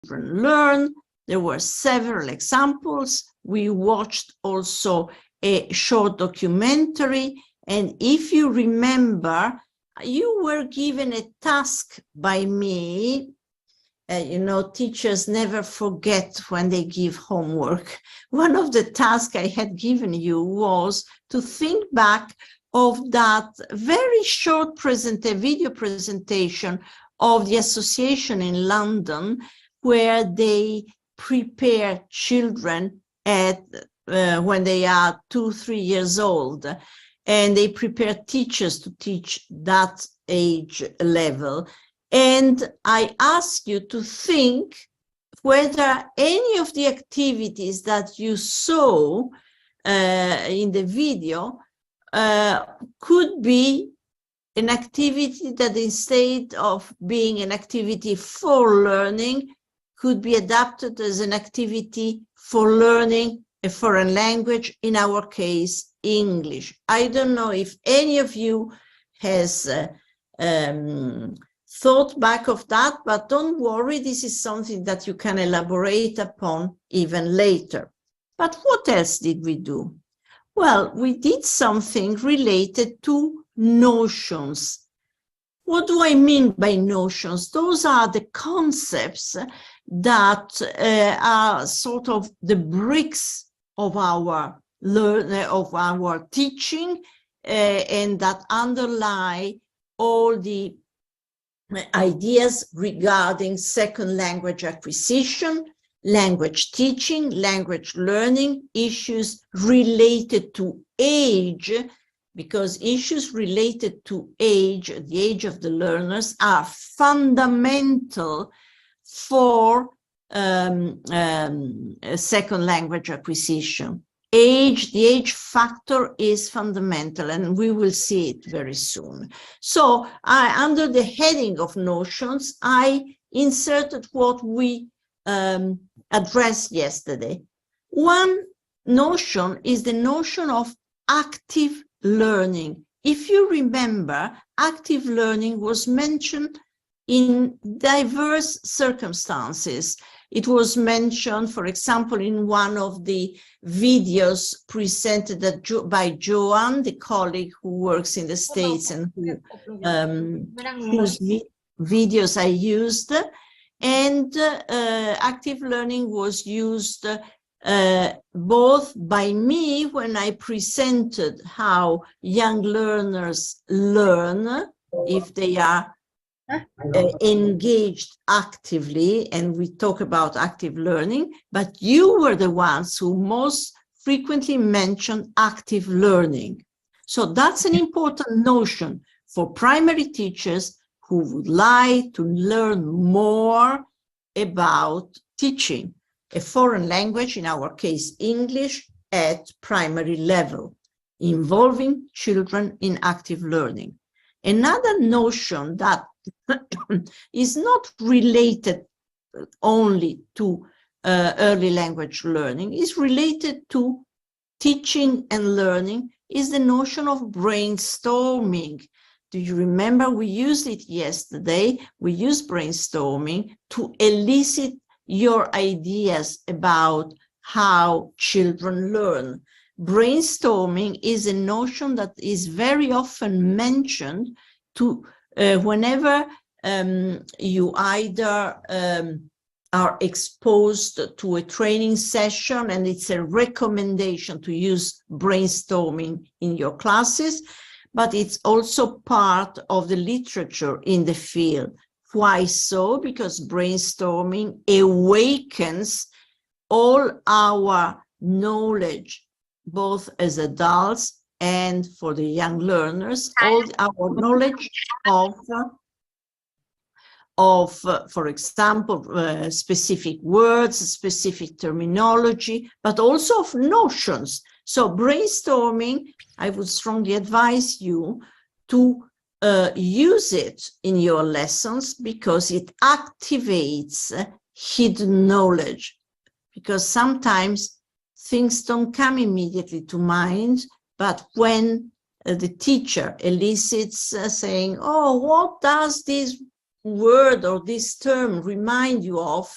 children learn. There were several examples. We watched also a short documentary. And if you remember, you were given a task by me. Teachers never forget when they give homework. One of the tasks I had given you was to think back of that very short video presentation of the association in London, where they prepare children when they are 2-3 years old, and they prepare teachers to teach that age level. And I ask you to think whether any of the activities that you saw in the video could be an activity that, instead of being an activity for learning, could be adapted as an activity for learning a foreign language, in our case, English. I don't know if any of you has thought back of that, but don't worry, this is something that you can elaborate upon even later. But what else did we do? Well, we did something related to notions. What do I mean by notions? Those are the concepts that are sort of the bricks of our teaching, and that underlie all the ideas regarding second language acquisition, language teaching, language learning, issues related to age, because issues related to age, the age of the learners, are fundamental for second language acquisition. The age factor is fundamental, and we will see it very soon. So under the heading of notions, I inserted what we addressed yesterday. One notion is the notion of active learning. If you remember, active learning was mentioned in diverse circumstances. It was mentioned, for example, in one of the videos presented by Joanne, the colleague who works in the States and whose videos I used. And active learning was used both by me when I presented how young learners learn if they are engaged actively, and we talk about active learning, but you were the ones who most frequently mentioned active learning. So that's an important notion for primary teachers who would like to learn more about teaching a foreign language, in our case English, at primary level, involving children in active learning. Another notion that is not related only to early language learning, is related to teaching and learning, is the notion of brainstorming. Do you remember we used it yesterday? We used brainstorming to elicit your ideas about how children learn. Brainstorming is a notion that is very often mentioned to whenever you either are exposed to a training session, and it's a recommendation to use brainstorming in your classes, but it's also part of the literature in the field. Why so? Because brainstorming awakens all our knowledge, both as adults and for the young learners, all our knowledge of for example, specific words, specific terminology, but also of notions. So brainstorming, I would strongly advise you to use it in your lessons, because it activates hidden knowledge, because sometimes things don't come immediately to mind, but when the teacher elicits saying, oh, what does this word or this term remind you of,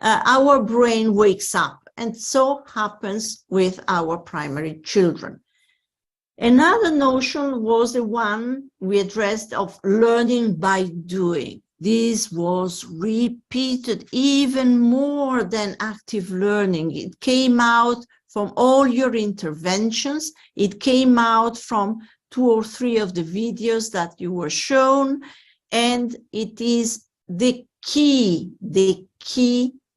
our brain wakes up. And so happens with our primary children. Another notion was the one we addressed of learning by doing. This was repeated even more than active learning. It came out from all your interventions. It came out from 2 or 3 of the videos that you were shown. And it is the key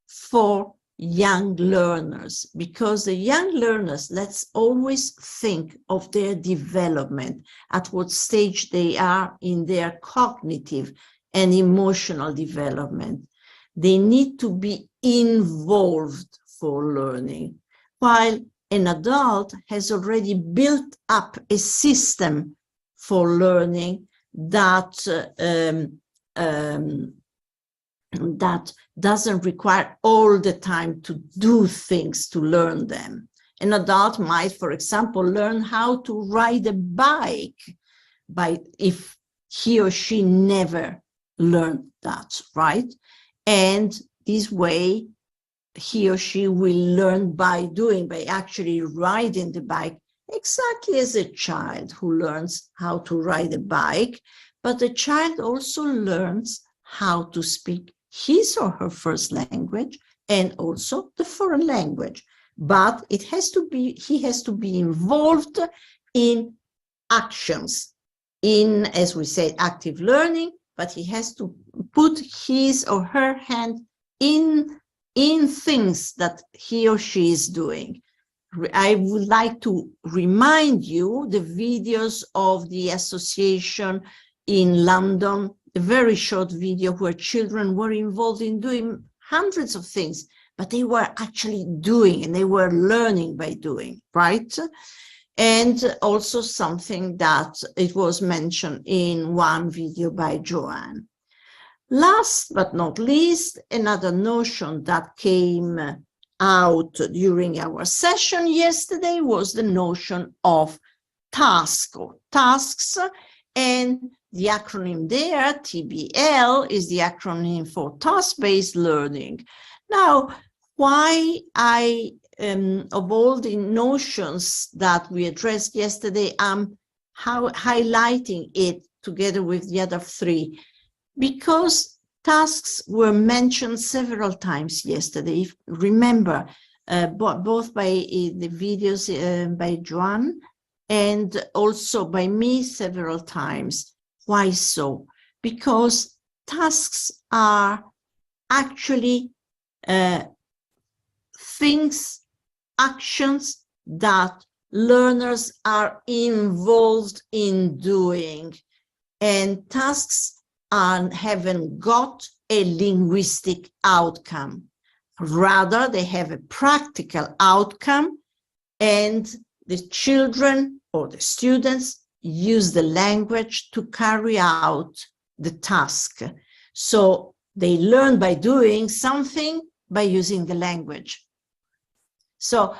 for young learners, because the young learners, let's always think of their development, at what stage they are in their cognitive and emotional development. They need to be involved for learning, while an adult has already built up a system for learning that that doesn't require all the time to do things to learn them. An adult might, for example, learn how to ride a bike if he or she never learned that, right? And this way, he or she will learn by doing, by actually riding the bike, exactly as a child who learns how to ride a bike. But the child also learns how to speak his or her first language and also the foreign language. But he has to be involved in actions, in, as we said, active learning, but he has to put his or her hand in things that he or she is doing. I would like to remind you the videos of the association in London, a very short video where children were involved in doing hundreds of things, but they were actually doing and they were learning by doing, right? And also something that it was mentioned in one video by Joanne. Last but not least, another notion that came out during our session yesterday was the notion of task or tasks, and the acronym there, TBL, is the acronym for task-based learning. Now, why of all the notions that we addressed yesterday, I'm highlighting it together with the other 3, because tasks were mentioned several times yesterday. Remember, both by the videos by Joanne and also by me several times. Why so? Because tasks are actually things, actions that learners are involved in doing, and tasks haven't got a linguistic outcome. Rather, they have a practical outcome, and the children or the students use the language to carry out the task. So they learn by doing something by using the language. So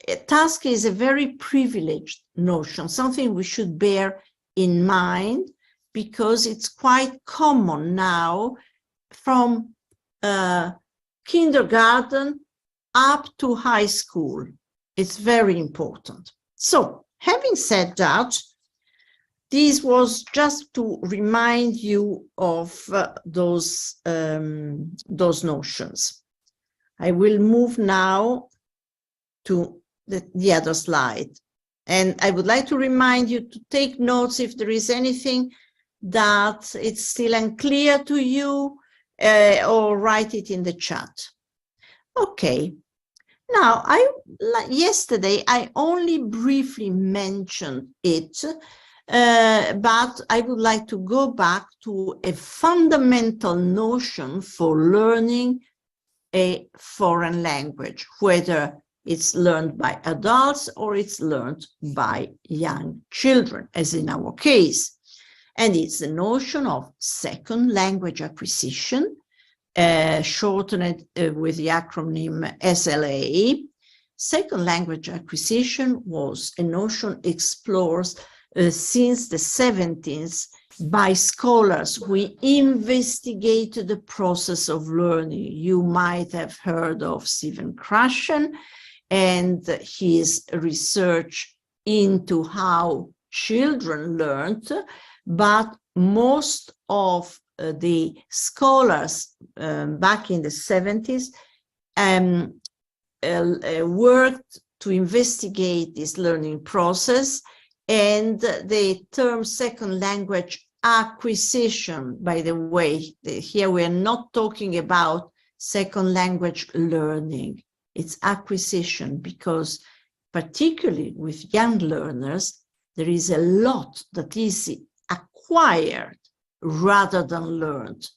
a task is a very privileged notion, something we should bear in mind, because it's quite common now from kindergarten up to high school. It's very important. So having said that, this was just to remind you of those notions. I will move now to the other slide. And I would like to remind you to take notes if there is anything that it's still unclear to you, or write it in the chat. Okay. Now, yesterday I only briefly mentioned it, but I would like to go back to a fundamental notion for learning a foreign language, whether it's learned by adults or it's learned by young children, as in our case. And it's the notion of second language acquisition, shortened with the acronym SLA. Second language acquisition was a notion explored since the 70s by scholars who investigated the process of learning. You might have heard of Stephen Krashen and his research into how children learned, but most of the scholars back in the 70s worked to investigate this learning process, and the term second language acquisition, by the way, here we are not talking about second language learning, it's acquisition, because particularly with young learners, there is a lot that is acquired rather than learned.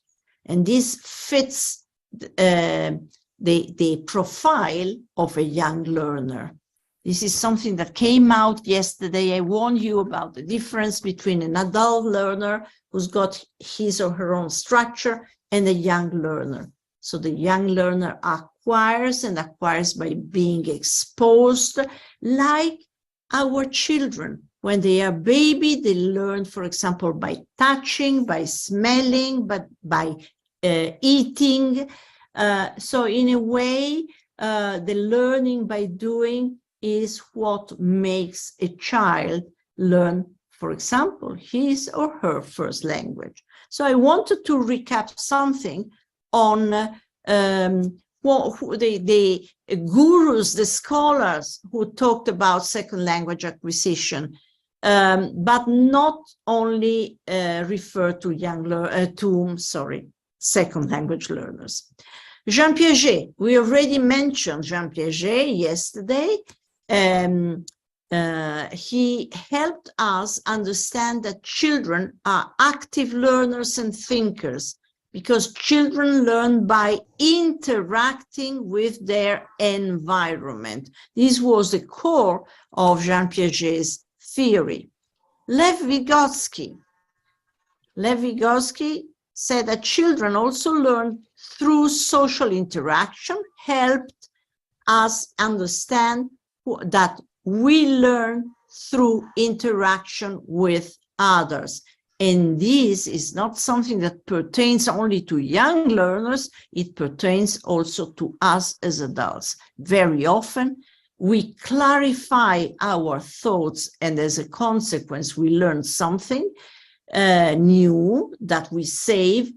And this fits the profile of a young learner. This is something that came out yesterday. I warned you about the difference between an adult learner who's got his or her own structure and a young learner. So the young learner acquires by being exposed, like our children. When they are baby, they learn, for example, by touching, by smelling, but by eating. So in a way, the learning by doing is what makes a child learn, for example, his or her first language. So I wanted to recap something on the gurus, the scholars who talked about second language acquisition, but not only refer to second language learners. Jean Piaget, we already mentioned Jean Piaget yesterday. He helped us understand that children are active learners and thinkers, because children learn by interacting with their environment. This was the core of Jean Piaget's theory. Lev Vygotsky said that children also learn through social interaction, helped us understand that we learn through interaction with others. And this is not something that pertains only to young learners, it pertains also to us as adults. Very often, we clarify our thoughts, and as a consequence, we learn something new that we save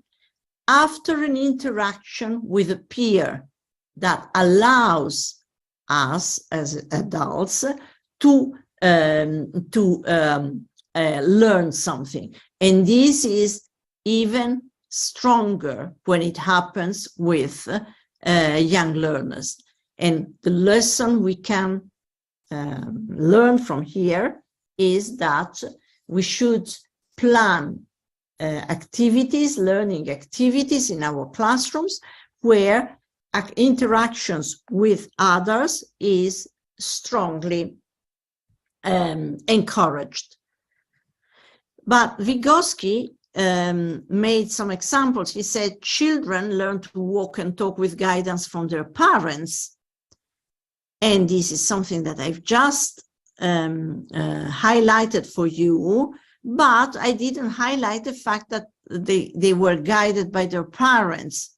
after an interaction with a peer that allows us as adults to learn something. And this is even stronger when it happens with young learners. And the lesson we can learn from here is that we should plan learning activities in our classrooms where interactions with others is strongly encouraged. But Vygotsky made some examples. He said children learn to walk and talk with guidance from their parents. And this is something that I've just highlighted for you, but I didn't highlight the fact that they were guided by their parents.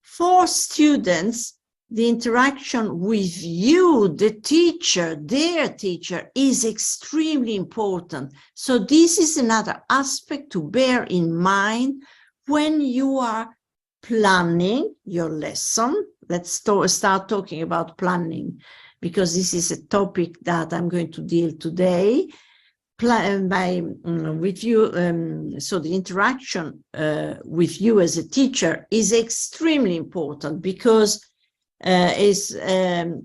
For students, the interaction with you, the teacher, their teacher, is extremely important. So this is another aspect to bear in mind when you are planning your lesson. Let's start talking about planning, because this is a topic that I'm going to deal today. With you, so the interaction with you as a teacher is extremely important, because is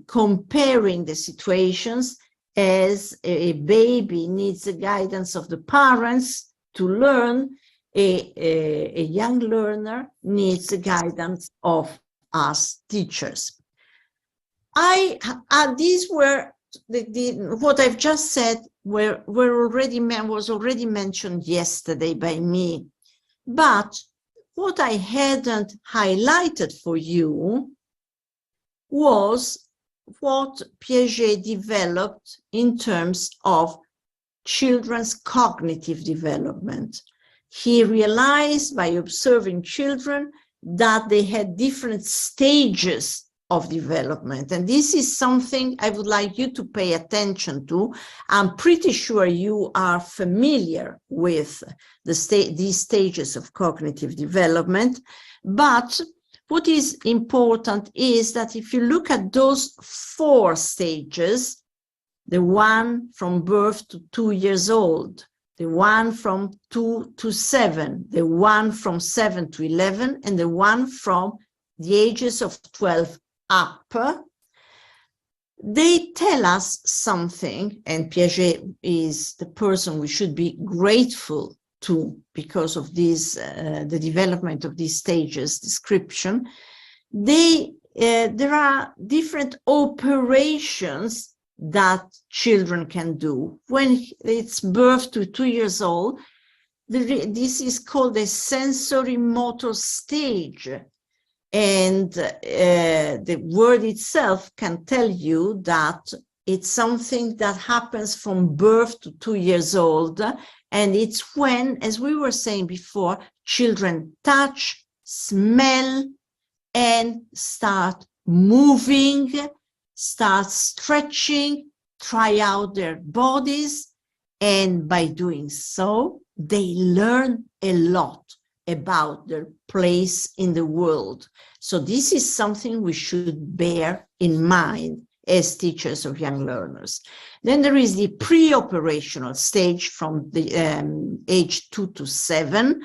comparing the situations as a baby needs the guidance of the parents to learn, a young learner needs the guidance of us teachers. These were what I've just said was already mentioned yesterday by me, but what I hadn't highlighted for you was what Piaget developed in terms of children's cognitive development. he realized by observing children that they had different stages of development. And this is something I would like you to pay attention to. I'm pretty sure you are familiar with these stages of cognitive development, but what is important is that if you look at those 4 stages, the one from birth to 2 years old, the one from 2 to 7, the one from 7 to 11, and the one from the ages of 12 up, they tell us something, and Piaget is the person we should be grateful to because of this, the development of these stages description. There are different operations that children can do. When it's birth to 2 years old, this is called a sensory motor stage. And the word itself can tell you that it's something that happens from birth to 2 years old. And it's when, as we were saying before, children touch, smell, and start moving, start stretching, try out their bodies. And by doing so, they learn a lot about their place in the world. So this is something we should bear in mind as teachers of young learners. Then there is the pre-operational stage from the age 2 to 7,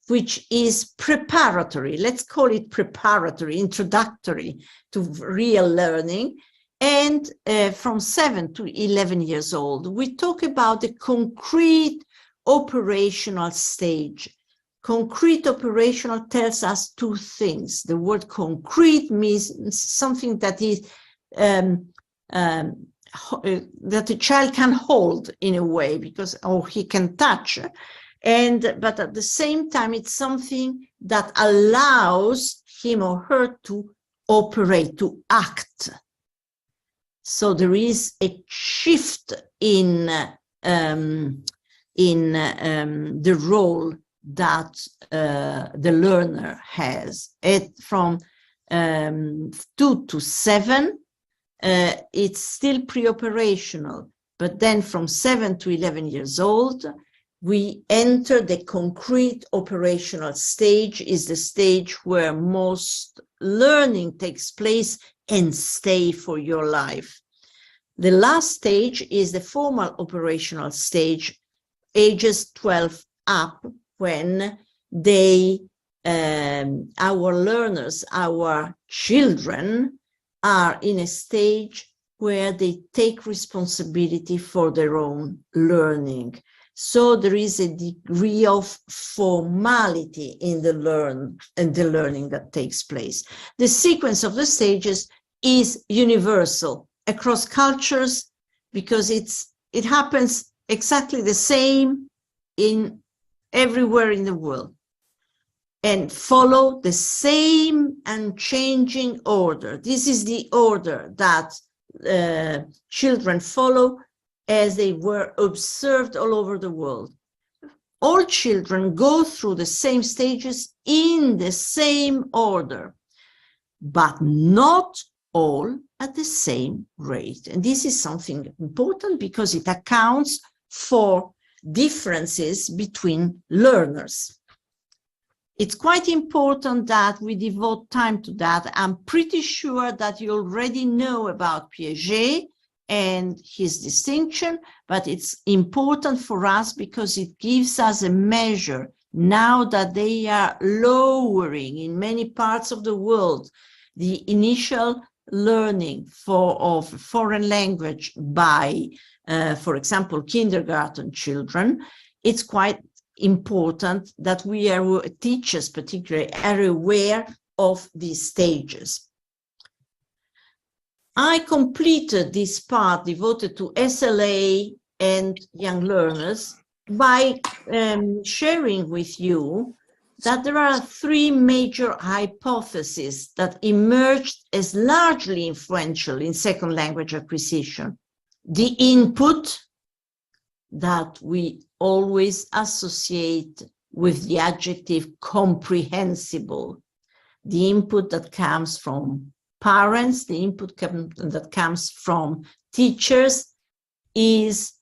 which is preparatory. Let's call it preparatory, introductory to real learning. And from 7 to 11 years old, we talk about the concrete operational stage. Concrete operational tells us 2 things. The word concrete means something that is that a child can hold in a way, because he can touch, but at the same time it's something that allows him or her to operate, to act. So there is a shift in the role that the learner has. From 2 to 7, it's still pre-operational, but then from 7 to 11 years old, we enter the concrete operational stage, is the stage where most learning takes place and stay for your life. The last stage is the formal operational stage, ages 12 up, when our learners, our children, are in a stage where they take responsibility for their own learning. So there is a degree of formality in the learning that takes place. The sequence of the stages is universal across cultures, because it happens exactly the same everywhere in the world, and follow the same unchanging order. This is the order that children follow as they were observed all over the world. All children go through the same stages in the same order, but not all at the same rate. And this is something important because it accounts for differences between learners. It's quite important that we devote time to that. I'm pretty sure that you already know about Piaget and his distinction, but it's important for us because it gives us a measure now that they are lowering in many parts of the world the initial learning of foreign language by, for example, kindergarten children. It's quite important that we are, teachers particularly, are aware of these stages. I completed this part devoted to SLA and young learners by sharing with you that there are 3 major hypotheses that emerged as largely influential in second language acquisition. The input, that we always associate with the adjective comprehensible. The input that comes from parents, the input that comes from teachers is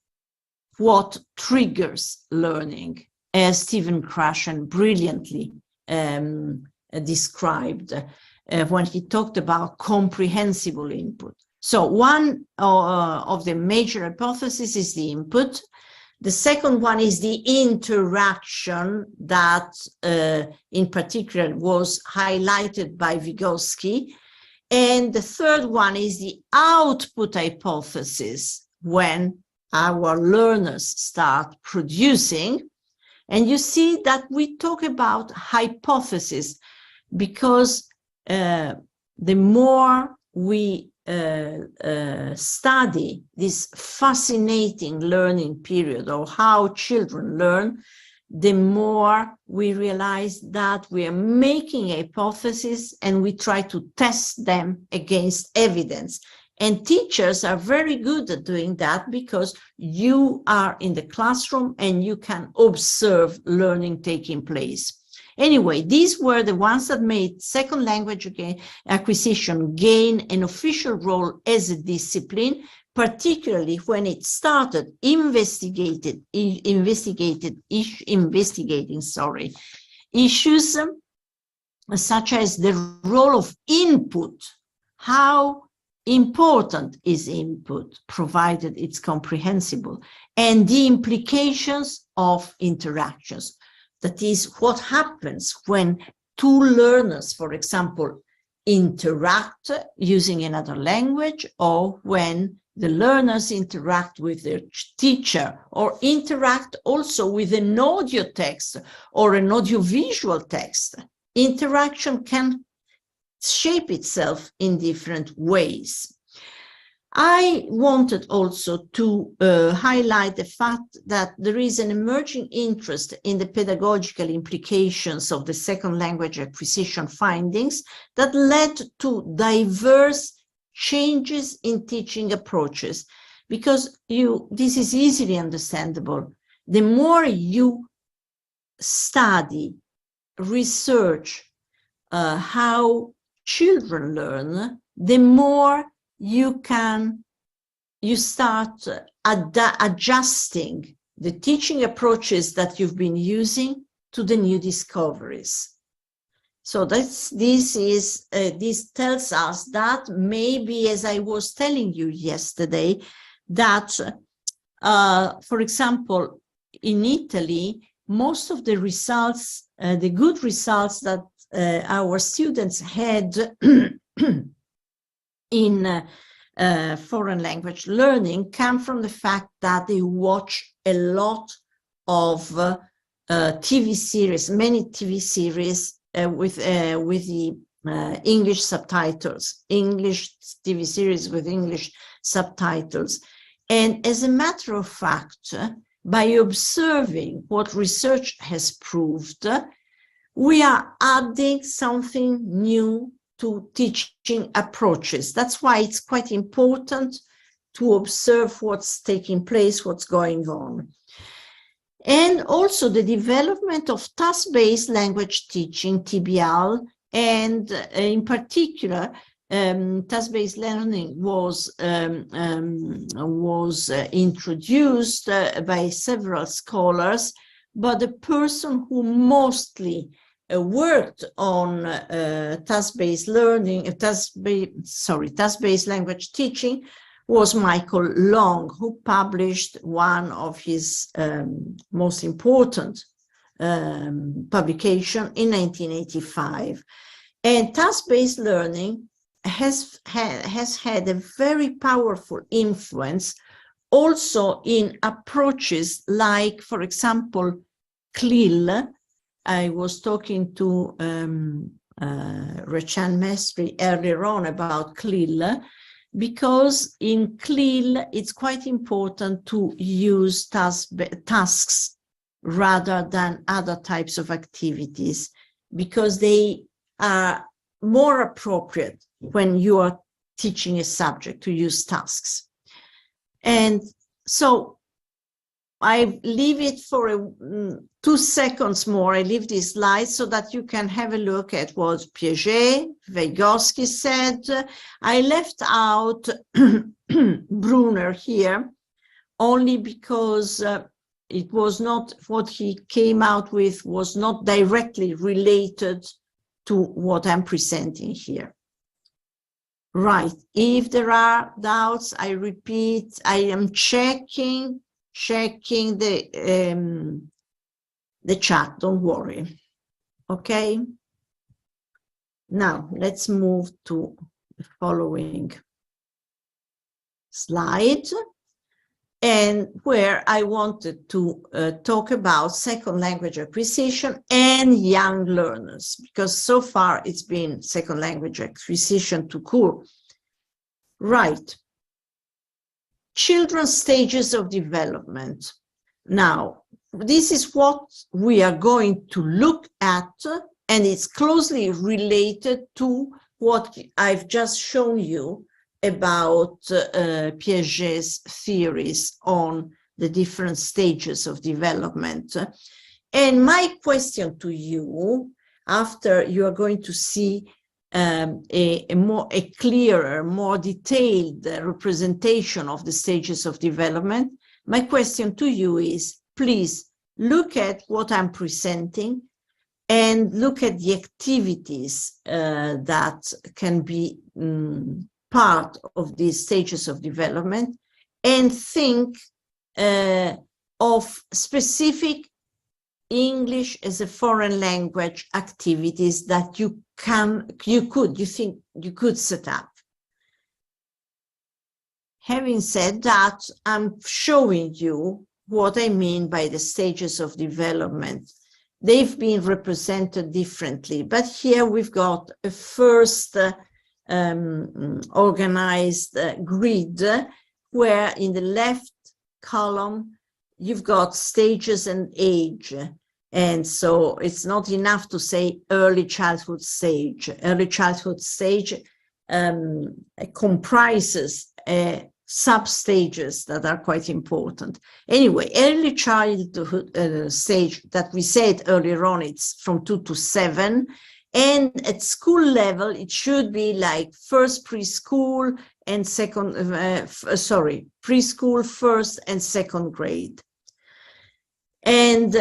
what triggers learning, as Stephen Krashen brilliantly described when he talked about comprehensible input. So one of the major hypotheses is the input. The second one is the interaction that in particular was highlighted by Vygotsky. And the third one is the output hypothesis, when our learners start producing. And you see that we talk about hypothesis because the more we study this fascinating learning period of how children learn, the more we realize that we are making hypotheses and we try to test them against evidence. And teachers are very good at doing that because you are in the classroom and you can observe learning taking place. Anyway, these were the ones that made second language acquisition gain an official role as a discipline, particularly when it started investigating issues such as the role of input. How important is input, provided it's comprehensible, and the implications of interactions. That is, what happens when two learners, for example, interact using another language, or when the learners interact with their teacher, or interact also with an audio text or an audiovisual text. Interaction can shape itself in different ways. I wanted also to highlight the fact that there is an emerging interest in the pedagogical implications of the second language acquisition findings that led to diverse changes in teaching approaches, because this is easily understandable. The more you study, research how children learn, the more you start adjusting the teaching approaches that you've been using to the new discoveries. So this tells us that maybe, as I was telling you yesterday, that for example, in Italy, most of the results, the good results that our students had in foreign language learning come from the fact that they watch a lot of TV series, many TV series with the English subtitles, English TV series with English subtitles. And as a matter of fact, by observing what research has proved, we are adding something new to teaching approaches. That's why it's quite important to observe what's taking place, what's going on. And also the development of task-based language teaching, TBL, and in particular, task-based learning was introduced by several scholars, but the person who mostly worked on task-based learning, task-based language teaching was Michael Long, who published one of his most important publication in 1985. And task-based learning has had a very powerful influence also in approaches like, for example, CLIL. I was talking to Rechan Mestri earlier on about CLIL, because in CLIL it's quite important to use tasks rather than other types of activities, because they are more appropriate when you are teaching a subject to use tasks. And so I leave it for 2 seconds more. I leave this slide so that you can have a look at what Piaget, Vygotsky said. I left out Brunner here only because it was not what he came out with was not directly related to what I'm presenting here. Right. If there are doubts, I repeat, I am checking the chat, don't worry. Okay. Now let's move to the following slide, and where I wanted to talk about second language acquisition and young learners, because so far it's been second language acquisition to core. Right. Children's stages of development. Now, this is what we are going to look at, and it's closely related to what I've just shown you about Piaget's theories on the different stages of development. And my question to you, after you are going to see a clearer, more detailed representation of the stages of development, my question to you is, please look at what I'm presenting and look at the activities that can be part of these stages of development, and think of specific English as a foreign language activities that you think you could set up. Having said that, I'm showing you what I mean by the stages of development. They've been represented differently, but here we've got a first organized grid, where in the left column you've got stages and age. And so it's not enough to say early childhood stage. Early childhood stage comprises sub-stages that are quite important. Anyway, early childhood stage that we said earlier on, it's from 2 to 7. And at school level, it should be like first preschool and second, preschool, first and second grade. And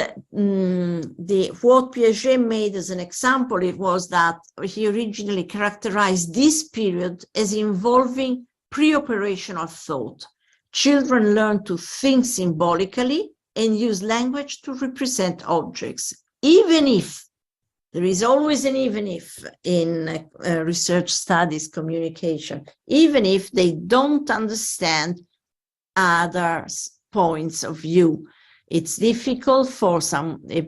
what Piaget made as an example, it was that he originally characterized this period as involving pre-operational thought. Children learn to think symbolically and use language to represent objects, even if there is always an even if in research studies communication, even if they don't understand others' points of view. It's difficult for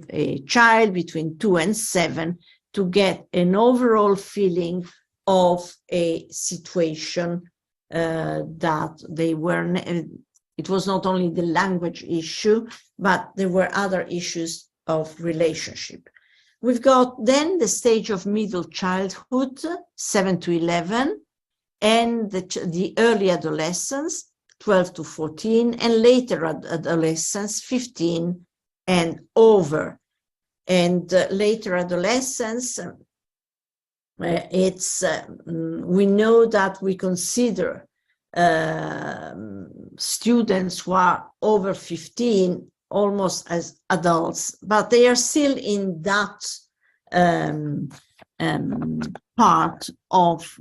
a child between 2 and 7 to get an overall feeling of a situation that they were. It was not only the language issue, but there were other issues of relationship. We've got then the stage of middle childhood, 7 to 11, and the early adolescence, 12 to 14, and later adolescence, 15 and over. And later adolescence, we know that we consider students who are over 15 almost as adults, but they are still in that part of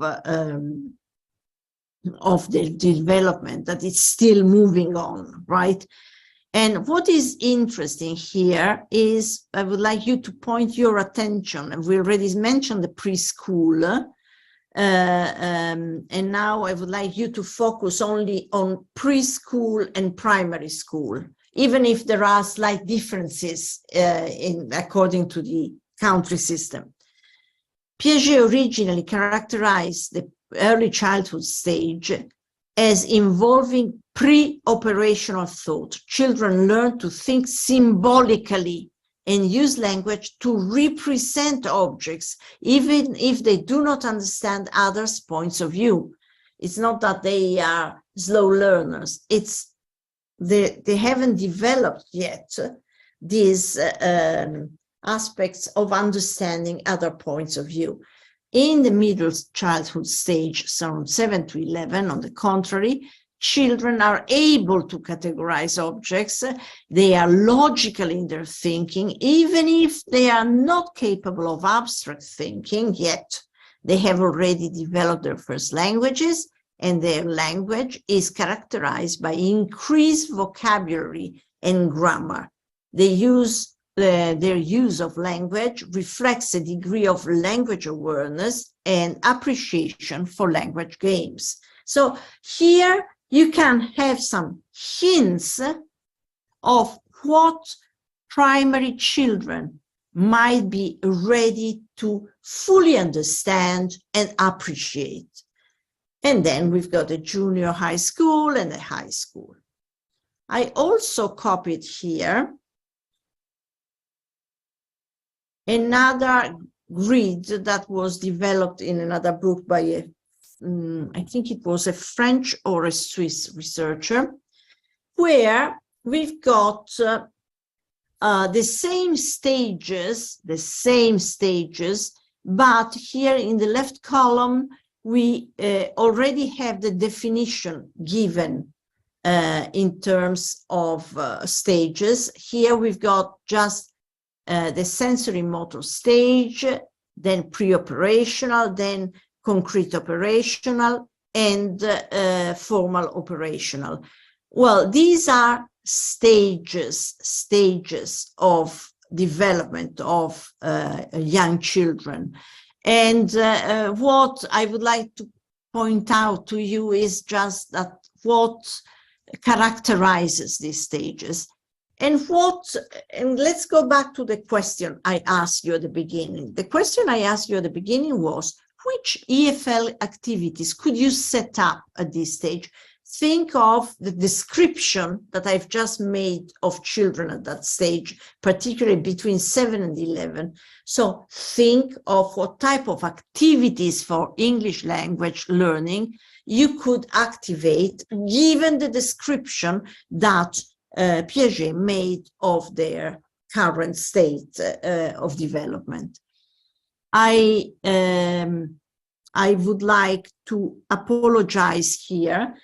the development, that it's still moving on, right? And what is interesting here is, I would like you to point your attention, and we already mentioned the preschool, and now I would like you to focus only on preschool and primary school, even if there are slight differences according to the country system. Piaget originally characterized the early childhood stage as involving pre-operational thought. Children learn to think symbolically and use language to represent objects, even if they do not understand others' points of view. It's not that they are slow learners. It's they haven't developed yet these aspects of understanding other points of view. In the middle childhood stage, from 7 to 11, on the contrary, children are able to categorize objects. They are logical in their thinking, even if they are not capable of abstract thinking yet. They have already developed their first languages, and their language is characterized by increased vocabulary and grammar. Their use of language reflects a degree of language awareness and appreciation for language games. So here you can have some hints of what primary children might be ready to fully understand and appreciate. And then we've got a junior high school and a high school. I also copied here another grid that was developed in another book by I think it was a French or a Swiss researcher, where we've got the same stages, but here in the left column, we already have the definition given in terms of stages. Here we've got just the sensory motor stage, then pre-operational, then concrete operational, and formal operational. Well, these are stages of development of young children. And what I would like to point out to you is just that what characterizes these stages. And let's go back to the question I asked you at the beginning. The question I asked you at the beginning was, which EFL activities could you set up at this stage? Think of the description that I've just made of children at that stage, particularly between 7 and 11. So think of what type of activities for English language learning you could activate, given the description that Piaget made of their current state of development. I would like to apologize here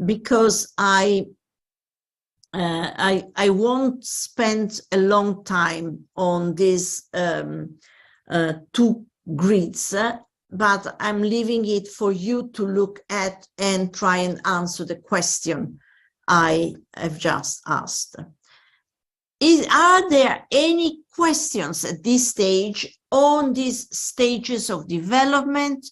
because I won't spend a long time on these two grids, but I'm leaving it for you to look at and try and answer the question I have just asked. Are there any questions at this stage on these stages of development,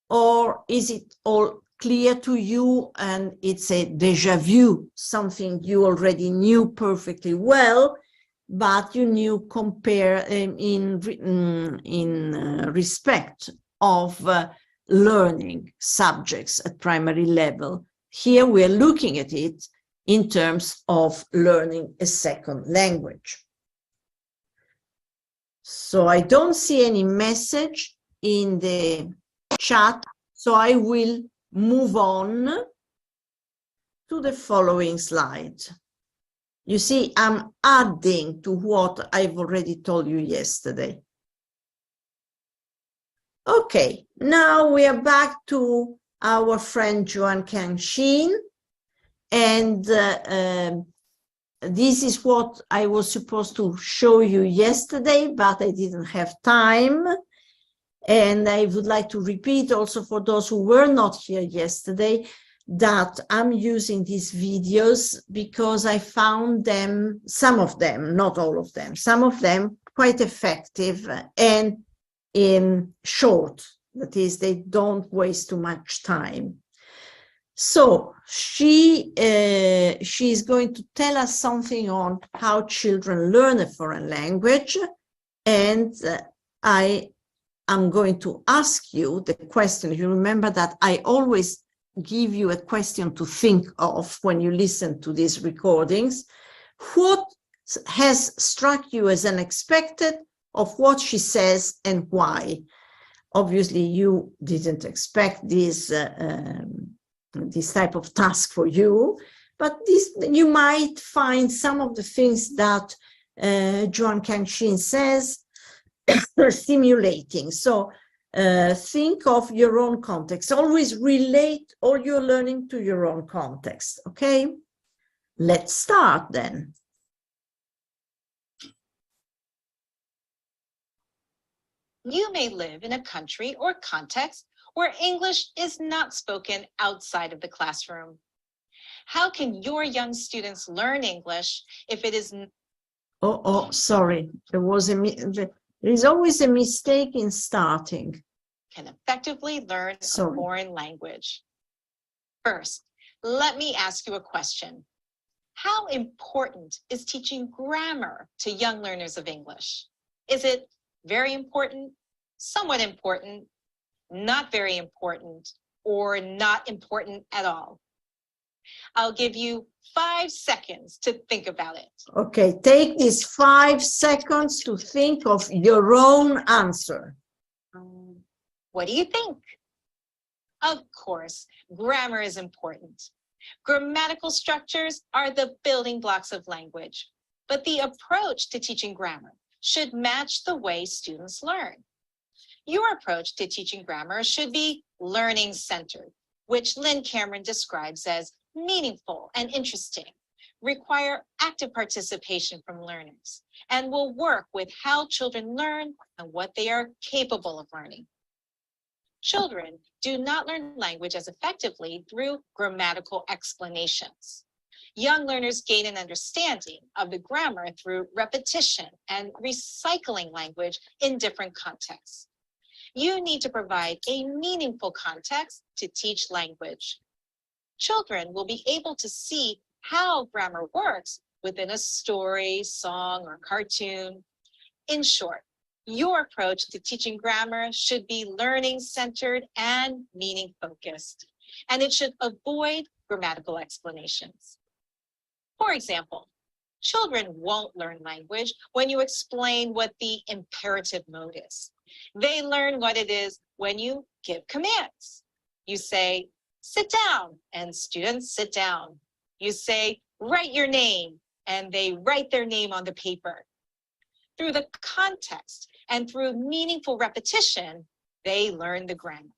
or is it all clear to you and it's a déjà vu, something you already knew perfectly well, but you knew in respect of learning subjects at primary level? Here we are looking at it in terms of learning a second language. So I don't see any message in the chat, so I will move on to the following slide. You see, I'm adding to what I've already told you yesterday. Okay, now we are back to our friend Joan Kang-shin. And this is what I was supposed to show you yesterday, but I didn't have time. And I would like to repeat also for those who were not here yesterday that I'm using these videos because I found them, some of them, not all of them, some of them quite effective and in short. That is, they don't waste too much time. So she is going to tell us something on how children learn a foreign language, and I am going to ask you the question. You remember that I always give you a question to think of when you listen to these recordings. What has struck you as unexpected of what she says and why? Obviously, you didn't expect this this type of task for you, but you might find some of the things that Joan Kang-shin says stimulating. So think of your own context. Always relate all your learning to your own context. Okay, let's start then. You may live in a country or context where English is not spoken outside of the classroom. How can your young students learn English if it is... Oh, sorry. There is always a mistake in starting. Can effectively learn a foreign language. First, let me ask you a question. How important is teaching grammar to young learners of English? Is it very important, somewhat important, not very important, or not important at all? I'll give you 5 seconds to think about it. Okay, take these 5 seconds to think of your own answer. What do you think? Of course, grammar is important. Grammatical structures are the building blocks of language, but the approach to teaching grammar should match the way students learn. Your approach to teaching grammar should be learning-centered, which Lynn Cameron describes as meaningful and interesting, require active participation from learners, and will work with how children learn and what they are capable of learning. Children do not learn language as effectively through grammatical explanations. Young learners gain an understanding of the grammar through repetition and recycling language in different contexts. You need to provide a meaningful context to teach language. Children will be able to see how grammar works within a story, song, or cartoon. In short, your approach to teaching grammar should be learning-centered and meaning-focused, and it should avoid grammatical explanations. For example, children won't learn language when you explain what the imperative mode is. They learn what it is when you give commands. You say, sit down, and students sit down. You say, write your name, and they write their name on the paper. Through the context and through meaningful repetition, they learn the grammar.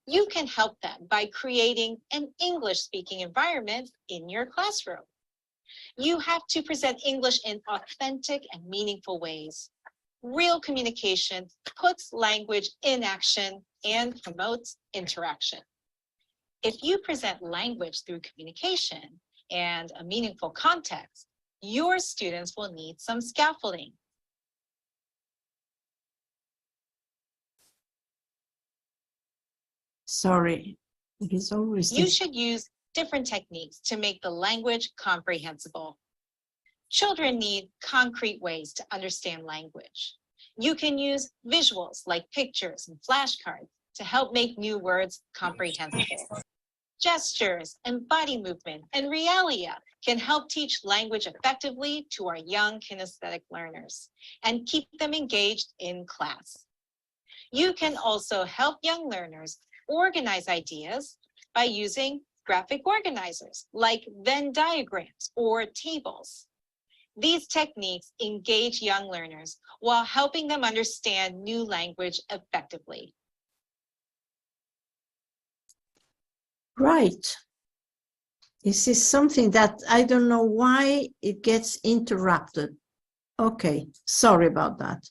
You can help them by creating an English-speaking environment in your classroom. You have to present English in authentic and meaningful ways. Real communication puts language in action and promotes interaction. If you present language through communication and a meaningful context, your students will need some scaffolding. Sorry, it is always You should use different techniques to make the language comprehensible. Children need concrete ways to understand language. You can use visuals like pictures and flashcards to help make new words comprehensible. Gestures and body movement and realia can help teach language effectively to our young kinesthetic learners and keep them engaged in class. You can also help young learners organize ideas by using graphic organizers like Venn diagrams or tables. These techniques engage young learners while helping them understand new language effectively. Right. This is something that I don't know why it gets interrupted. Okay, sorry about that.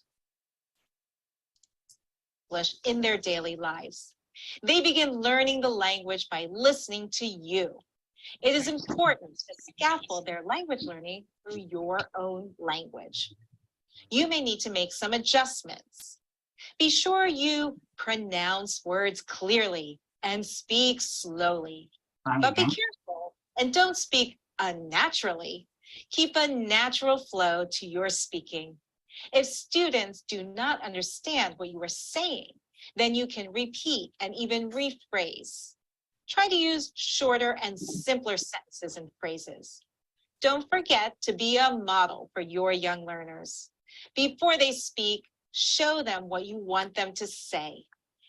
English in their daily lives. They begin learning the language by listening to you. It is important to scaffold their language learning through your own language. You may need to make some adjustments. Be sure you pronounce words clearly and speak slowly. But be careful and don't speak unnaturally. Keep a natural flow to your speaking. If students do not understand what you are saying, then you can repeat and even rephrase. Try to use shorter and simpler sentences and phrases. Don't forget to be a model for your young learners. Before they speak, show them what you want them to say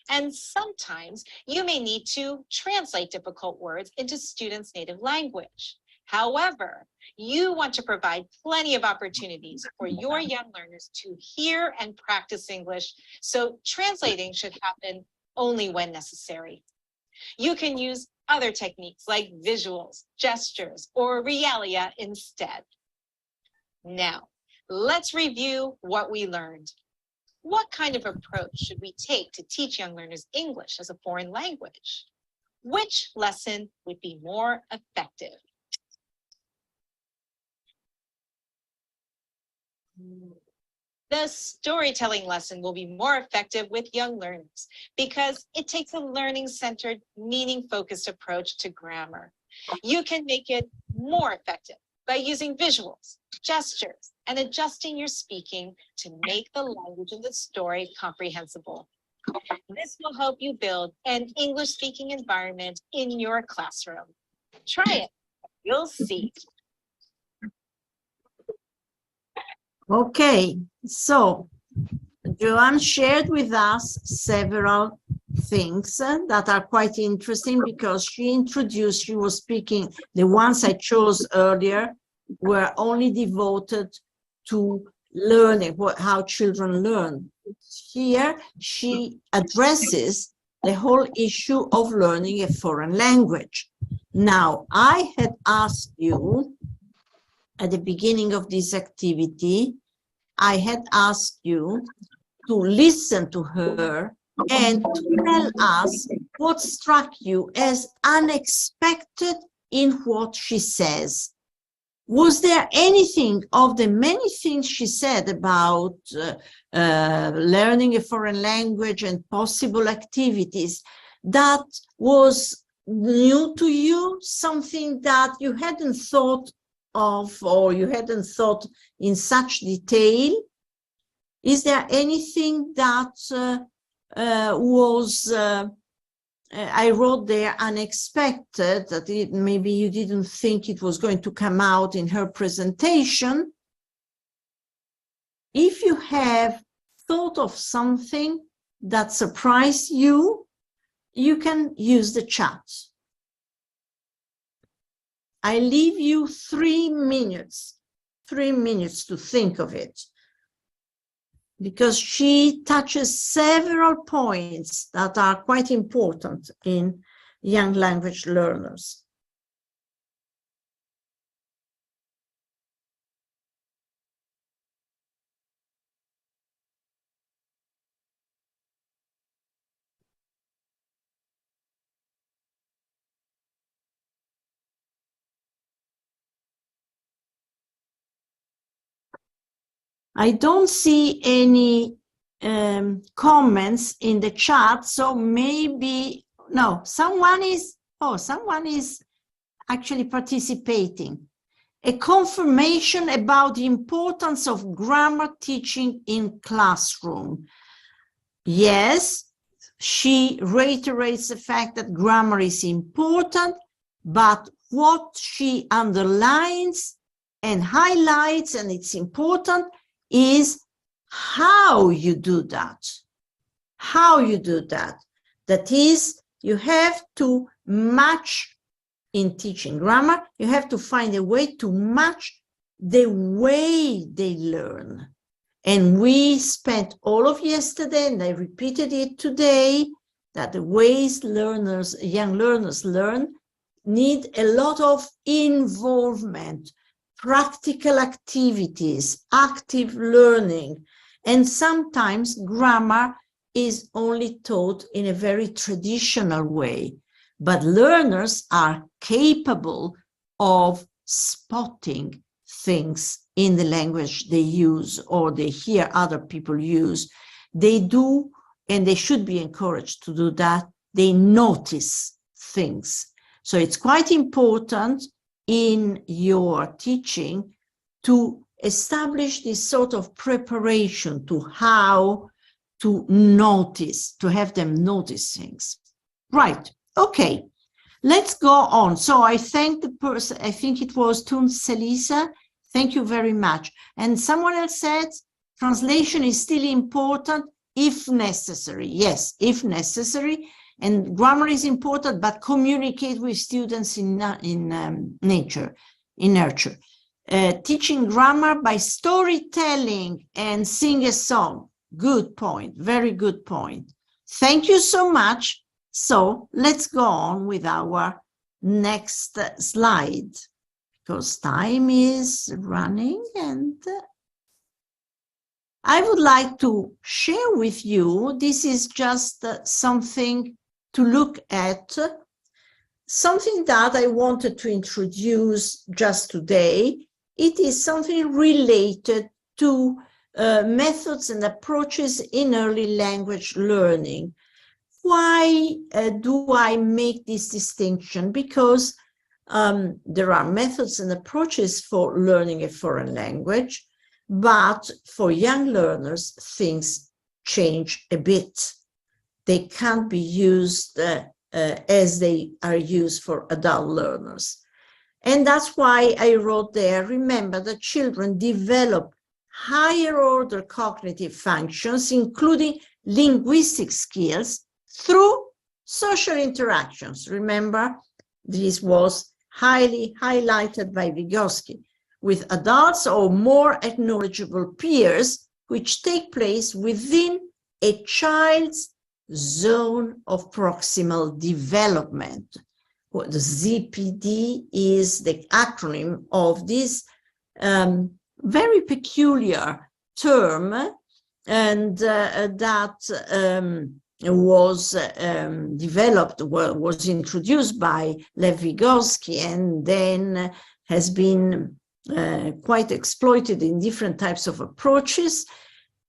And sometimes you may need to translate difficult words into students' native language. However, you want to provide plenty of opportunities for your young learners to hear and practice English, so translating should happen only when necessary. You can use other techniques like visuals, gestures, or realia instead. Now, let's review what we learned. What kind of approach should we take to teach young learners English as a foreign language? Which lesson would be more effective? The storytelling lesson will be more effective with young learners because it takes a learning-centered, meaning-focused approach to grammar. You can make it more effective by using visuals, gestures, and adjusting your speaking to make the language of the story comprehensible. This will help you build an English-speaking environment in your classroom. Try it. You'll see. Okay, so Joanne shared with us several things that are quite interesting because she was speaking, the ones I chose earlier were only devoted to learning, how children learn. Here, she addresses the whole issue of learning a foreign language. Now, I had asked you at the beginning of this activity, I had asked you to listen to her and to tell us what struck you as unexpected in what she says. Was there anything of the many things she said about learning a foreign language and possible activities that was new to you, something that you hadn't thought of or you hadn't thought in such detail? Is there anything that I wrote there unexpected, that maybe you didn't think it was going to come out in her presentation? If you have thought of something that surprised you, you can use the chat. I leave you 3 minutes to think of it, because she touches several points that are quite important in young language learners. I don't see any comments in the chat, so maybe, no, someone is actually participating. A confirmation about the importance of grammar teaching in classroom. Yes, she reiterates the fact that grammar is important, but what she underlines and highlights, and it's important, is how you do that. How you do that. That is, you have to match, in teaching grammar, you have to find a way to match the way they learn. And we spent all of yesterday, and I repeated it today, that the ways young learners learn need a lot of involvement, practical activities, active learning, and sometimes grammar is only taught in a very traditional way, but learners are capable of spotting things in the language they use or they hear other people use. They do, and they should be encouraged to do that. They notice things. So it's quite important in your teaching to establish this sort of preparation to how to notice, to have them notice things. Right, okay, let's go on. So I thank the person, I think it was Tun Selisa, thank you very much. And someone else said, translation is still important if necessary. Yes, if necessary. And grammar is important, but communicate with students in nurture. Teaching grammar by storytelling and sing a song. Good point, very good point. Thank you so much. So let's go on with our next slide, because time is running, and I would like to share with you, this is just something to look at, something that I wanted to introduce just today. It is something related to methods and approaches in early language learning. Why do I make this distinction? Because there are methods and approaches for learning a foreign language, but for young learners, things change a bit. They can't be used as they are used for adult learners. And that's why I wrote there, remember that children develop higher order cognitive functions, including linguistic skills, through social interactions. Remember, this was highly highlighted by Vygotsky, with adults or more acknowledgeable peers, which take place within a child's zone of proximal development. What the ZPD is the acronym of this very peculiar term, and that was developed, was introduced by Lev Vygotsky, and then has been quite exploited in different types of approaches.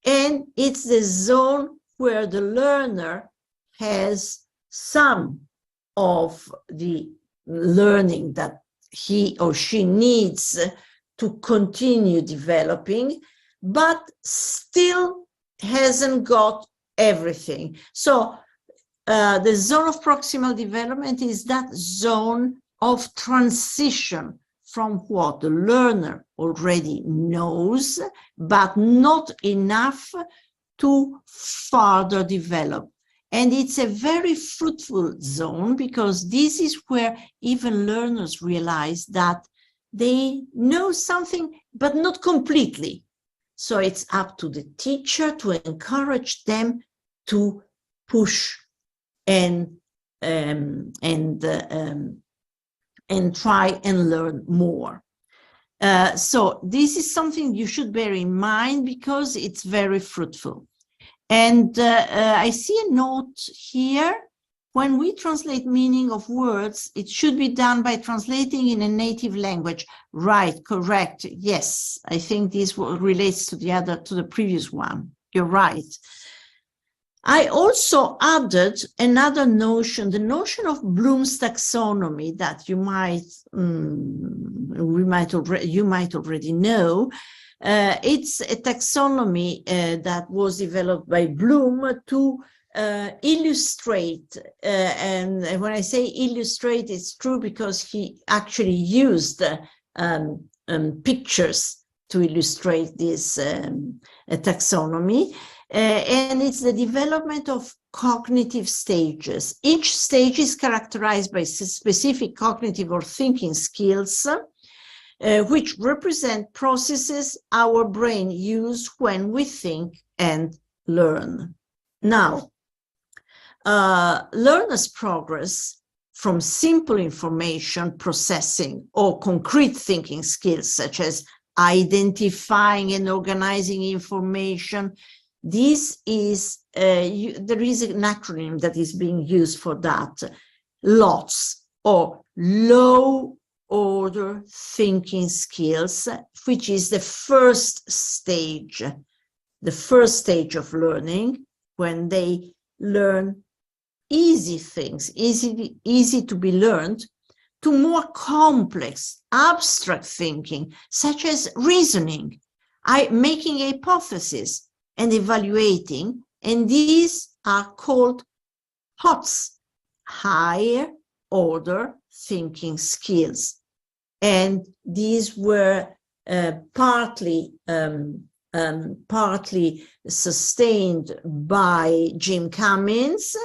And it's the zone where the learner has some of the learning that he or she needs to continue developing, but still hasn't got everything. So the zone of proximal development is that zone of transition from what the learner already knows, but not enough to further develop. And it's a very fruitful zone, because this is where even learners realize that they know something, but not completely. So it's up to the teacher to encourage them to push and try and learn more. So this is something you should bear in mind, because it's very fruitful. And I see a note here. When we translate meaning of words, it should be done by translating in a native language. Right, correct. Yes, I think this relates to the previous one. You're right. I also added another notion, the notion of Bloom's taxonomy, that you might already know. It's a taxonomy that was developed by Bloom to illustrate, and when I say illustrate, it's true, because he actually used pictures to illustrate this taxonomy. And it's the development of cognitive stages. Each stage is characterized by specific cognitive or thinking skills, which represent processes our brain uses when we think and learn. Now, learners progress from simple information processing or concrete thinking skills, such as identifying and organizing information. This is, there is an acronym that is being used for that, LOTS, or low order thinking skills, which is the first stage of learning, when they learn easy things, easy to be learned, to more complex, abstract thinking, such as reasoning, making hypotheses, and evaluating, and these are called HOTS, higher order thinking skills. And these were partly partly sustained by Jim Cummins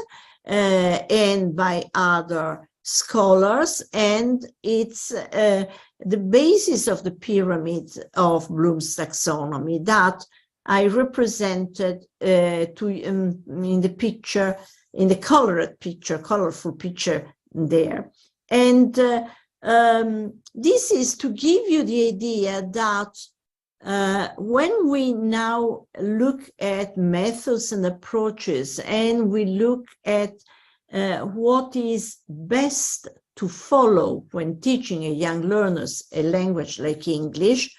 and by other scholars, and it's the basis of the pyramid of Bloom's taxonomy that I represented in the picture, in the colorful picture there. And this is to give you the idea that when we now look at methods and approaches, and we look at what is best to follow when teaching a young learners a language like English,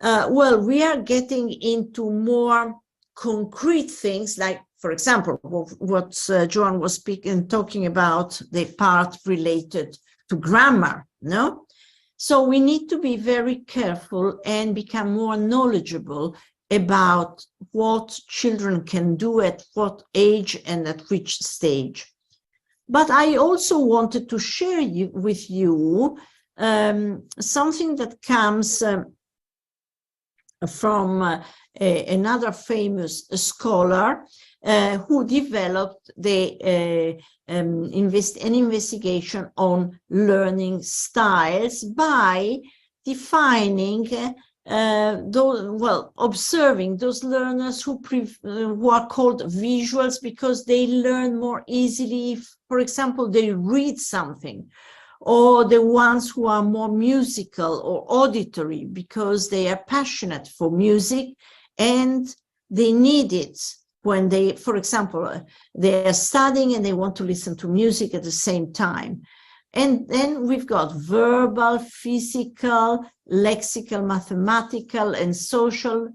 well, we are getting into more concrete things, like, for example, what Joan was talking about, the part related to grammar, no? So we need to be very careful and become more knowledgeable about what children can do at what age and at which stage. But I also wanted to share with you something that comes from another famous scholar who developed an investigation on learning styles by defining observing those learners who are called visuals because they learn more easily if, for example, they read something, or the ones who are more musical or auditory because they are passionate for music and they need it when they, for example, they are studying and they want to listen to music at the same time. And then we've got verbal, physical, lexical, mathematical, and social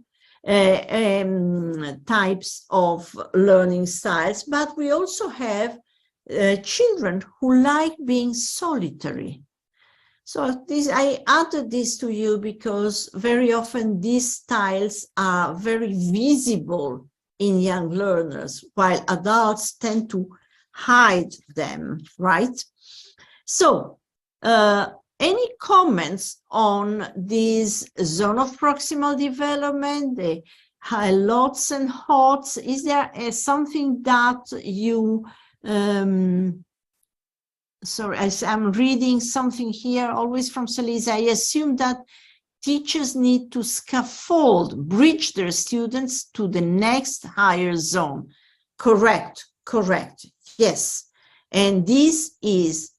types of learning styles. But we also have children who like being solitary. So I added this to you because very often these styles are very visible in young learners, while adults tend to hide them, right? So, any comments on this zone of proximal development, the lots and hots? Is there something that you, sorry, I'm reading something here, always from Salisa. I assume that teachers need to scaffold, bridge their students to the next higher zone. Correct, yes. And this is,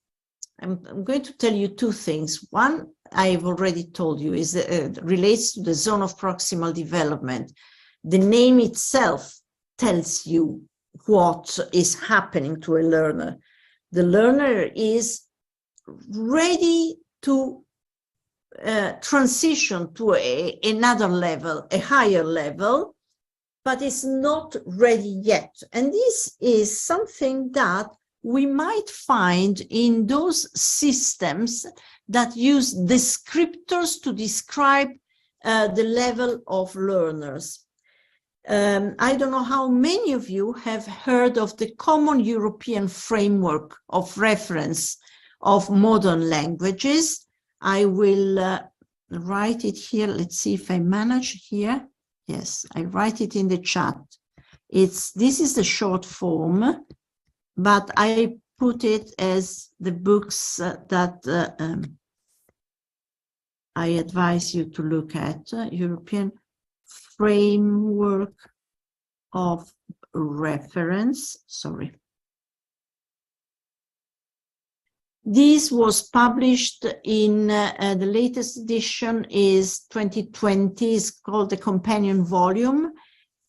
I'm going to tell you two things. One, I've already told you, is relates to the zone of proximal development. The name itself tells you what is happening to a learner. The learner is ready to transition to another level, a higher level, but it's not ready yet. And this is something that we might find in those systems that use descriptors to describe the level of learners. I don't know how many of you have heard of the Common European Framework of Reference of Modern Languages. I will write it here. Let's see if I manage here. Yes, I write it in the chat. This is the short form, but I put it as the books that I advise you to look at. European Framework of Reference, sorry. This was published in the latest edition is 2020. It's called the companion volume.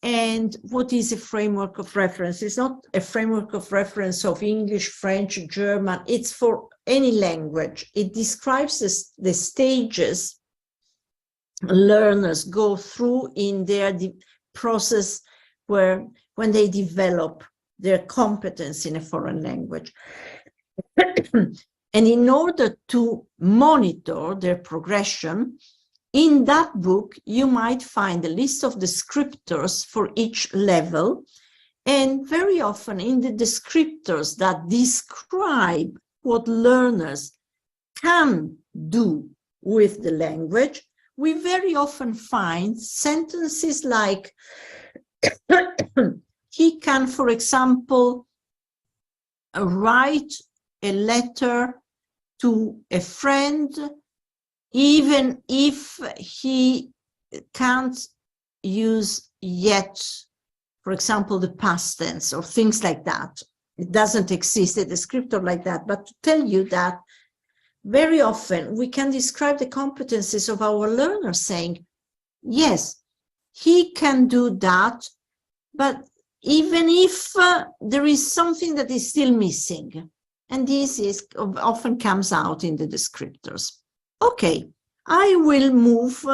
And what is a framework of reference? It's not a framework of reference of English, French, German. It's for any language. It describes the stages learners go through in their process when they develop their competence in a foreign language. And in order to monitor their progression, in that book, you might find a list of descriptors for each level. And very often in the descriptors that describe what learners can do with the language, we very often find sentences like, he can, for example, write a letter to a friend, even if he can't use yet, for example, the past tense or things like that. It doesn't exist, a descriptor like that, but to tell you that very often we can describe the competencies of our learners saying, yes, he can do that, but even if there is something that is still missing, and this is often comes out in the descriptors. Okay, I will move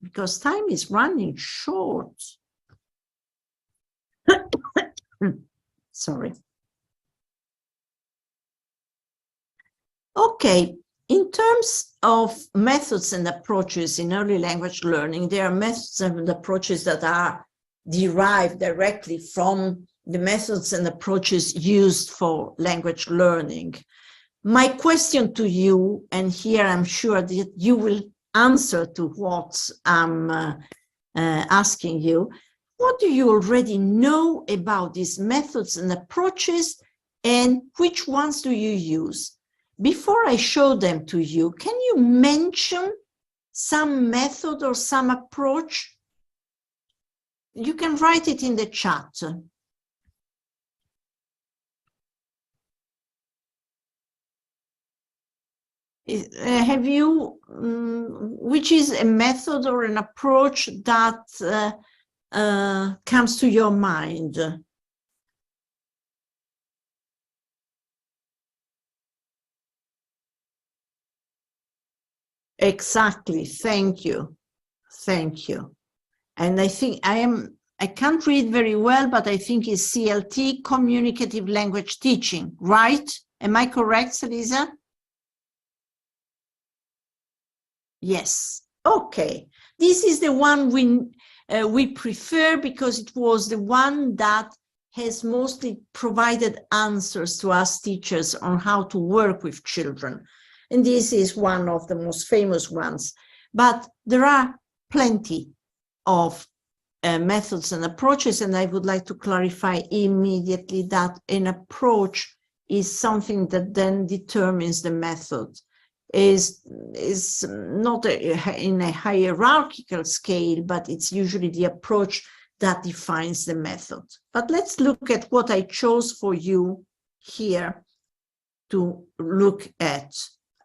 because time is running short. Sorry. Okay, in terms of methods and approaches in early language learning, there are methods and approaches that are derived directly from the methods and approaches used for language learning. My question to you, and here I'm sure that you will answer to what I'm asking you, what do you already know about these methods and approaches, and which ones do you use? Before I show them to you, can you mention some method or some approach? You can write it in the chat. Have you, which is a method or an approach that comes to your mind? Exactly. Thank you. Thank you. And I think I can't read very well, but I think it's CLT, communicative language teaching, right? Am I correct, Salisa? Yes. Okay. This is the one we prefer because it was the one that has mostly provided answers to us teachers on how to work with children. And this is one of the most famous ones. But there are plenty of methods and approaches, and I would like to clarify immediately that an approach is something that then determines the method. Is not in a hierarchical scale, but it's usually the approach that defines the method. But let's look at what I chose for you here to look at.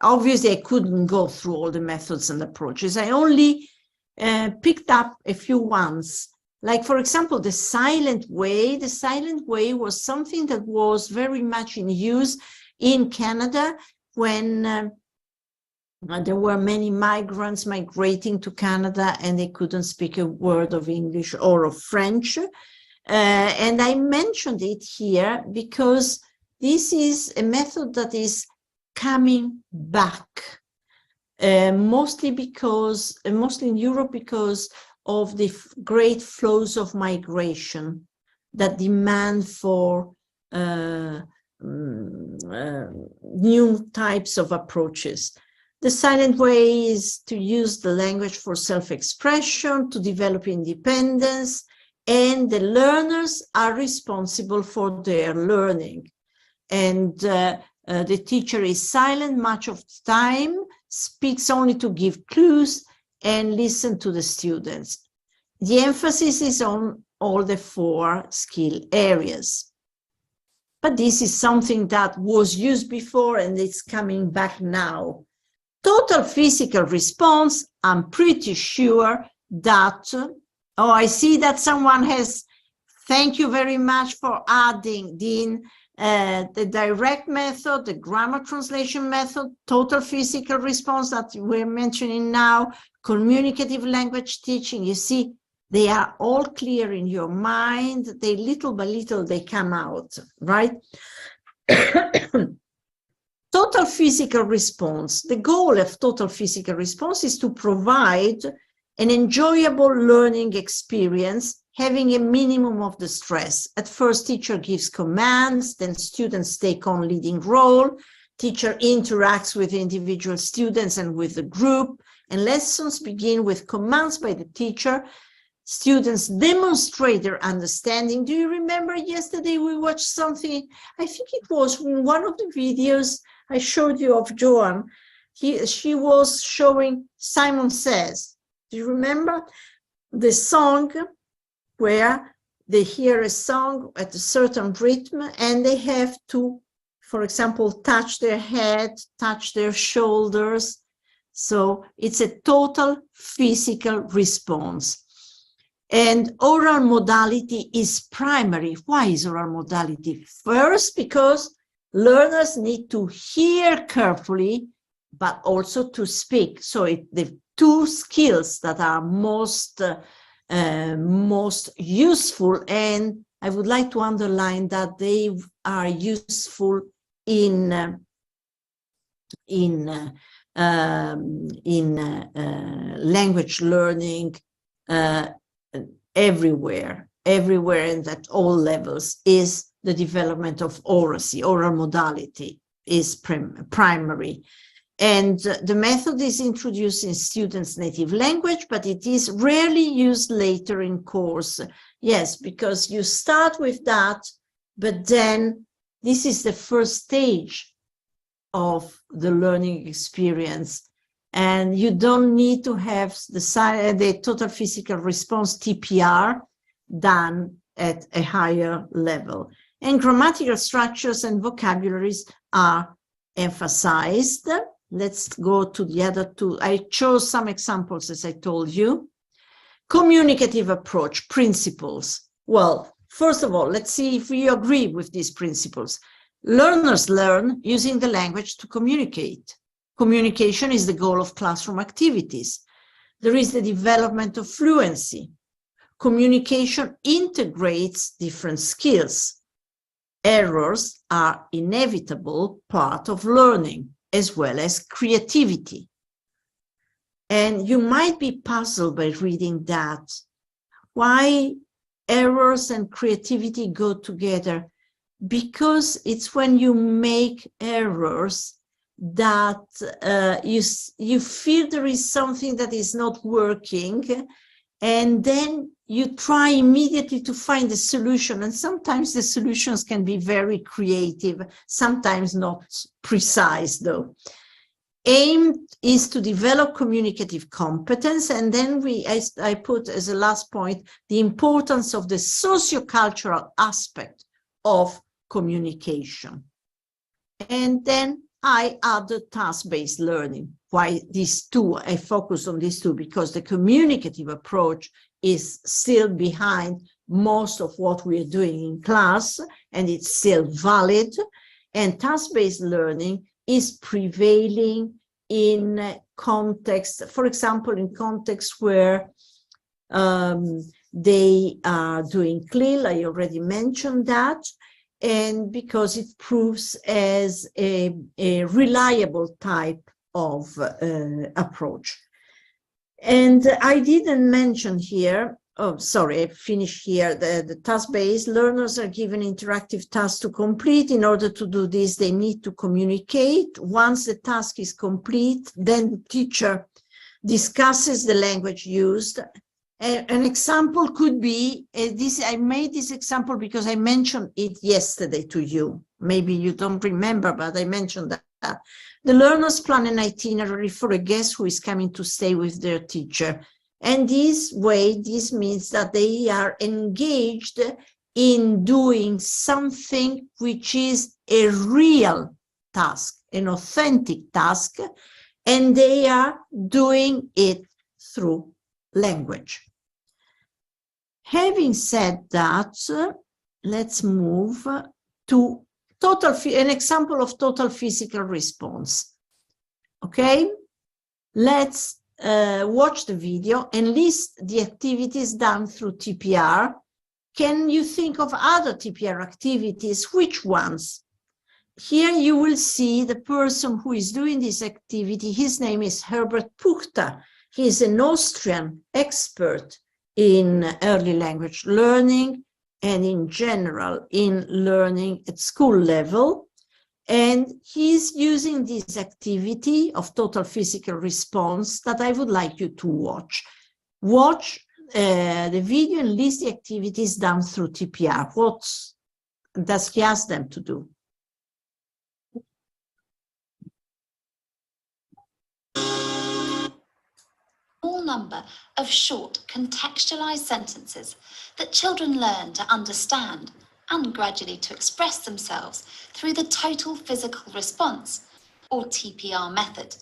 Obviously, I couldn't go through all the methods and approaches. I only picked up a few ones. Like, for example, the silent way. The silent way was something that was very much in use in Canada when there were many migrants migrating to Canada and they couldn't speak a word of English or of French. And I mentioned it here because this is a method that is coming back, mostly in Europe because of the great flows of migration that demand for new types of approaches. The silent way is to use the language for self-expression, to develop independence, and the learners are responsible for their learning. And the teacher is silent much of the time, speaks only to give clues, and listen to the students. The emphasis is on all the 4 skill areas. But this is something that was used before and it's coming back now. Total physical response, I'm pretty sure that, oh, I see that someone has, thank you very much for adding, Dean, the direct method, the grammar translation method, total physical response that we're mentioning now, communicative language teaching. You see, they are all clear in your mind. They little by little, they come out, right? Total physical response. The goal of total physical response is to provide an enjoyable learning experience, having a minimum of the stress. At first, teacher gives commands, then students take on leading role. Teacher interacts with individual students and with the group, and lessons begin with commands by the teacher. Students demonstrate their understanding. Do you remember yesterday we watched something? I think it was in one of the videos I showed you of Joan. She was showing Simon Says. Do you remember the song where they hear a song at a certain rhythm and they have to, for example, touch their head, touch their shoulders. So it's a total physical response. And oral modality is primary. Why is oral modality? First, because learners need to hear carefully, but also to speak. So the two skills that are most useful, and I would like to underline that they are useful in language learning everywhere and at all levels, is the development of oracy. Oral modality is primary. And the method is introduced in students' native language, but it is rarely used later in course. Yes, because you start with that, but then this is the first stage of the learning experience. And you don't need to have the total physical response, TPR, done at a higher level. And grammatical structures and vocabularies are emphasized. Let's go to the other two. I chose some examples, as I told you. Communicative approach, principles. Well, first of all, let's see if we agree with these principles. Learners learn using the language to communicate. Communication is the goal of classroom activities. There is the development of fluency. Communication integrates different skills. Errors are inevitable part of learning, as well as creativity. And you might be puzzled by reading that. Why errors and creativity go together? Because it's when you make errors that you feel there is something that is not working, and then you try immediately to find a solution. And sometimes the solutions can be very creative, sometimes not precise though. Aim is to develop communicative competence. And then I put as a last point, the importance of the sociocultural aspect of communication. And then I added task-based learning. Why these two? I focus on these two because the communicative approach is still behind most of what we are doing in class, and it's still valid. And task-based learning is prevailing in context, for example, in contexts where they are doing CLIL. I already mentioned that. And because it proves as a reliable type of approach. And I didn't mention here, oh, sorry, I finished here, the task-based. Learners are given interactive tasks to complete. In order to do this, they need to communicate. Once the task is complete, then the teacher discusses the language used. An example could be this. I made this example because I mentioned it yesterday to you. Maybe you don't remember, but I mentioned that. The learners plan an itinerary for a guest who is coming to stay with their teacher. And this way, this means that they are engaged in doing something which is a real task, an authentic task, and they are doing it through language. Having said that, let's move to an example of total physical response. Okay, let's watch the video and list the activities done through TPR. Can you think of other TPR activities? Which ones? Here you will see the person who is doing this activity. His name is Herbert Puchter. He is an Austrian expert in early language learning and in general in learning at school level. And he's using this activity of total physical response that I would like you to watch. Watch the video and list the activities done through TPR. What does he ask them to do? Small number of short contextualized sentences that children learn to understand and gradually to express themselves through the total physical response, or TPR method.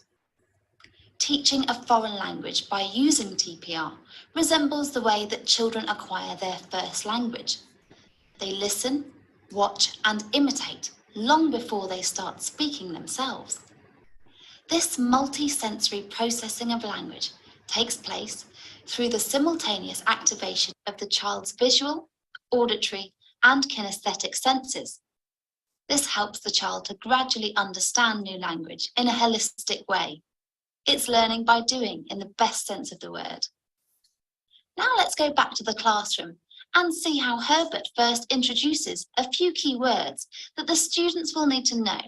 Teaching a foreign language by using TPR resembles the way that children acquire their first language. They listen, watch, and imitate long before they start speaking themselves. This multi-sensory processing of language takes place through the simultaneous activation of the child's visual, auditory, and kinesthetic senses. This helps the child to gradually understand new language in a holistic way. It's learning by doing in the best sense of the word. Now let's go back to the classroom and see how Herbert first introduces a few key words that the students will need to know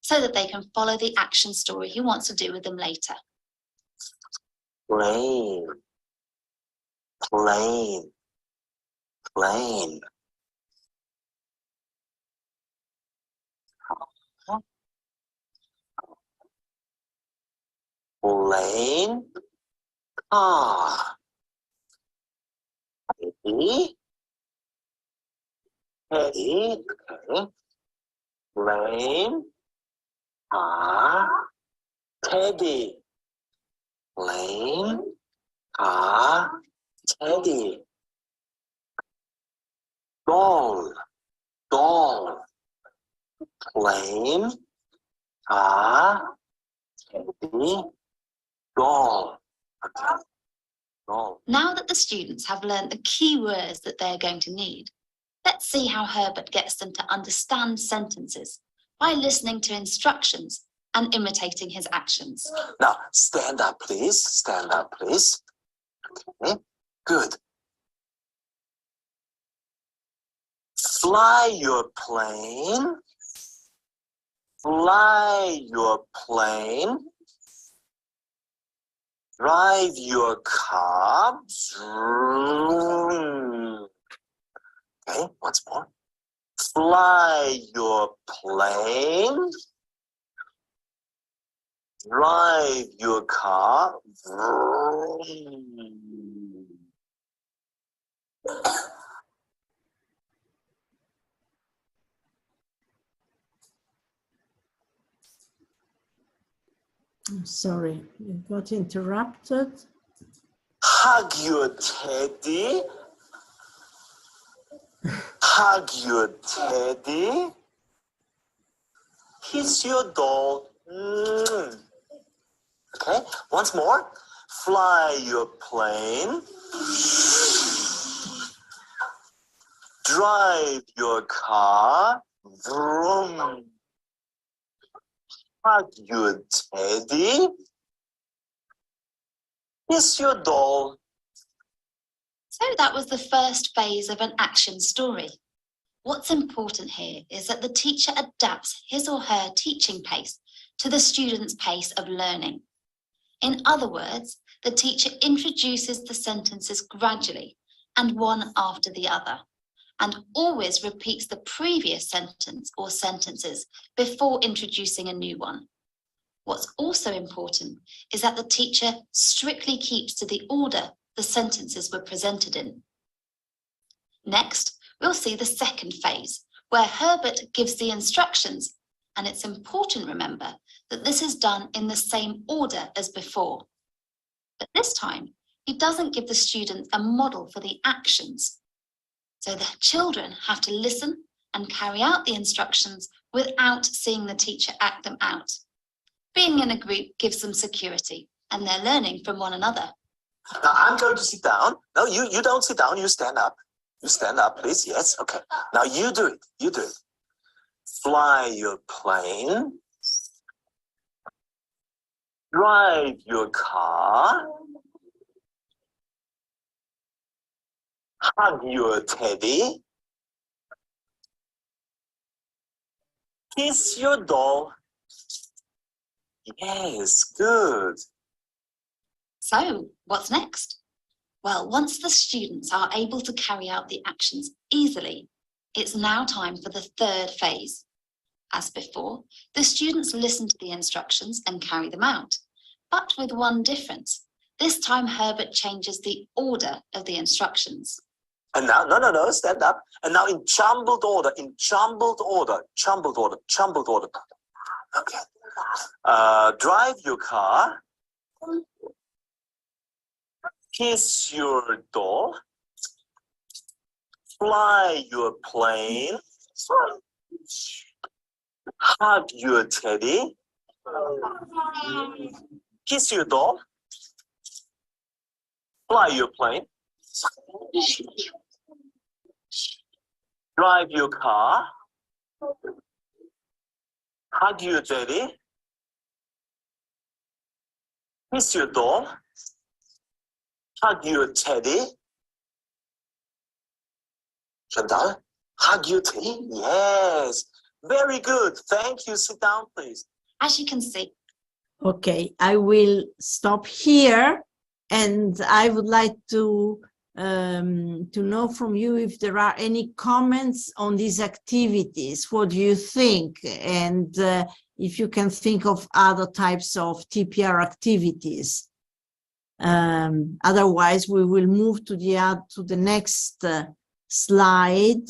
so that they can follow the action story he wants to do with them later. Plane, plane, plane. Plane, car. Teddy, Teddy, okay. Plane, car, Teddy. Plane, car, Teddy. Doll, doll. Plane, car, Teddy, doll. Okay. Doll. Now that the students have learned the key words that they're going to need, let's see how Herbert gets them to understand sentences by listening to instructions and imitating his actions. Now, stand up, please. Stand up, please. Okay, good. Fly your plane. Fly your plane. Drive your car. Zoom. Okay, once more. Fly your plane. Drive your car. Vroom. I'm sorry, you got interrupted. Hug your teddy. Hug your teddy. Kiss your doll. Okay, once more. Fly your plane. Drive your car. Vroom. Hug your teddy. Kiss your doll. So that was the first phase of an action story. What's important here is that the teacher adapts his or her teaching pace to the student's pace of learning. In other words, the teacher introduces the sentences gradually and one after the other, and always repeats the previous sentence or sentences before introducing a new one. What's also important is that the teacher strictly keeps to the order the sentences were presented in. Next, we'll see the second phase, where Herbert gives the instructions, and it's important, remember, that this is done in the same order as before. But this time, he doesn't give the students a model for the actions. So the children have to listen and carry out the instructions without seeing the teacher act them out. Being in a group gives them security, and they're learning from one another. Now I'm going to sit down. No, you don't sit down. You stand up. You stand up, please. Yes. Okay. Now you do it. You do it. Fly your plane. Drive your car. Hug your teddy. Kiss your doll. Yes, good. So, what's next? Well, once the students are able to carry out the actions easily, it's now time for the third phase. As before, the students listen to the instructions and carry them out, but with one difference. This time, Herbert changes the order of the instructions. And now, no, stand up. And now in jumbled order. Okay. Drive your car. Kiss your doll. Fly your plane. Hug your teddy. Kiss your doll. Fly your plane. Drive your car. Hug your teddy. Kiss your doll. Hug your teddy. Chantal, hug your teddy. Yes. Very good. Thank you. Sit down, please. As you can see. Okay, I will stop here, and I would like to know from you if there are any comments on these activities. What do you think? And if you can think of other types of TPR activities. Otherwise, we will move to the next slide.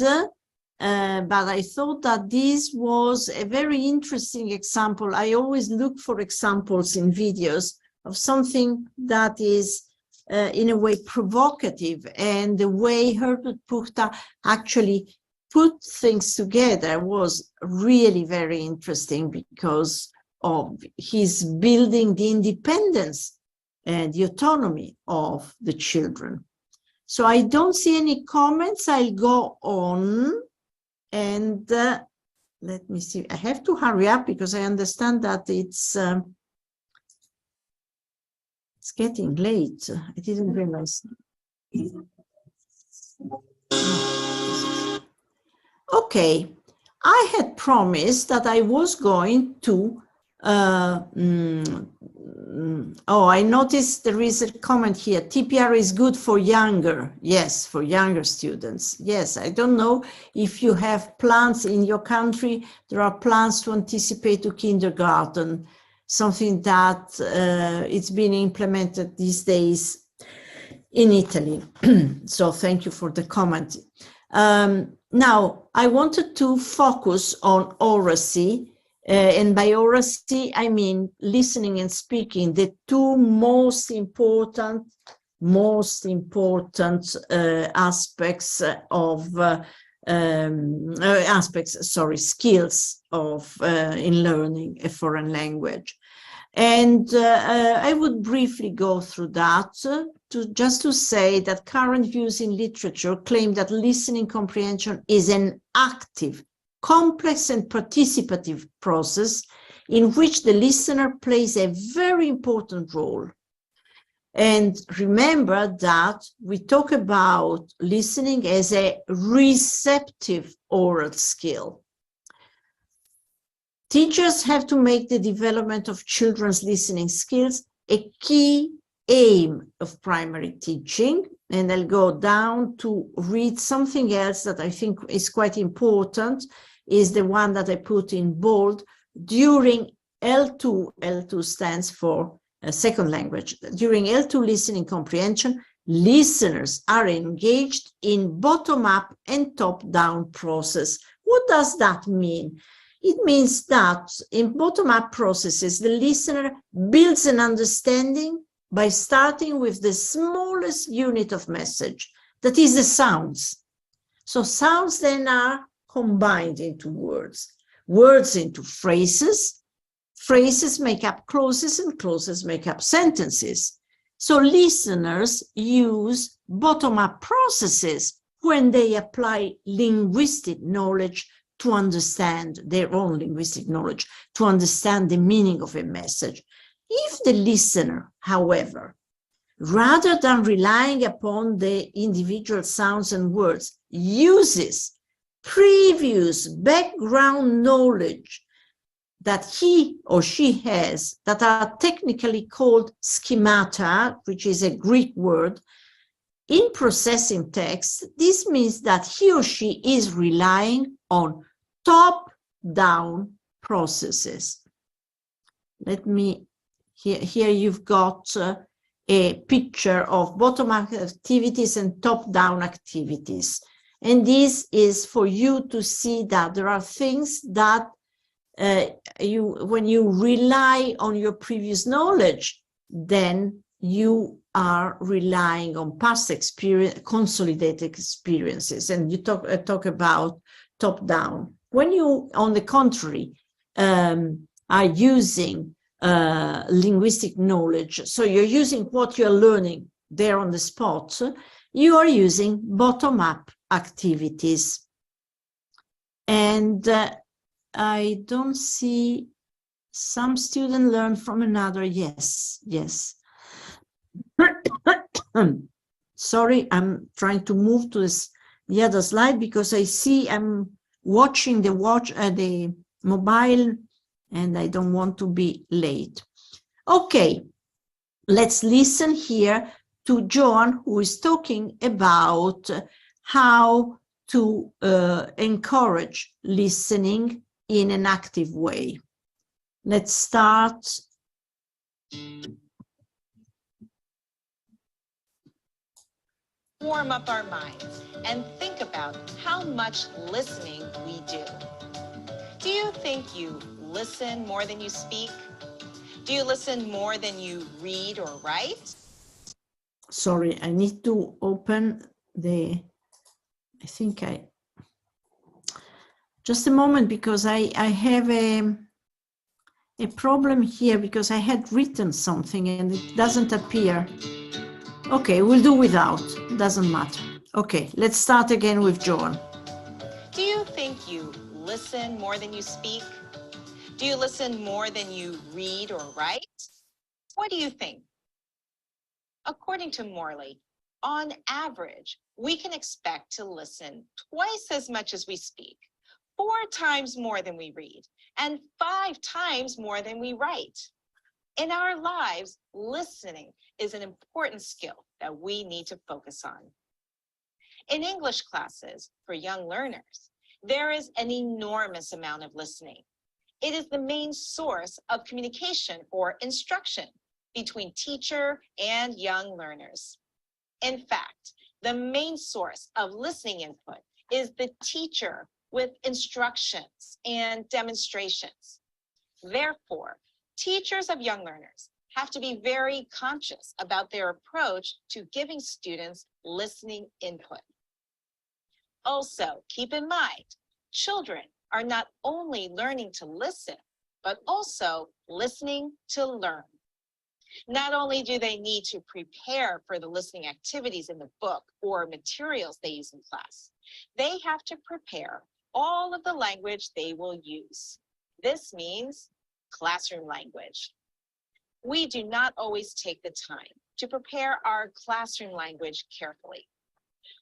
But I thought that this was a very interesting example. I always look for examples in videos of something that is in a way provocative, and the way Herbert Puchta actually put things together was really very interesting because of his building the independence and the autonomy of the children. So I don't see any comments. I'll go on, and let me see. I have to hurry up because I understand that it's getting late. I didn't realize. Okay, I had promised that I was going to I noticed there is a comment here. TPR is good for younger. Yes, for younger students. Yes, I don't know if you have plans in your country. There are plans to anticipate to kindergarten, something that it's been implemented these days in Italy. So thank you for the comment. Now, I wanted to focus on oracy. And by oracy, I mean listening and speaking, the two most important aspects of skills of in learning a foreign language. And I would briefly go through that just to say that current views in literature claim that listening comprehension is an active, complex and participative process in which the listener plays a very important role. And remember that we talk about listening as a receptive oral skill. Teachers have to make the development of children's listening skills a key aim of primary teaching. And I'll go down to read something else that I think is quite important, is the one that I put in bold. During L2, L2 stands for second language. During L2 listening comprehension, listeners are engaged in bottom-up and top-down process. What does that mean? It means that in bottom-up processes, the listener builds an understanding by starting with the smallest unit of message, that is the sounds. So sounds then are combined into words, words into phrases, phrases make up clauses, and clauses make up sentences. So listeners use bottom-up processes when they apply linguistic knowledge to understand their own linguistic knowledge, to understand the meaning of a message. If the listener, however, rather than relying upon the individual sounds and words, uses previous background knowledge that he or she has that are technically called schemata, which is a Greek word, in processing text. This means that he or she is relying on top-down processes. Let me, here you've got a picture of bottom-up activities and top-down activities. And this is for you to see that there are things that when you rely on your previous knowledge, then you are relying on past experience, consolidated experiences, and you talk about top-down. When you, on the contrary, are using linguistic knowledge, so you're using what you're learning there on the spot, you are using bottom-up activities. And I don't see some student learn from another. Yes. Sorry, I'm trying to move to the other slide because I see I'm watching the mobile and I don't want to be late. Okay, let's listen here to Joan, who is talking about how to encourage listening in an active way. Let's start. Warm up our minds and think about how much listening we do. Do you think you listen more than you speak? Do you listen more than you read or write? Sorry, I need to open just a moment, because I have a problem here because I had written something and it doesn't appear. Okay, we'll do without, doesn't matter. Okay, let's start again with Joan. Do you think you listen more than you speak? Do you listen more than you read or write? What do you think? According to Morley, on average, we can expect to listen twice as much as we speak, 4 times more than we read, and 5 times more than we write. In our lives, listening is an important skill that we need to focus on. In English classes for young learners, there is an enormous amount of listening. It is the main source of communication or instruction between teacher and young learners. In fact, the main source of listening input is the teacher with instructions and demonstrations. Therefore, teachers of young learners have to be very conscious about their approach to giving students listening input. Also, keep in mind, children are not only learning to listen, but also listening to learn. Not only do they need to prepare for the listening activities in the book or materials they use in class, they have to prepare all of the language they will use. This means classroom language. We do not always take the time to prepare our classroom language carefully.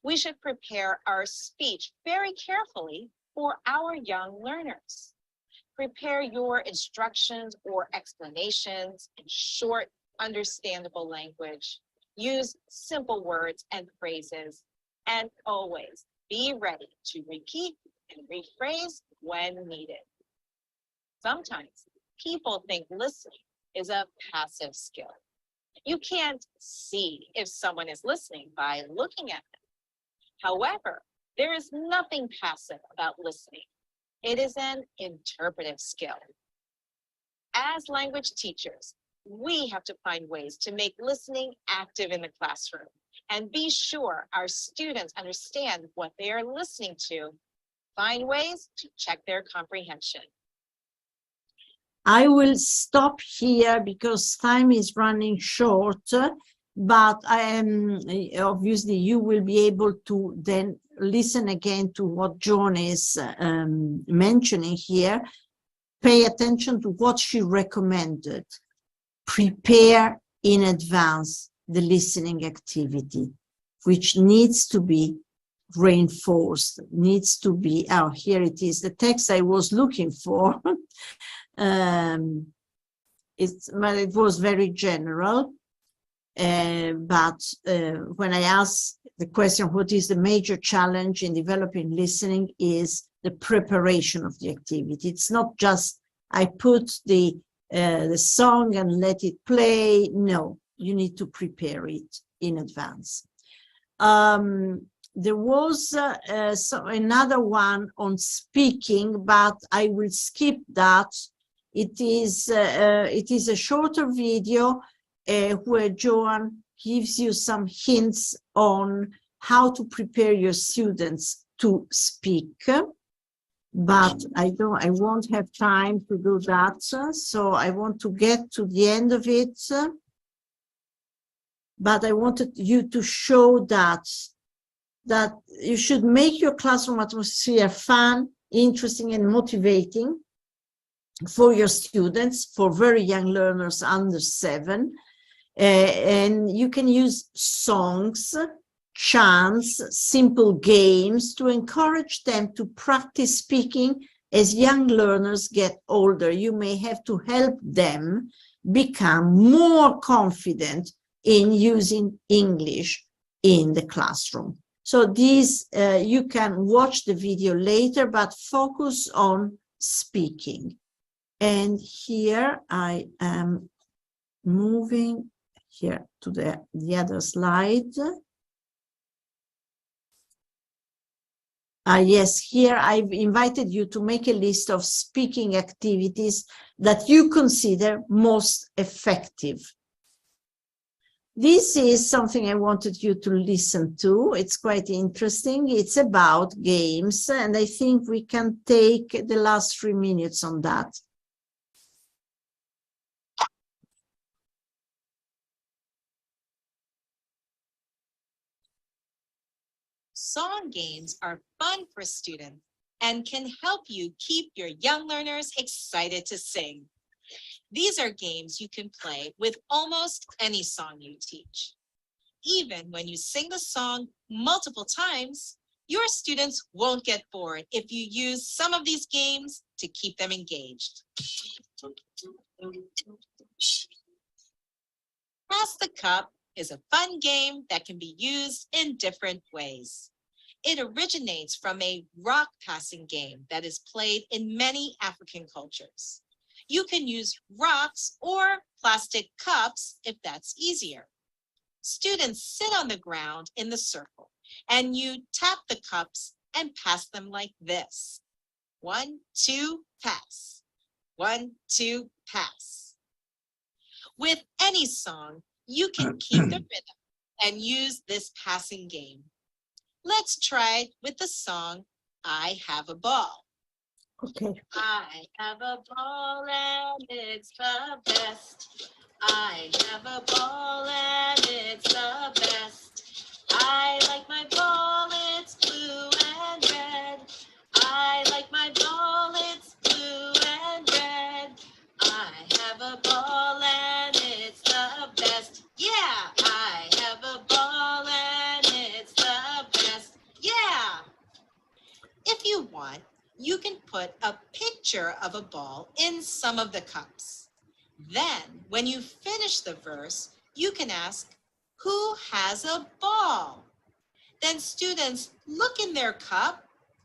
We should prepare our speech very carefully for our young learners. Prepare your instructions or explanations in short, understandable language. Use simple words and phrases, and always be ready to repeat and rephrase when needed. Sometimes people think listening is a passive skill. You can't see if someone is listening by looking at them. However, there is nothing passive about listening. It is an interpretive skill. As language teachers, we have to find ways to make listening active in the classroom and be sure our students understand what they are listening to. Find ways to check their comprehension. I will stop here because time is running short, but obviously you will be able to then listen again to what Joan is mentioning here. Pay attention to what she recommended. Prepare in advance the listening activity, which needs to be reinforced, needs to be, oh, here it is, the text I was looking for. But it was very general. But when I asked the question, what is the major challenge in developing listening, is the preparation of the activity. It's not just I put the song and let it play. No, you need to prepare it in advance. There was another one on speaking, but I will skip that. It is a shorter video where Joan gives you some hints on how to prepare your students to speak. But I won't have time to do that. So I want to get to the end of it. But I wanted you to show that you should make your classroom atmosphere fun, interesting, and motivating for your students, for very young learners under 7. And you can use songs, chants, simple games to encourage them to practice speaking as young learners get older. You may have to help them become more confident in using English in the classroom. So these, you can watch the video later, but focus on speaking. And here I am moving here to the other slide. Yes, here I've invited you to make a list of speaking activities that you consider most effective. This is something I wanted you to listen to. It's quite interesting. It's about games, and I think we can take the last 3 minutes on that. Song games are fun for students and can help you keep your young learners excited to sing. These are games you can play with almost any song you teach. Even when you sing the song multiple times, your students won't get bored if you use some of these games to keep them engaged. Pass the Cup is a fun game that can be used in different ways. It originates from a rock passing game that is played in many African cultures. You can use rocks or plastic cups if that's easier. Students sit on the ground in the circle, and you tap the cups and pass them like this. 1, 2, pass. 1, 2, pass. With any song, you can keep the rhythm and use this passing game. Let's try it with the song, I Have a Ball. Okay. I have a ball and it's the best. I have a ball and it's the best. I like my ball, it's blue and red. I like my ball, it's blue and red. I have a ball and it's the best. Yeah, I have a ball and it's the best. Yeah. If you want, you can put a picture of a ball in some of the cups. Then, when you finish the verse, you can ask, who has a ball? Then students look in their cup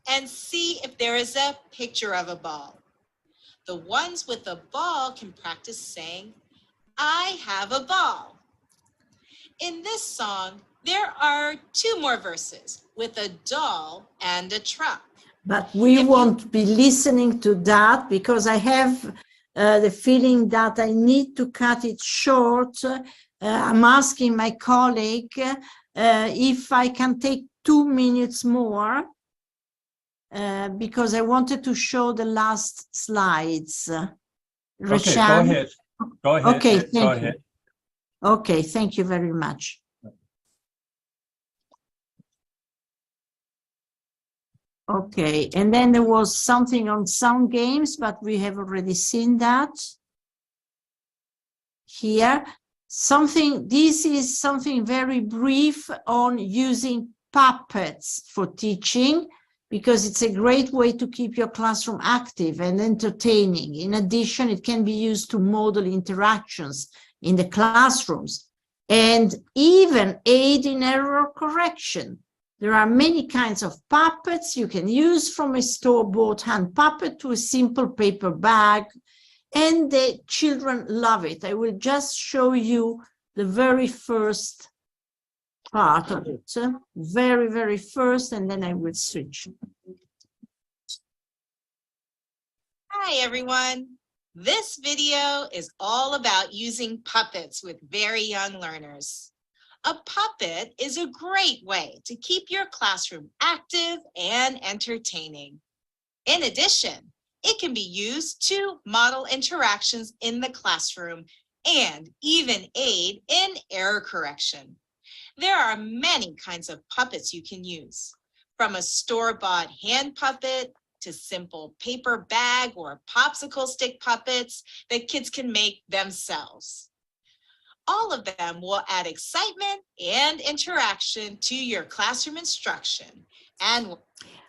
and see if there is a picture of a ball. The ones with a ball can practice saying, I have a ball. In this song, there are 2 more verses with a doll and a truck. But we won't be listening to that because I have the feeling that I need to cut it short. I'm asking my colleague if I can take 2 minutes more because I wanted to show the last slides. Okay, go ahead. Go ahead. Okay, go ahead. Okay, thank you very much. Okay, and then there was something on sound games, but we have already seen that. Here, this is something very brief on using puppets for teaching, because it's a great way to keep your classroom active and entertaining. In addition, it can be used to model interactions in the classrooms and even aid in error correction. There are many kinds of puppets you can use, from a store-bought hand puppet to a simple paper bag, and the children love it. I will just show you the very first part of it, very first, and then I will switch. Hi, everyone. This video is all about using puppets with very young learners. A puppet is a great way to keep your classroom active and entertaining. In addition, it can be used to model interactions in the classroom and even aid in error correction. There are many kinds of puppets you can use, from a store-bought hand puppet to simple paper bag or popsicle stick puppets that kids can make themselves. All of them will add excitement and interaction to your classroom instruction. And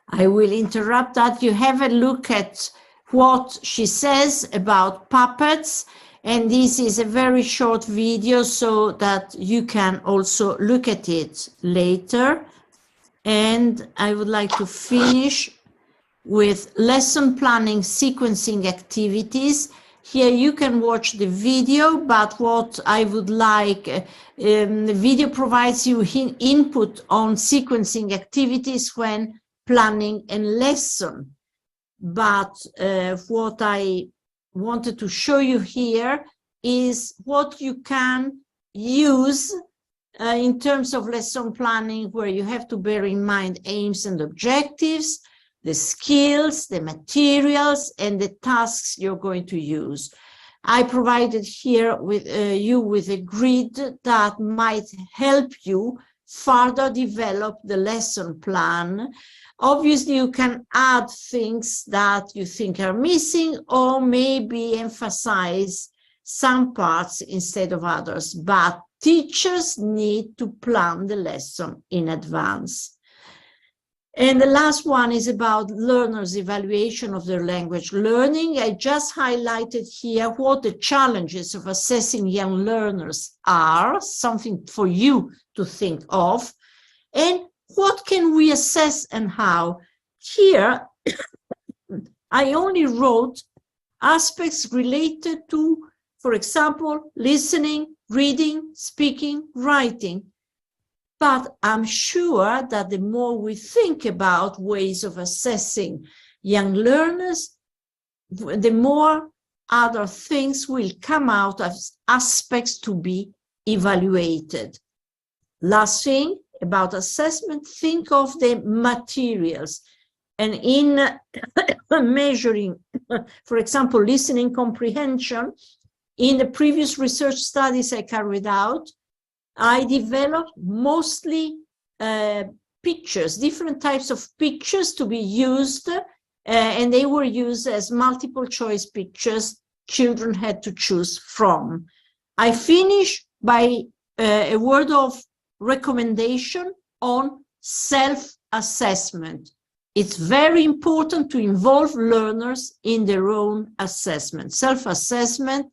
I will interrupt that. You have a look at what she says about puppets. And this is a very short video so that you can also look at it later. And I would like to finish with lesson planning sequencing activities. Here you can watch the video, but what I would like, the video provides you input on sequencing activities when planning a lesson. But what I wanted to show you here is what you can use in terms of lesson planning, where you have to bear in mind aims and objectives, the skills, the materials, and the tasks you're going to use. I provided here with you with a grid that might help you further develop the lesson plan. Obviously, you can add things that you think are missing, or maybe emphasize some parts instead of others, but teachers need to plan the lesson in advance. And the last one is about learners' evaluation of their language learning. I just highlighted here what the challenges of assessing young learners are, something for you to think of, and what can we assess and how. Here, I only wrote aspects related to, for example, listening, reading, speaking, writing. But I'm sure that the more we think about ways of assessing young learners, the more other things will come out as aspects to be evaluated. Last thing about assessment, think of the materials. And in measuring, for example, listening comprehension, in the previous research studies I carried out, I developed mostly pictures, different types of pictures to be used, and they were used as multiple choice pictures children had to choose from. I finish by a word of recommendation on self-assessment. It's very important to involve learners in their own assessment. Self-assessment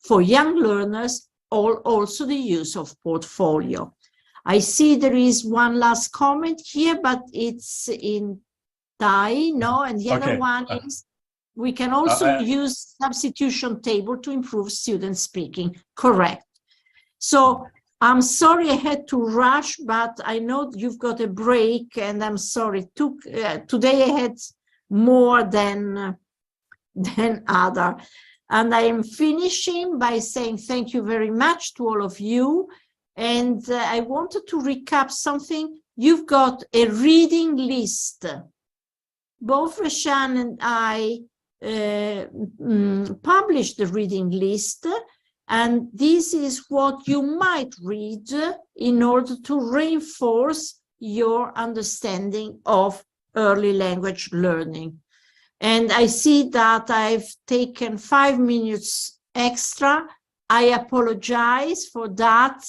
for young learners, also the use of portfolio. I see there is one last comment here, but it's in Thai, no? And the other one is, we can also use substitution table to improve student speaking. Correct. So I'm sorry I had to rush, but I know you've got a break, and I'm sorry. Today I had more than other. And I am finishing by saying thank you very much to all of you. And I wanted to recap something. You've got a reading list. Both Rashan and I published the reading list. And this is what you might read in order to reinforce your understanding of early language learning. And I see that I've taken 5 minutes extra. I apologize for that.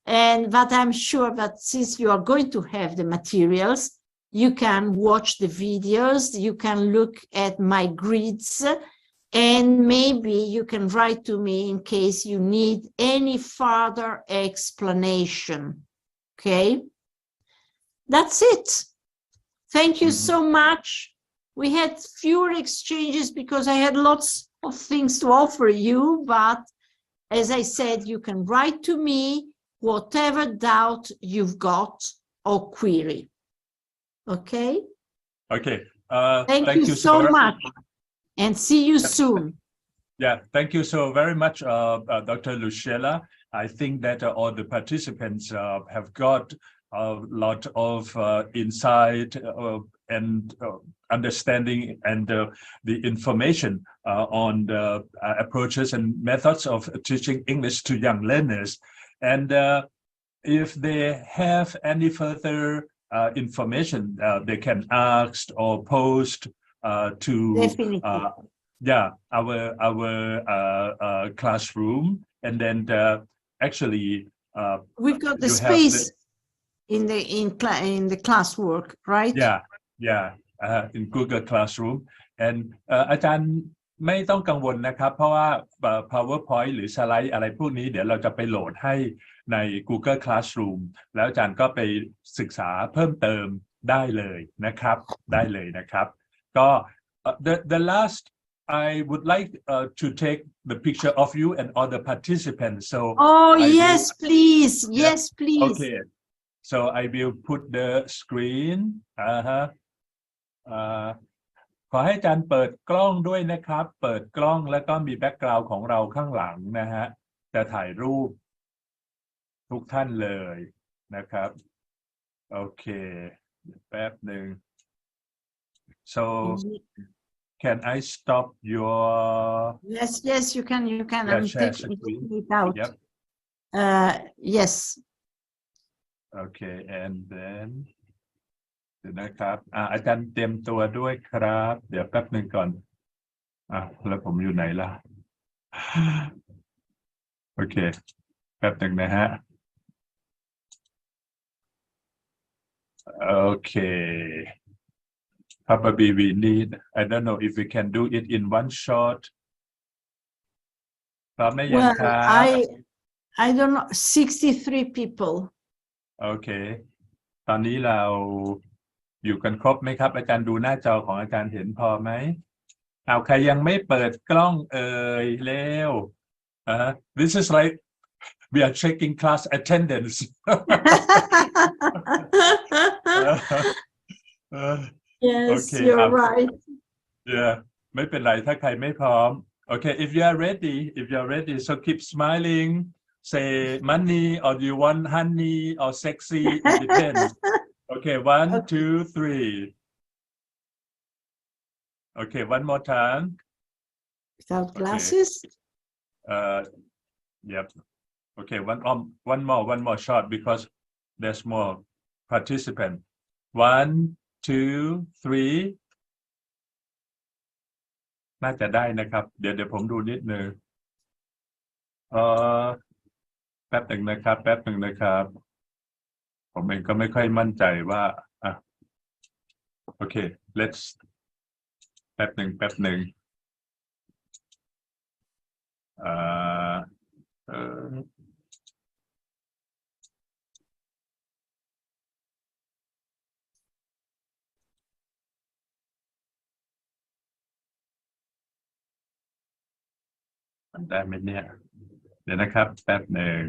But I'm sure that since you are going to have the materials, you can watch the videos, you can look at my grids, and maybe you can write to me in case you need any further explanation. Okay? That's it. Thank you so much. We had fewer exchanges because I had lots of things to offer you, but as I said, you can write to me whatever doubt you've got or query. Okay? Okay. Thank you so much. And see you soon. Yeah, thank you so very much, Dr. Lucilla. I think that all the participants have got a lot of insight and understanding and the information on the approaches and methods of teaching English to young learners. And if they have any further information, they can ask or post to our classroom, and then actually we've got the space in the classwork, right? In Google Classroom. And อาจารย์ไม่ต้องกังวลนะครับเพราะว่า PowerPoint หรือสไลด์อะไรพวกนี้เดี๋ยวเราจะไปโหลดให้ใน Google Classroom แล้วอาจารย์ก็ไปศึกษาเพิ่มเติมได้เลยนะครับก็ the last I would like to take the picture of you and all the participants. So yes, please. Yes, please. Okay. So I will put the screen. ขอให้อาจารย์เปิดกล้องด้วยนะครับเปิดกล้องแล้วก็มีแบ็กกราวด์ของเราข้างหลังนะฮะจะถ่ายรูปทุกท่านเลยนะครับโอเคแป๊บหนึ่ง so can I stop your yes you can I'm taking it out. Yes. Okay, and then เดี๋ยวนะครับอาจารย์เตรียมตัวด้วยครับเดี๋ยวแป๊บหนึ่งก่อนแล้วผมอยู่ไหนล่ะโอเคแป๊บหนึ่งนะฮะโอเค probably we need I don't know if we can do it in one shot พร้อมไหมยังครับ I don't know 63 people โอเคตอนนี้เราอยู่กันครบไหมครับอาจารย์ดูหน้าจอของอาจารย์เห็นพอไหมใครยังไม่เปิดกล้องเอ่ยเร็วthis is like we are checking class attendance yes okay, you're right yeah ไม่เป็นไรถ้าใครไม่พร้อม okay if you are ready so keep smiling say money or do you want honey or sexy it depends okay 1 2 3 okay one more time without glasses yep okay one more shot because there's more participant 1 2 3น่าจะได้นะครับเดี๋ยวผมดูนิดนึงแป๊บหนึ่งนะครับผมเองก็ไม่ค่อยมั่นใจว่าโอเค let's แป๊บหนึ่งมันได้ไหมเนี่ยเดี๋ยวนะครับแป๊บหนึ่ง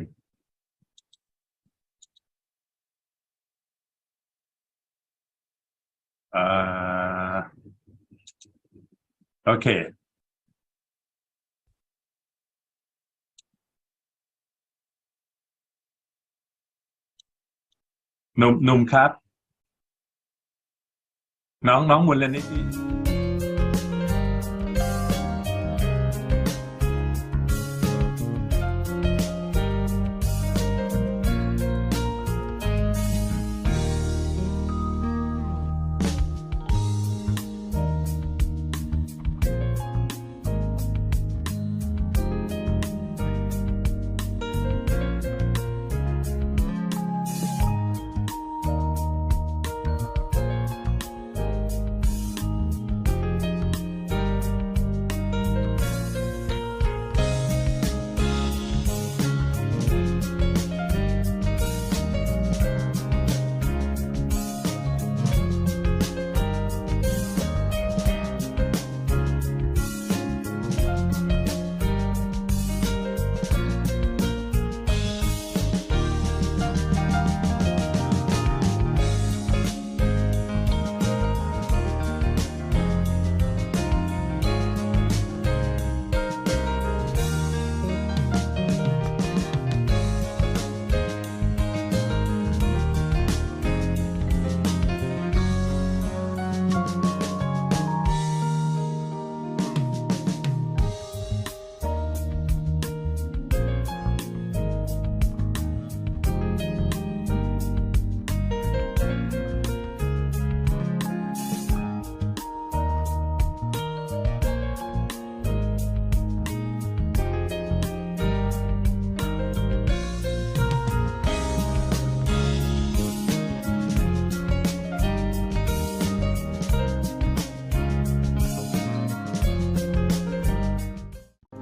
โอเคหนุ่มครับน้องมูลนิธิ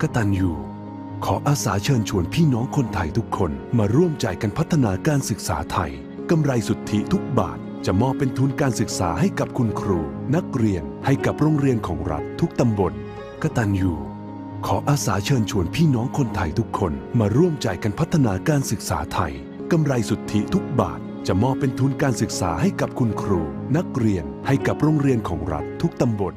กตัญญูขออาสาเชิญชวนพี่น้องคนไทยทุกคนมาร่วมใจกันพัฒนาการศึกษาไทยกำไรสุทธิทุกบาทจะมอบเป็นทุนการศึกษาให้กับคุณครูนักเรียนให้กับโรงเรียนของรัฐทุกตำบลกตัญญูขออาสาเชิญชวนพี่น้องคนไทยทุกคนมาร่วมใจกันพัฒนาการศึกษาไทยกำไรสุทธิทุกบาทจะมอบเป็นทุนการศึกษาให้กับคุณครูนักเรียนให้กับโรงเรียนของรัฐทุกตำบล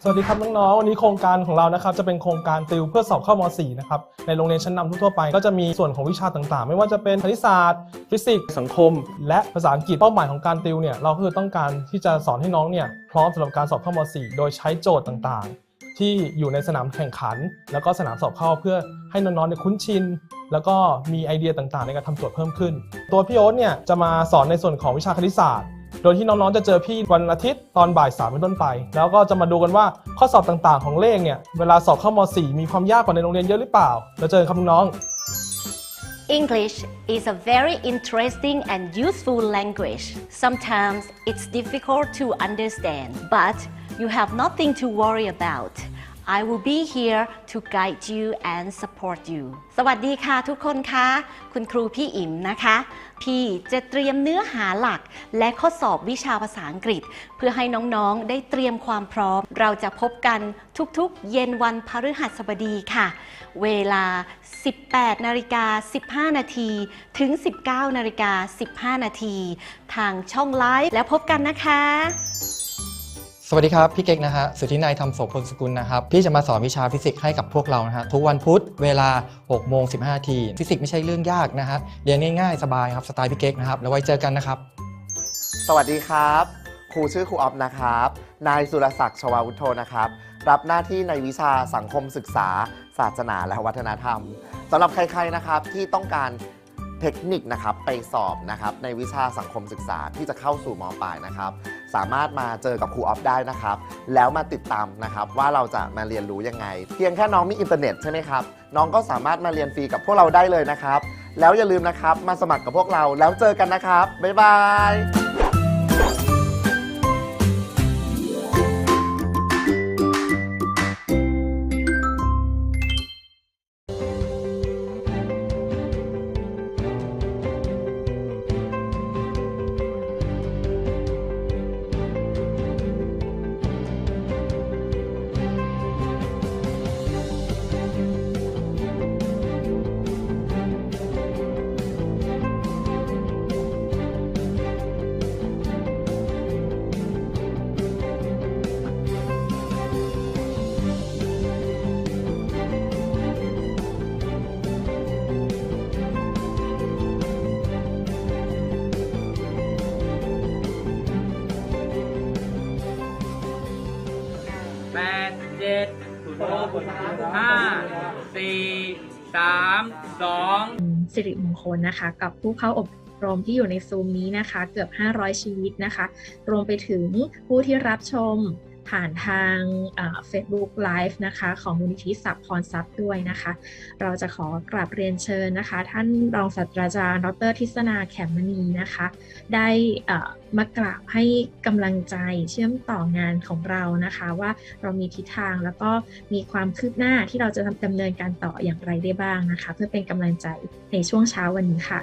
สวัสดีครับน้องๆวันนี้โครงการของเรานะครับจะเป็นโครงการติวเพื่อสอบเข้าม .4 นะครับในโรงเรียนชั้นนำทั่วไปก็จะมีส่วนของวิชาต่างๆไม่ว่าจะเป็นคณิตศาสตร์ฟิสิกส์สังคมและภาษาอังกฤษเป้าหมายของการติวเนี่ยเราคือต้องการที่จะสอนให้น้องเนี่ยพร้อมสำหรับการสอบเข้าม .4 โดยใช้โจทย์ต่างๆที่อยู่ในสนามแข่งขันแล้วก็สนามสอบเข้าเพื่อให้น้องๆเนี่ยคุ้นชินแล้วก็มีไอเดียต่างๆในการทำโจทย์เพิ่มขึ้นตัวพี่โอ๊ตเนี่ยจะมาสอนในส่วนของวิชาคณิตศาสตร์โดยที่น้องๆจะเจอพี่วันอาทิตย์ตอนบ่าย 3 เป็นต้นไปแล้วก็จะมาดูกันว่าข้อสอบต่างๆของเลขเนี่ยเวลาสอบเข้าม .4 มีความยากกว่าในโรงเรียนเยอะหรือเปล่าแล้วเจอครับน้องEnglish is a very interesting and useful language. Sometimes it's difficult to understand, but you have nothing to worry about. I will be here to guide you and support you. สวัสดีค่ะทุกคนค่ะคุณครูพี่อิ๋มนะคะพี่จะเตรียมเนื้อหาหลักและข้อสอบวิชาภาษาอังกฤษเพื่อให้น้องๆได้เตรียมความพร้อมเราจะพบกันทุกๆเย็นวันพฤหัสบดีค่ะเวลา 18:15 นาทีถึง 19:15 นาทีทางช่องไลฟ์แล้วพบกันนะคะสวัสดีครับพี่เก๊กนะฮะสุทธินัยธรรมโสพลสกุลนะครับพี่จะมาสอนวิชาฟิสิกส์ให้กับพวกเรานะฮะทุกวันพุธเวลา 6:15 น.ฟิสิกส์ไม่ใช่เรื่องยากนะฮะเรียนง่ายๆสบายครับสไตล์พี่เก๊กนะครับแล้วไว้เจอกันนะครับสวัสดีครับครูชื่อครูออฟนะครับนายสุรศักดิ์ชวาวุฒโธนะครับรับหน้าที่ในวิชาสังคมศึกษาศาสนาและวัฒนธรรมสำหรับใครๆนะครับที่ต้องการเทคนิคนะครับไปสอบนะครับในวิชาสังคมศึกษาที่จะเข้าสู่ม.ปลายนะครับสามารถมาเจอกับครูออฟได้นะครับแล้วมาติดตามนะครับว่าเราจะมาเรียนรู้ยังไงเพียงแค่น้องมีอินเทอร์เน็ตใช่ไหมครับน้องก็สามารถมาเรียนฟรีกับพวกเราได้เลยนะครับแล้วอย่าลืมนะครับมาสมัครกับพวกเราแล้วเจอกันนะครับบ๊ายบายสิริมงคลนะคะกับผู้เข้าอบรมที่อยู่ในซูมนี้นะคะเกือบ500ชีวิตนะคะรวมไปถึงผู้ที่รับชมผ่านทางFacebook Live นะคะของมูลนิธิศัพท์พรทรัพย์ด้วยนะคะเราจะขอกราบเรียนเชิญนะคะท่านรองศาสตราจารย์ดร.ทิศนาแข็มมณีนะคะได้มากราบให้กำลังใจเชื่อมต่องานของเรานะคะว่าเรามีทิศทางแล้วก็มีความคืบหน้าที่เราจะดำเนินการต่ออย่างไรได้บ้างนะคะเพื่อเป็นกำลังใจในช่วงเช้าวันนี้ค่ะ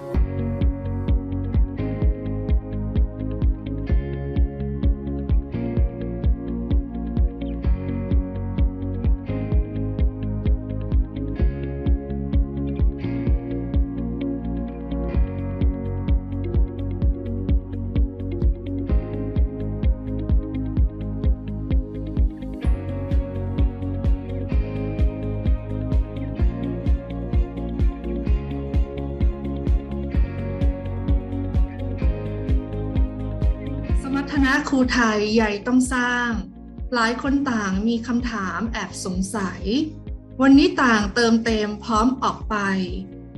ครูไทยใหญ่ต้องสร้างหลายคนต่างมีคำถามแอบสงสัยวันนี้ต่างเติมเต็มพร้อมออกไป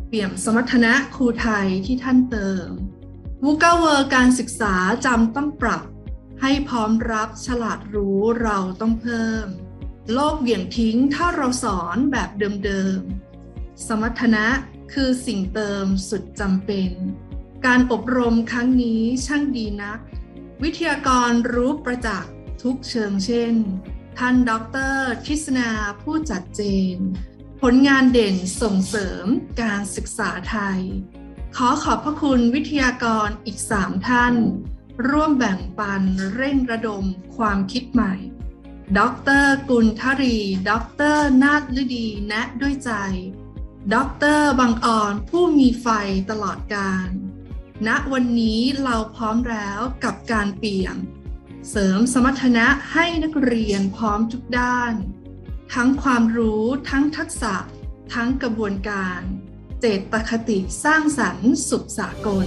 เปี่ยมสมรรถนะครูไทยที่ท่านเติมวูก้าเวอร์การศึกษาจำต้องปรับให้พร้อมรับฉลาดรู้เราต้องเพิ่มโลกเหวี่ยงทิ้งถ้าเราสอนแบบเดิมๆสมรรถนะคือสิ่งเติมสุดจำเป็นการอบรมครั้งนี้ช่างดีนักวิทยากรรู้ประจักษ์ทุกเชิงเช่นท่านดร.ทิศนาผู้จัดเจนผลงานเด่นส่งเสริมการศึกษาไทยขอขอบพระคุณวิทยากรอีก3ท่านร่วมแบ่งปันเร่งระดมความคิดใหม่ดร.กุลทรีดร.นาถฤดีแนะด้วยใจดร.บังอ่อนผู้มีไฟตลอดกาลณวันนี้เราพร้อมแล้วกับการเปลี่ยน เสริมสมรรถนะให้นักเรียนพร้อมทุกด้านทั้งความรู้ทั้งทักษะทั้งกระบวนการเจตคติสร้างสรรค์สุดสากล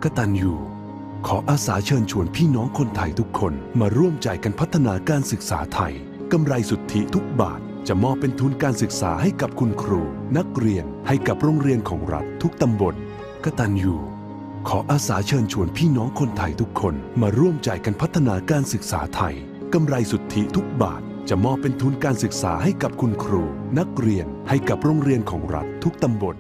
กตัญญูขออาสาเชิญชวนพี่น้องคนไทยทุกคนมาร่วมใจกันพัฒนาการศึกษาไทยกำไรสุทธิทุกบาทจะมอบเป็นทุนการศึกษาให้กับคุณครูนักเรียนให้กับโรงเรียนของรัฐทุกตำบลกตัญญูขออาสาเชิญชวนพี่น้องคนไทยทุกคนมาร่วมใจกันพัฒนาการศึกษาไทยกำไรสุทธิทุกบาทจะมอบเป็นทุนการศึกษาให้กับคุณครูนักเรียนให้กับโรงเรียนของรัฐทุกตำบล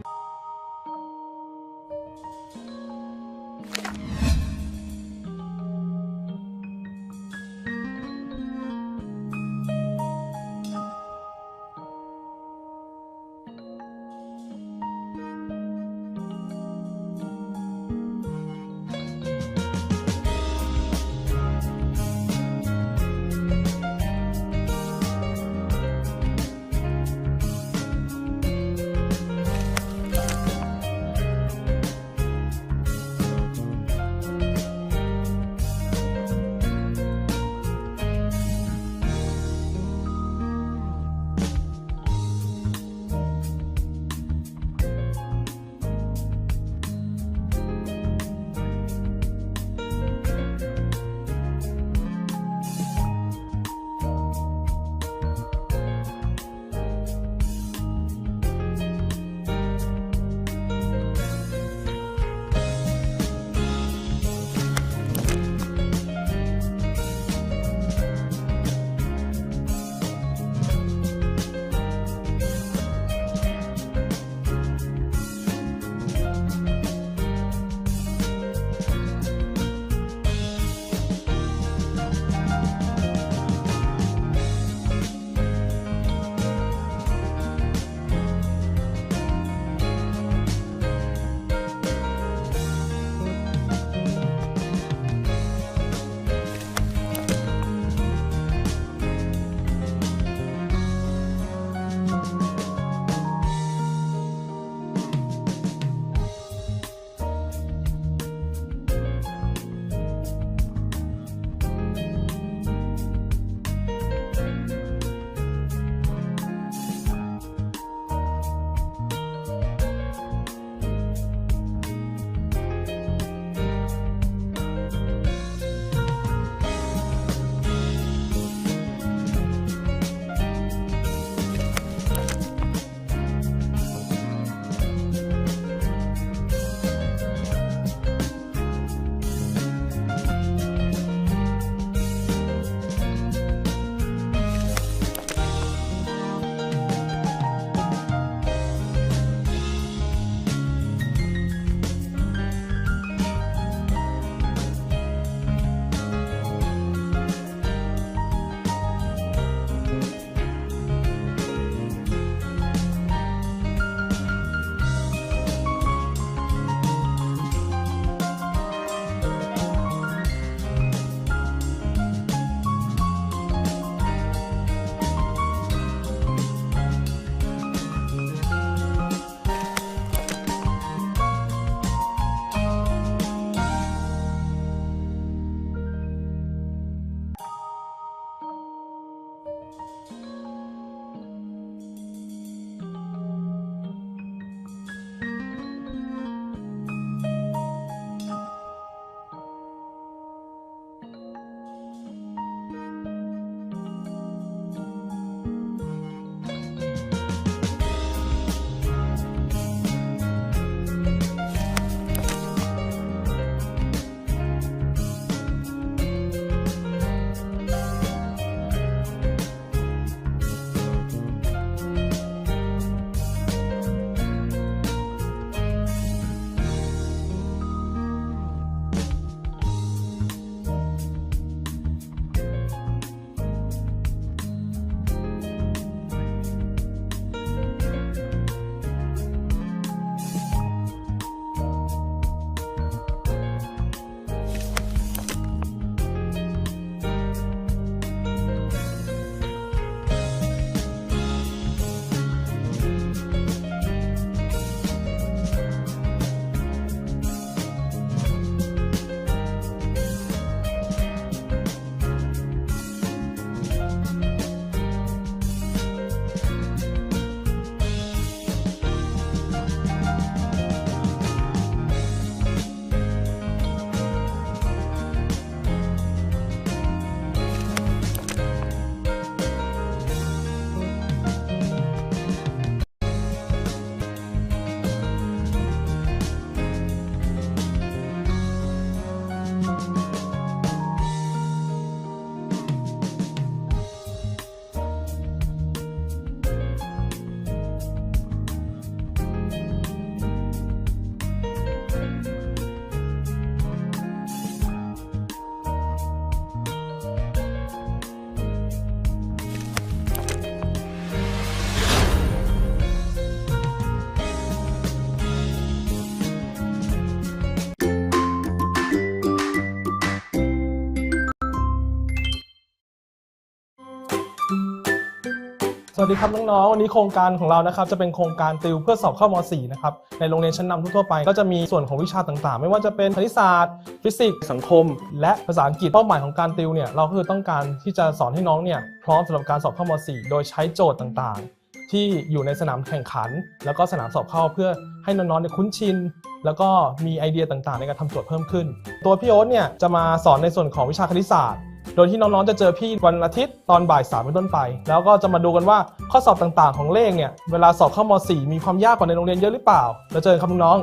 สวัสดีครับน้องๆวันนี้โครงการของเรานะครับจะเป็นโครงการติวเพื่อสอบเข้าม.4 นะครับในโรงเรียนชั้นนำทั่วไปก็จะมีส่วนของวิชาต่างๆไม่ว่าจะเป็นคณิตศาสตร์ฟิสิกส์สังคมและภาษาอังกฤษเป้าหมายของการติวเนี่ยเราคือต้องการที่จะสอนให้น้องเนี่ยพร้อมสำหรับการสอบเข้าม.4 โดยใช้โจทย์ต่างๆที่อยู่ในสนามแข่งขันแล้วก็สนามสอบเข้าเพื่อให้น้องๆคุ้นชินแล้วก็มีไอเดียต่างๆในการทำโจทย์เพิ่มขึ้นตัวพี่โอ๊ตเนี่ยจะมาสอนในส่วนของวิชาคณิตศาสตร์โดยที่น้องๆจะเจอพี่วันอาทิตย์ตอนบ่าย 3เป็นต้นไปแล้วก็จะมาดูกันว่าข้อสอบต่างๆของเลขเนี่ยเวลาสอบเข้าม.4 มีความยากกว่าในโรงเรียนเยอะหรือเปล่าแล้วเจอครับน้อง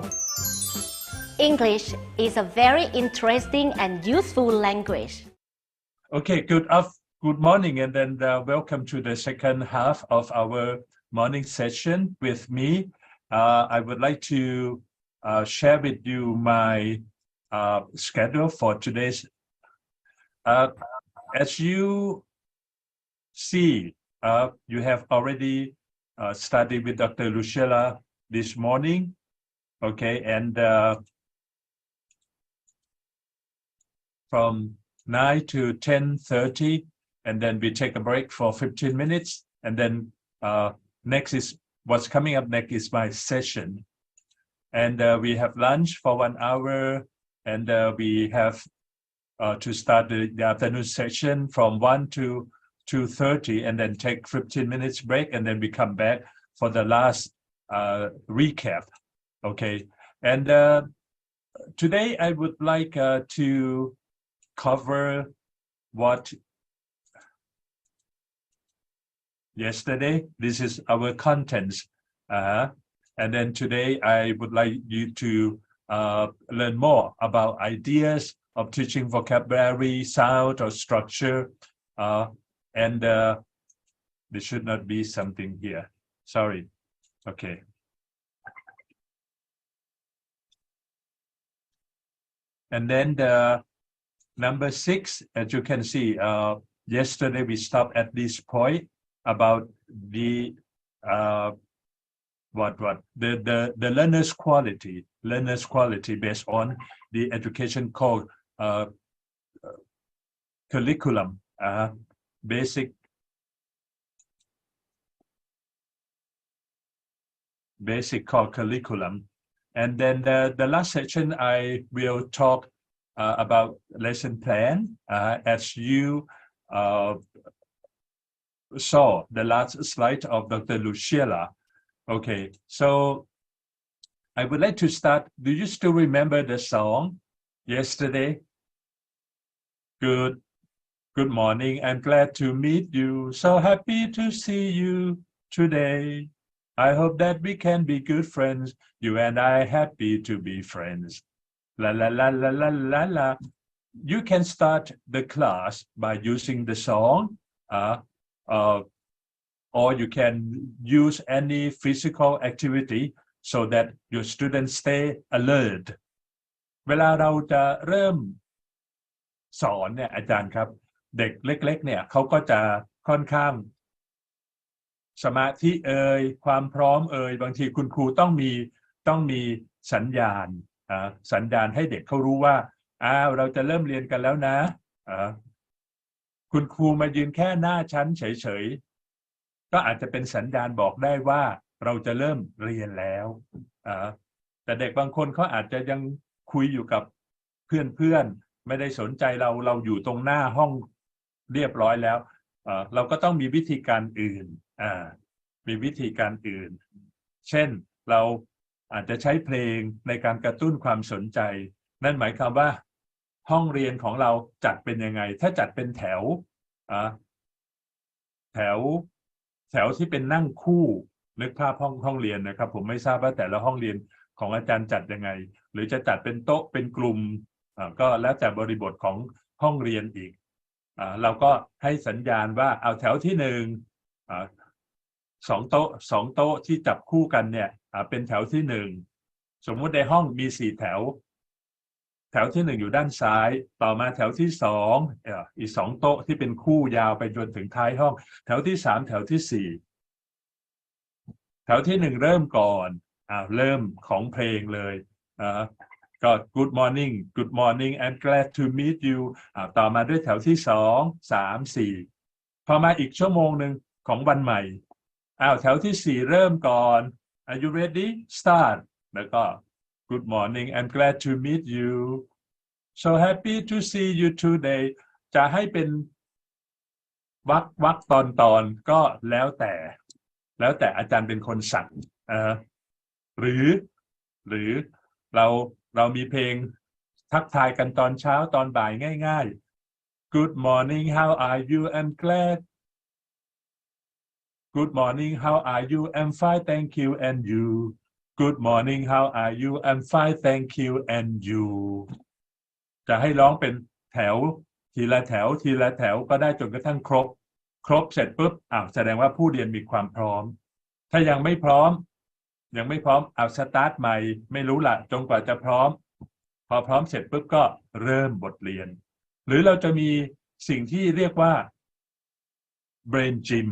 ๆ English is a very interesting and useful language. Okay, good morning and then welcome to the second half of our morning session with me. I would like to share with you my schedule for today's as you see, you have already studied with Dr. Lucilla this morning, okay, and from 9 to 10:30, and then we take a break for 15 minutes, and then what's coming up next is my session, and we have lunch for 1 hour, and we have to start the afternoon session from 1 to 2:30 and then take 15 minutes break and then we come back for the last recap. Okay, and today I would like to cover what yesterday. This is our contents, and then today I would like you to learn more about ideas of teaching vocabulary, sound, or structure, and there should not be something here. Sorry. Okay. And then the number 6, as you can see, yesterday we stopped at this point about the the learner's quality based on the education called curriculum, basic called curriculum, and then the last section I will talk about lesson plan as you saw the last slide of Dr. Lucilla. Okay, so I would like to start. Do you still remember the song yesterday? Good morning. I'm glad to meet you. So happy to see you today. I hope that we can be good friends. You and I happy to be friends. La la la la la la la. You can start the class by using the song, or you can use any physical activity so that your students stay alert. เวลาเราจะเริ่มสอนเนี่ยอาจารย์ครับเด็กเล็กๆเนี่ยเขาก็จะค่อนข้างสมาธิความพร้อมบางทีคุณครูต้องมีสัญญาณให้เด็กเขารู้ว่าเราจะเริ่มเรียนกันแล้วนะคุณครูมายืนแค่หน้าชั้นเฉยๆก็อาจจะเป็นสัญญาณบอกได้ว่าเราจะเริ่มเรียนแล้วแต่เด็กบางคนเขาอาจจะยังคุยอยู่กับเพื่อนๆไม่ได้สนใจเราอยู่ตรงหน้าห้องเรียบร้อยแล้วเราก็ต้องมีวิธีการอื่นเช่นเราอาจจะใช้เพลงในการกระตุ้นความสนใจนั่นหมายความว่าห้องเรียนของเราจัดเป็นยังไงถ้าจัดเป็นแถวที่เป็นนั่งคู่นึกภาพห้องเรียนนะครับผมไม่ทราบว่าแต่ละห้องเรียนของอาจารย์จัดยังไงหรือจะจัดเป็นโต๊ะเป็นกลุ่มก็แล้วแต่บริบทของห้องเรียนอีกเราก็ให้สัญญาณว่าเอาแถวที่1 2 โต๊ะที่จับคู่กันเนี่ยเป็นแถวที่1สมมุติในห้องมี4แถวที่1อยู่ด้านซ้ายต่อมาแถวที่2อีก2โต๊ะที่เป็นคู่ยาวไปจนถึงท้ายห้องแถวที่3แถวที่4แถวที่1เริ่มก่อนเริ่มของเพลงเลยก็ Good morning I'm glad to meet you ต่อมาด้วยแถวที่2 3 4พอมาอีกชั่วโมงนึงของวันใหม่ แถวที่4เริ่มก่อน Are you ready start แล้วก็ Good morning I'm glad to meet you so happy to see you today จะให้เป็นวรรคตอนก็แล้วแต่อาจารย์เป็นคนสั่งหรือเรามีเพลงทักทายกันตอนเช้าตอนบ่ายง่ายๆ Good morning how are you I'm glad Good morning how are you I'm fine thank you and you Good morning how are you I'm fine thank you and you จะให้ร้องเป็นแถวทีละแถวก็ได้จนกระทั่งครบเสร็จปุ๊บแสดงว่าผู้เรียนมีความพร้อมถ้ายังไม่พร้อมสตาร์ทใหม่ไม่รู้ละจนกว่าจะพร้อมพอพร้อมเสร็จปุ๊บก็เริ่มบทเรียนหรือเราจะมีสิ่งที่เรียกว่า brain gym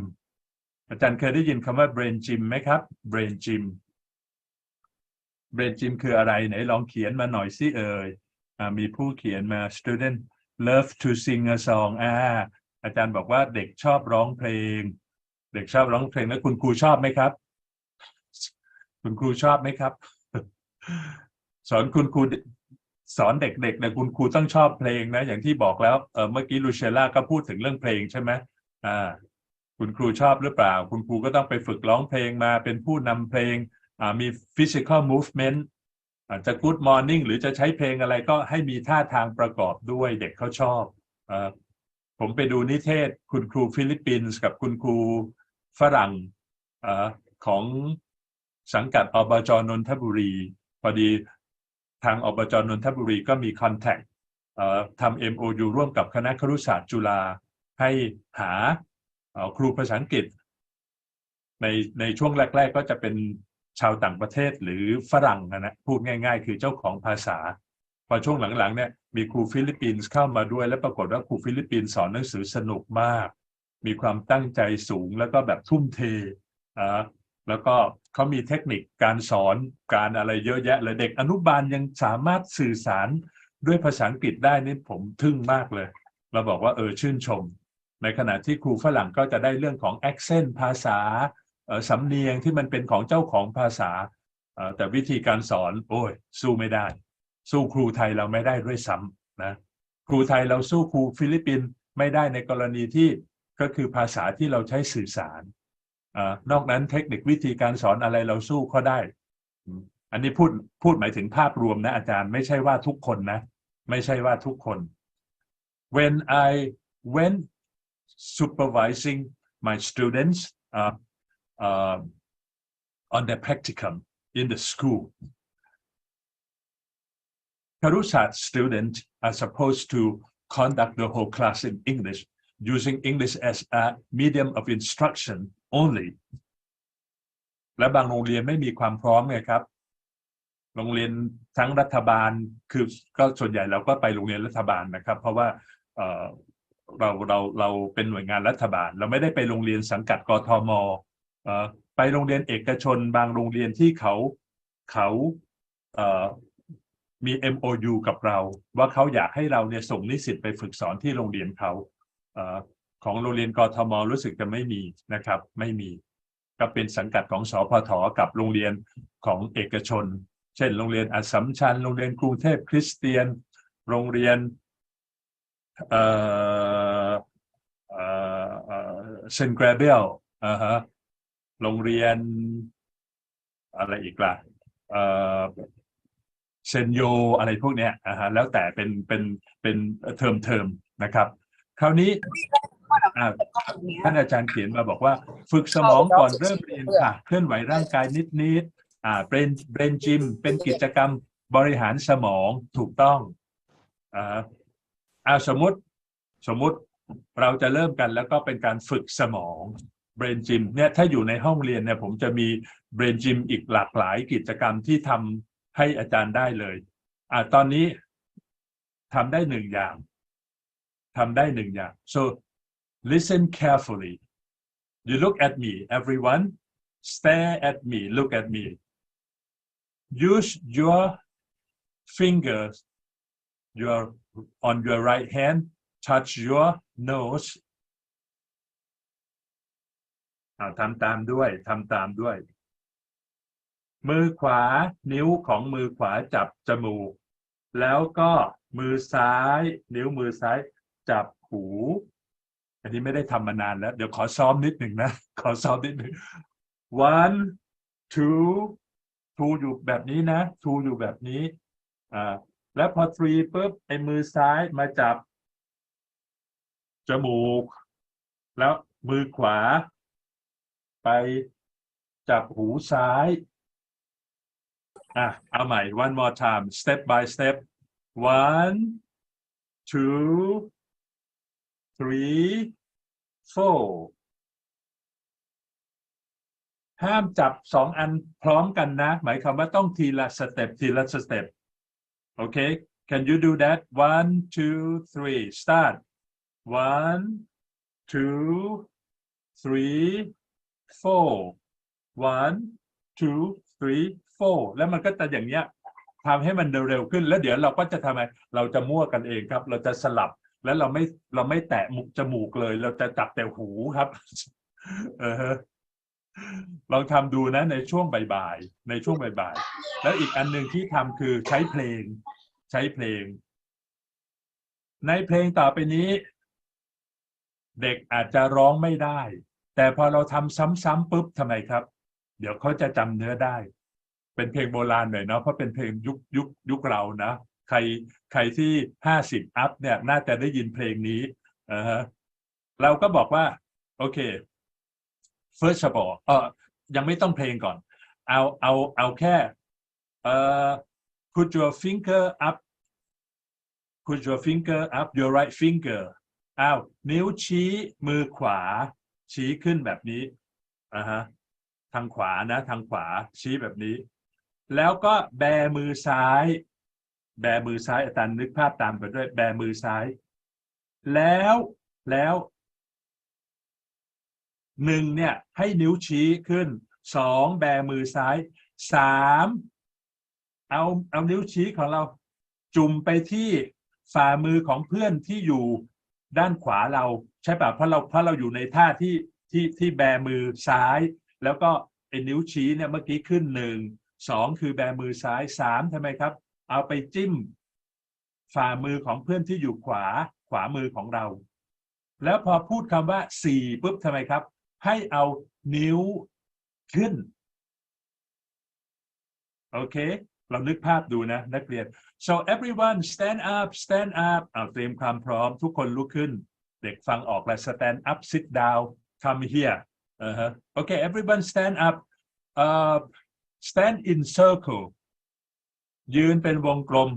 อาจารย์เคยได้ยินคำว่า brain gym ไหมครับ brain gym คืออะไรไหนลองเขียนมาหน่อยสิมีผู้เขียนมา student love to sing a song อาจารย์บอกว่าเด็กชอบร้องเพลงแล้วคุณครูชอบไหมครับสอนคุณครูสอนเด็กๆเนี่ยคุณครูต้องชอบเพลงนะอย่างที่บอกแล้วเมื่อกี้ลูเชล่าก็พูดถึงเรื่องเพลงใช่ไหมคุณครูชอบหรือเปล่าคุณครูก็ต้องไปฝึกร้องเพลงมาเป็นผู้นำเพลงมี physical movement จะ good morning หรือจะใช้เพลงอะไรก็ให้มีท่าทางประกอบด้วยเด็กเขาชอบผมไปดูนิเทศคุณครูฟิลิปปินส์กับคุณครูฝรั่งของสังกัดอบจ.นนทบุรีพอดีทางอบจ.นนทบุรีก็มีคอนแทคทำ MOU ร่วมกับคณะครุศาสตร์จุฬาให้หาครูภาษาอังกฤษในช่วงแรกๆก็จะเป็นชาวต่างประเทศหรือฝรั่งนะพูดง่ายๆคือเจ้าของภาษาพอช่วงหลังๆเนี่ยมีครูฟิลิปปินส์เข้ามาด้วยและปรากฏว่าครูฟิลิปปินส์สอนหนังสือสนุกมากมีความตั้งใจสูงแล้วก็แบบทุ่มเทแล้วก็เขามีเทคนิคการสอนการอะไรเยอะแยะเลยเด็กอนุบาลยังสามารถสื่อสารด้วยภาษาอังกฤษได้นี่ผมทึ่งมากเลยเราบอกว่าชื่นชมในขณะที่ครูฝรั่งก็จะได้เรื่องของ accent ภาษาสำเนียงที่มันเป็นของเจ้าของภาษาแต่วิธีการสอนสู้ไม่ได้สู้ครูไทยเราไม่ได้ด้วยซ้ำนะครูไทยเราสู้ครูฟิลิปปินส์ไม่ได้ในกรณีที่ก็คือภาษาที่เราใช้สื่อสารนอกนั้นเทคนิควิธีการสอนอะไรเราสู้เขาได้อันนี้พูดหมายถึงภาพรวมนะอาจารย์ไม่ใช่ว่าทุกคนนะไม่ใช่ว่าทุกคน When I went supervising my students on their practicum in the school Karusat students are supposed to conduct the whole class in English using English as a medium of instruction only และบางโรงเรียนไม่มีความพร้อมไงครับโรงเรียนทั้งรัฐบาลคือก็ส่วนใหญ่เราก็ไปโรงเรียนรัฐบาลนะครับเพราะว่าเราเป็นหน่วยงานรัฐบาลเราไม่ได้ไปโรงเรียนสังกัดกทมไปโรงเรียนเอกชนบางโรงเรียนที่เขามี MOU กับเราว่าเขาอยากให้เราเนี่ยส่งนิสิตไปฝึกสอนที่โรงเรียนเขาของโรงเรียนกทมรู้สึกจะไม่มีนะครับไม่มีก็เป็นสังกัดของสพทกับโรงเรียนของเอกชนเช่นโรงเรียนอัสสัมชัญโรงเรียนกรุงเทพคริสเตียนโรงเรียนเซนต์แกรเบลโรงเรียนอะไรอีกล่ะเซนโยอะไรพวกเนี้ยแล้วแต่เป็นเทอมนะครับคราวนี้ท่านอาจารย์เขียนมาบอกว่าฝึกสมองก่อนเริ่มเรียนค่ะเคลื่อนไหวร่างกายนิดbrain gym เป็นกิจกรรมบริหารสมองถูกต้องสมมุติเราจะเริ่มกันแล้วก็เป็นการฝึกสมอง brain gym เนี่ยถ้าอยู่ในห้องเรียนเนี่ยผมจะมี brain gym อีกหลากหลายกิจกรรมที่ทำให้อาจารย์ได้เลยตอนนี้ทำได้หนึ่งอย่างso listen carefully you look at me everyone stare at me look at me use your fingers on your right hand touch your nose ทำตามด้วยทำตามด้วยมือขวานิ้วของมือขวาจับจมูกแล้วก็มือซ้ายนิ้วมือซ้ายจับหูอันนี้ไม่ได้ทำมานานแล้วเดี๋ยวขอซ้อมนิดหนึ่งนะขอซ้อมนิดหนึ่ง one two two อยู่แบบนี้นะ two อยู่แบบนี้แล้วพอ three ปุ๊บไอ้มือซ้ายมาจับจมูกแล้วมือขวาไปจับหูซ้ายเอาใหม่ one more time step by step one two three four ห้ามจับ2 อันพร้อมกันนะหมายความว่าต้องทีละสเต็ปทีละสเต็ปโอเค can you do that 1 2 3 start 1 2 3 4 1 2 3 4แล้วมันก็จะอย่างเงี้ยทำให้มันเร็วๆขึ้นแล้วเดี๋ยวเราก็จะทำไมเราจะมั่วกันเองครับเราจะสลับแล้วเราไม่แตะมุกจมูกเลยเราจะจับแต่หูครับลองทำดูนะในช่วงบ่ายๆในช่วงบ่ายๆแล้วอีกอันหนึ่งที่ทำคือใช้เพลงในเพลงต่อไปนี้เด็กอาจจะร้องไม่ได้แต่พอเราทำซ้ำๆปุ๊บทำไมครับเดี๋ยวเขาจะจำเนื้อได้เป็นเพลงโบราณหน่อยเนาะเพราะเป็นเพลงยุคเรานะใครที่50 อัพเนี่ยน่าจะได้ยินเพลงนี้เราก็บอกว่าโอเคfirst of all ยังไม่ต้องเพลงก่อนเอาแค่put your finger up your right finger นิ้วชี้มือขวาชี้ขึ้นแบบนี้ทางขวานะทางขวาชี้แบบนี้แล้วก็แบมือซ้ายอาจารย์นึกภาพตามไปด้วยแบมือซ้ายแล้ว1เนี่ยให้นิ้วชี้ขึ้น2แบมือซ้าย3เอานิ้วชี้ของเราจุ่มไปที่ฝ่ามือของเพื่อนที่อยู่ด้านขวาเราใช่ป่ะเพราะเราอยู่ในท่าที่แบมือซ้ายแล้วก็ไอ้นิ้วชี้เนี่ยเมื่อกี้ขึ้น1 2คือแบมือซ้าย3ทำไมครับเอาไปจิ้มฝ่ามือของเพื่อนที่อยู่ขวามือของเราแล้วพอพูดคำว่า4ปุ๊บทำไมครับให้เอานิ้วขึ้นโอเคเรานึกภาพดูนะนักเรียน so everyone stand up เตรียมความพร้อมทุกคนลุกขึ้นเด็กฟังออกแล้ว stand up sit down come here okay everyone stand up stand in circle ยืนเป็นวงกลม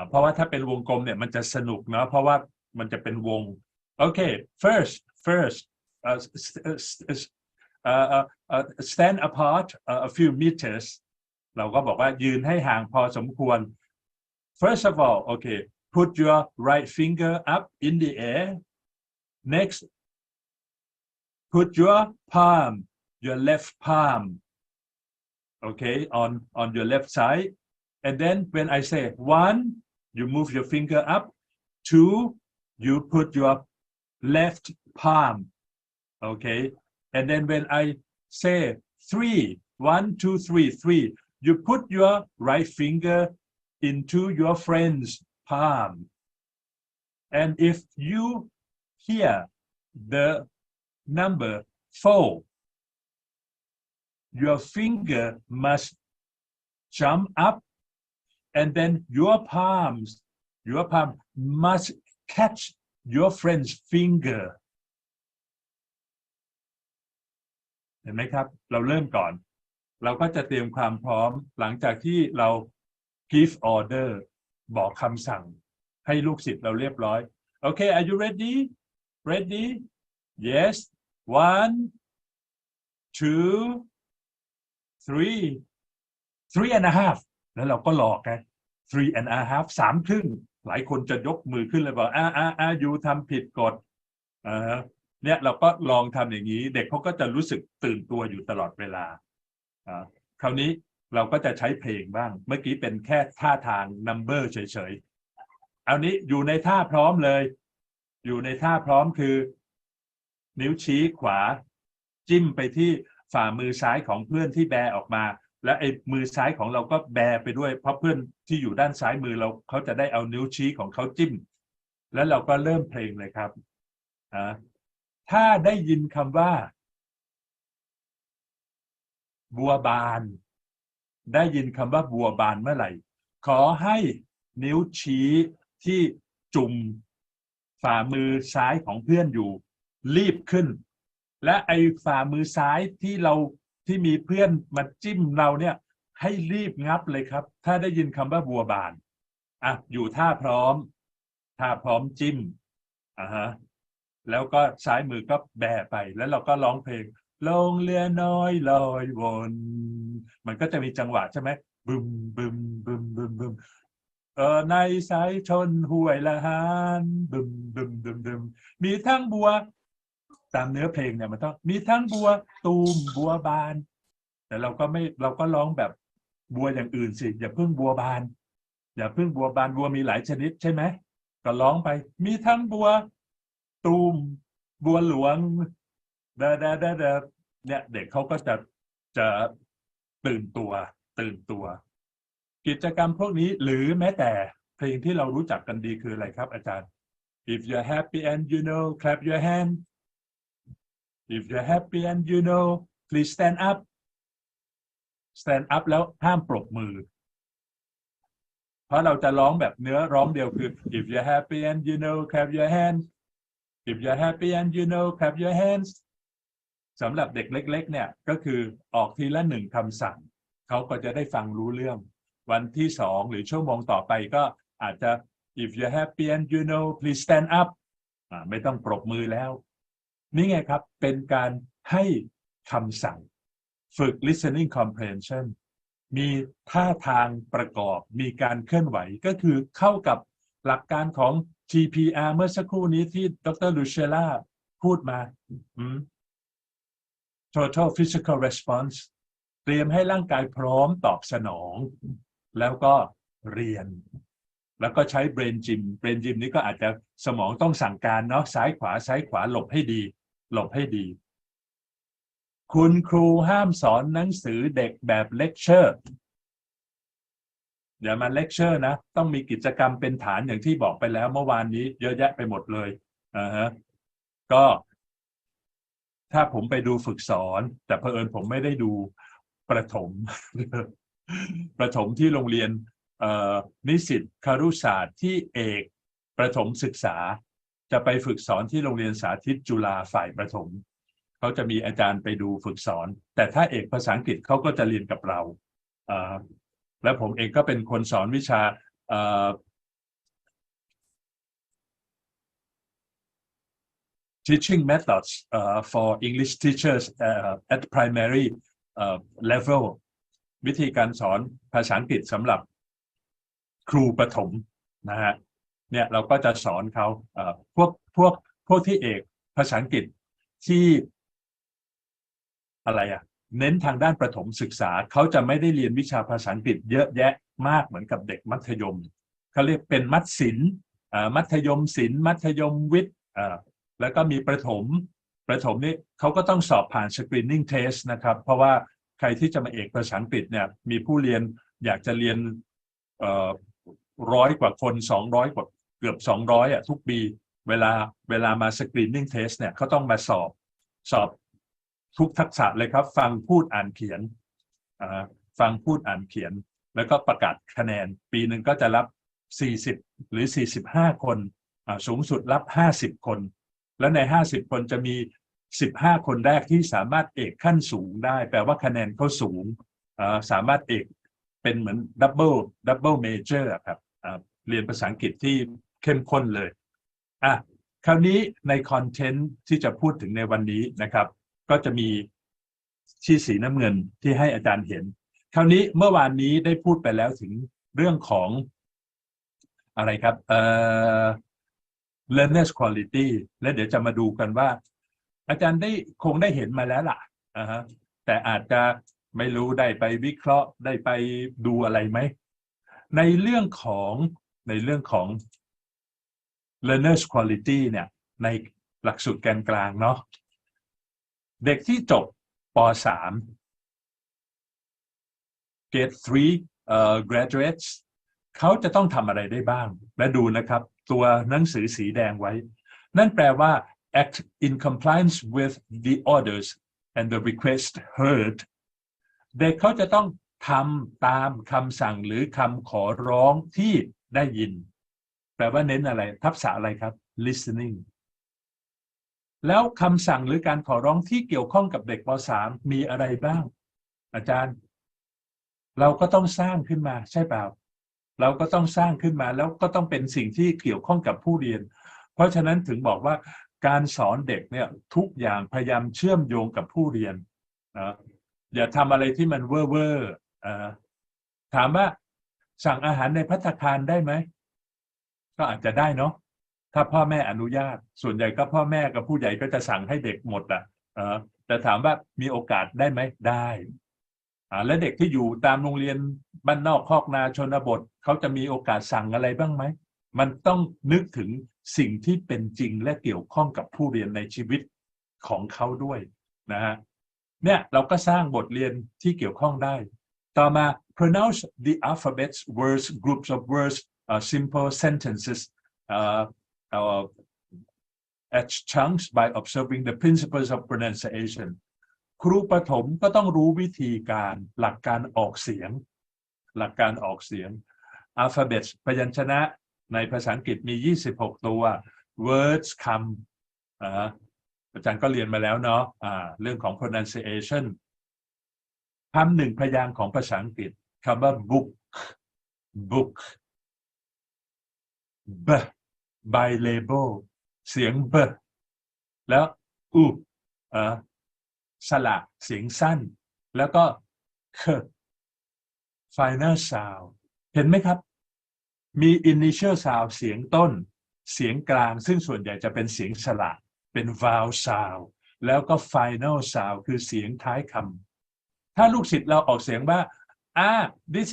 เพราะว่าถ้าเป็นวงกลมเนี่ยมันจะสนุกเนาะเพราะว่ามันจะเป็นวงokay first stand apart a few meters เราก็บอกว่ายืนให้ห่างพอสมควร first of all okay put your right finger up in the air next put your left palm okay on your left side and then when I say 1 you move your finger up 2 you put your left palm okay and then when I say 3 1 2 3 you put your right finger into your friend's palm and if you hear the number 4 your finger must jump up and then your palm must catch your friend's finger เห็นไหมครับเราเริ่มก่อนเราก็จะเตรียมความพร้อมหลังจากที่เรา give order บอกคำสั่งให้ลูกศิษย์เราเรียบร้อย okay are you ready yes 1 2 3 and a half แล้วเราก็หลอกไง 3 and a half 3 ครึ่งหลายคนจะยกมือขึ้นเลยบอกอยู่ทำผิดกฎเนี่ยเราก็ลองทำอย่างนี้เด็กเขาก็จะรู้สึกตื่นตัวอยู่ตลอดเวลาคราวนี้เราก็จะใช้เพลงบ้างเมื่อกี้เป็นแค่ท่าทาง number เฉยๆเอานี้อยู่ในท่าพร้อมเลยอยู่ในท่าพร้อมคือ นิ้วชี้ขวาจิ้มไปที่ฝ่ามือซ้ายของเพื่อนที่แบออกมาและไอ้มือซ้ายของเราก็แบไปด้วยเพราะเพื่อนที่อยู่ด้านซ้ายมือเราเขาจะได้เอานิ้วชี้ของเขาจิ้มแล้วเราก็เริ่มเพลงเลยครับถ้าได้ยินคำว่าบัวบานได้ยินคำว่าบัวบานเมื่อไหร่ขอให้นิ้วชี้ที่จุ่มฝ่ามือซ้ายของเพื่อนอยู่รีบขึ้นและไอ้ฝ่ามือซ้ายที่มีเพื่อนมาจิ้มเราเนี่ยให้รีบงับเลยครับถ้าได้ยินคำว่าบัวบานอยู่ท่าพร้อมจิ้มแล้วก็ซ้ายมือก็แบไปแล้วเราก็ร้องเพลงลงเรือน้อยลอยวนมันก็จะมีจังหวะใช่ไหมบึมบึมบึมบึมบึมในสายชนห้วยละหานบึมบึมบึมบึมมีทั้งบัวตามเนื้อเพลงเนี่ยมันต้องมีทั้งบัวตูมบัวบานแต่เราก็ร้องแบบบัวอย่างอื่นสิอย่าเพิ่งบัวบานบัวมีหลายชนิดใช่ไหมก็ร้องไปมีทั้งบัวตูมบัวหลวงเนี่ยเด็กเขาก็จะตื่นตัวกิจกรรมพวกนี้หรือแม้แต่เพลงที่เรารู้จักกันดีคืออะไรครับอาจารย์ If you're happy and you know clap your hand If you're happy and you know please stand up แล้วห้ามปรบมือเพราะเราจะร้องแบบเนื้อร้องเดียวคือ If you're happy and you know clap your hands If you're happy and you know clap your hands สำหรับเด็กเล็กๆเนี่ยก็คือออกทีละ1คำสั่งเขาก็จะได้ฟังรู้เรื่องวันที่2หรือชั่วโมงต่อไปก็อาจจะ If you're happy and you know please stand up ไม่ต้องปรบมือแล้วนี่ไงครับเป็นการให้คำสั่งฝึก listening comprehension มีท่าทางประกอบมีการเคลื่อนไหวก็คือเข้ากับหลักการของ TPR เมื่อสักครู่นี้ที่ดร. Lucilla พูดมาTotal Physical Response เตรียมให้ร่างกายพร้อมตอบสนองแล้วก็เรียนแล้วก็ใช้ Brain Gym นี้ก็อาจจะสมองต้องสั่งการเนาะซ้ายขวาหลบให้ดีคุณครูห้ามสอนหนังสือเด็กแบบเลคเชอร์อย่ามาเลคเชอร์นะต้องมีกิจกรรมเป็นฐานอย่างที่บอกไปแล้วเมื่อวานนี้เยอะแยะไปหมดเลยก็ถ้าผมไปดูฝึกสอนแต่เผอิญผมไม่ได้ดูประถมที่โรงเรียนนิสิตครุศาสตร์ที่เอกประถมศึกษาจะไปฝึกสอนที่โรงเรียนสาธิตจุฬาฝ่ายประถมเขาจะมีอาจารย์ไปดูฝึกสอนแต่ถ้าเอกภาษาอังกฤษเขาก็จะเรียนกับเราและผมเองก็เป็นคนสอนวิชาteaching methods for English teachers at primary level วิธีการสอนภาษาอังกฤษสำหรับครูประถมนะฮะเนี่ยเราก็จะสอนเขาพวกที่เอกภาษาอังกฤษที่อะไรเน้นทางด้านประถมศึกษาเขาจะไม่ได้เรียนวิชาภาษาอังกฤษเยอะแยะมากเหมือนกับเด็กมัธยมเขาเรียกเป็นมัธศิลป์มัธยมศิลป์มัธยมวิทย์แล้วก็มีประถมนี่เขาก็ต้องสอบผ่าน screening test นะครับเพราะว่าใครที่จะมาเอกภาษาอังกฤษเนี่ยมีผู้เรียนอยากจะเรียน100 กว่าคน200 กว่าเกือบ200ทุกปีเวลามา screening test เนี่ยเขาต้องมาสอบทุกทักษะเลยครับฟังพูดอ่านเขียนแล้วก็ประกาศคะแนนปีหนึ่งก็จะรับ40หรือ45คนสูงสุดรับ50คนและใน50คนจะมี15คนแรกที่สามารถเอกขั้นสูงได้แปลว่าคะแนนเขาสูงสามารถเอกเป็นเหมือนดับเบิลเมเจอร์ครับเรียนภาษาอังกฤษที่เข้มข้นเลยคราวนี้ในคอนเทนต์ที่จะพูดถึงในวันนี้นะครับก็จะมีที่สีน้ำเงินที่ให้อาจารย์เห็นคราวนี้เมื่อวานนี้ได้พูดไปแล้วถึงเรื่องของอะไรครับlearner's quality และเดี๋ยวจะมาดูกันว่าอาจารย์คงได้เห็นมาแล้วล่ะแต่อาจจะไม่รู้ได้ไปวิเคราะห์ได้ไปดูอะไรไหมในเรื่องของ learner's quality เนี่ยในหลักสูตรแกนกลางเนาะ เด็กที่จบป.3 Grade 3 graduates เขาจะต้องทำอะไรได้บ้างและดูนะครับตัวหนังสือสีแดงไว้นั่นแปลว่า act in compliance with the orders and the request heard เด็กเขาจะต้องทำตามคำสั่งหรือคำขอร้องที่ได้ยินแปลว่าเน้นอะไรทักษะอะไรครับ listening แล้วคำสั่งหรือการขอร้องที่เกี่ยวข้องกับเด็กป.3 มีอะไรบ้างอาจารย์เราก็ต้องสร้างขึ้นมาใช่เปล่าเราก็ต้องสร้างขึ้นมาแล้วก็ต้องเป็นสิ่งที่เกี่ยวข้องกับผู้เรียนเพราะฉะนั้นถึงบอกว่าการสอนเด็กเนี่ยทุกอย่างพยายามเชื่อมโยงกับผู้เรียนนะอย่าทำอะไรที่มันเว่อร์ถามว่าสั่งอาหารในภัตตาคารได้ไหมก็อาจจะได้เนาะถ้าพ่อแม่อนุญาตส่วนใหญ่ก็พ่อแม่กับผู้ใหญ่ก็จะสั่งให้เด็กหมดแต่ถามว่ามีโอกาสได้ไหมได้และเด็กที่อยู่ตามโรงเรียนบ้านนอกคอกนาชนบทเขาจะมีโอกาสสั่งอะไรบ้างไหมมันต้องนึกถึงสิ่งที่เป็นจริงและเกี่ยวข้องกับผู้เรียนในชีวิตของเขาด้วยนะฮะเนี่ยเราก็สร้างบทเรียนที่เกี่ยวข้องได้ต่อมา pronounce the alphabets words groups of words simple sentences as chunks by observing the principles of pronunciation ครูประถมก็ต้องรู้วิธีการหลักการออกเสียงalphabets พยัญชนะในภาษาอังกฤษมี26ตัว words คำอาจารย์ก็เรียนมาแล้วเนาะเรื่องของ pronunciation คำหนึ่งพยางค์ของภาษาอังกฤษคำว่า book bilingual เสียง b แล้วสระเสียงสั้นแล้วก็ final sound เห็นไหมครับมี initial sound เสียงต้นเสียงกลางซึ่งส่วนใหญ่จะเป็นเสียงสระเป็น vowel sound แล้วก็ final sound คือเสียงท้ายคำถ้าลูกศิษย์เราออกเสียงว่าthis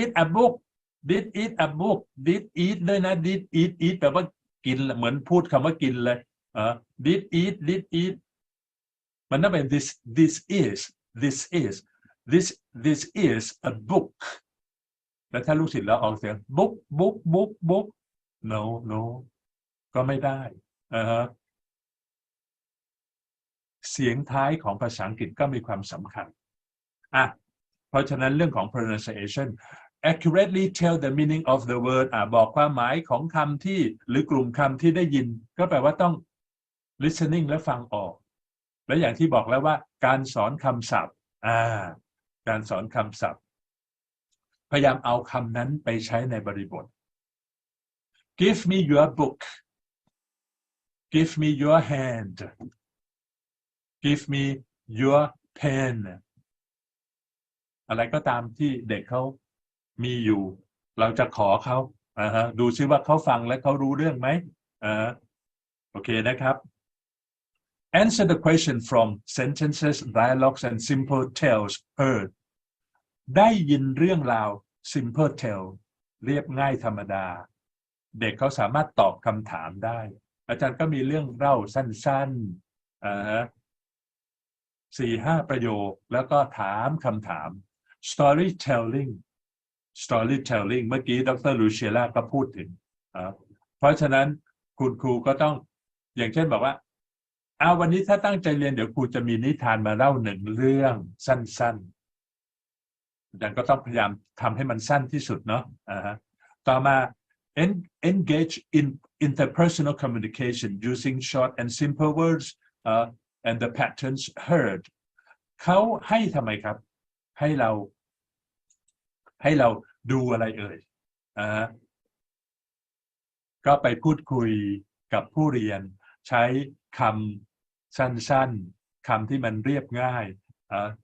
is a book did eat a book did eat ด้วยนะ did eat แปลว่ากินเหมือนพูดคำว่ากินเลยdid eat มันต้องเป็น this is a book แล้วถ้าลูกศิษย์เราออกเสียง book no ก็ไม่ได้เสียงท้ายของภาษาอังกฤษก็มีความสำคัญเพราะฉะนั้นเรื่องของ pronunciation accurately tell the meaning of the word บอกความหมายของคำที่หรือกลุ่มคำที่ได้ยินก็แปลว่าต้อง listening และฟังออกและอย่างที่บอกแล้วว่าการสอนคำศัพท์การสอนคำศัพท์พยายามเอาคำนั้นไปใช้ในบริบท give me your book give me your hand give me your pen อะไรก็ตามที่เด็กเขามีอยู่เราจะขอเขาดูซิว่าเขาฟังและเขารู้เรื่องไหมโอเคนะครับ answer the question from sentences dialogues and simple tales heard ได้ยินเรื่องราว simple tale เรียบง่ายธรรมดาเด็กเขาสามารถตอบคำถามได้อาจารย์ก็มีเรื่องเล่าสั้นๆ4-5 ประโยคแล้วก็ถามคำถาม storytelling เมื่อกี้ดร. Lucilla ก็พูดถึงเพราะฉะนั้นคุณครูก็ต้องอย่างเช่นบอกว่าวันนี้ถ้าตั้งใจเรียนเดี๋ยวครูจะมีนิทานมาเล่า1 เรื่องสั้นๆอาจารย์ก็ต้องพยายามทำให้มันสั้นที่สุดเนาะต่อมา engage in interpersonal communication using short and simple words and the patterns heard เขาให้ทำไมครับให้เราดูอะไรเอ่ยก็ไปพูดคุยกับผู้เรียนใช้คำสั้นๆคำที่มันเรียบง่าย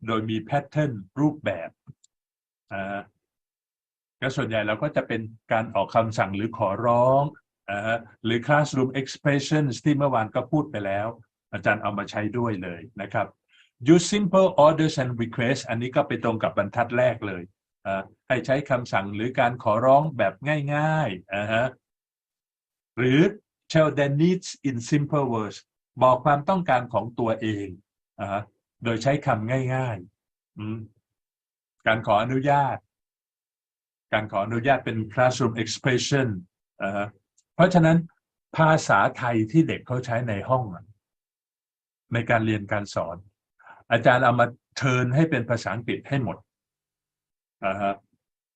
โดยมีแพทเทิร์นรูปแบบก็ส่วนใหญ่เราก็จะเป็นการออกคำสั่งหรือขอร้องหรือ classroom expressions ที่เมื่อวานก็พูดไปแล้วอาจารย์เอามาใช้ด้วยเลยนะครับ use simple orders and requests อันนี้ก็ไปตรงกับบรรทัดแรกเลยให้ใช้คำสั่งหรือการขอร้องแบบง่ายๆหรือ tell their needs in simple words บอกความต้องการของตัวเองโดยใช้คำง่ายๆการขออนุญาตเป็น classroom expression เพราะฉะนั้นภาษาไทยที่เด็กเขาใช้ในห้องในการเรียนการสอนอาจารย์เอามาเทิร์นให้เป็นภาษาอังกฤษให้หมด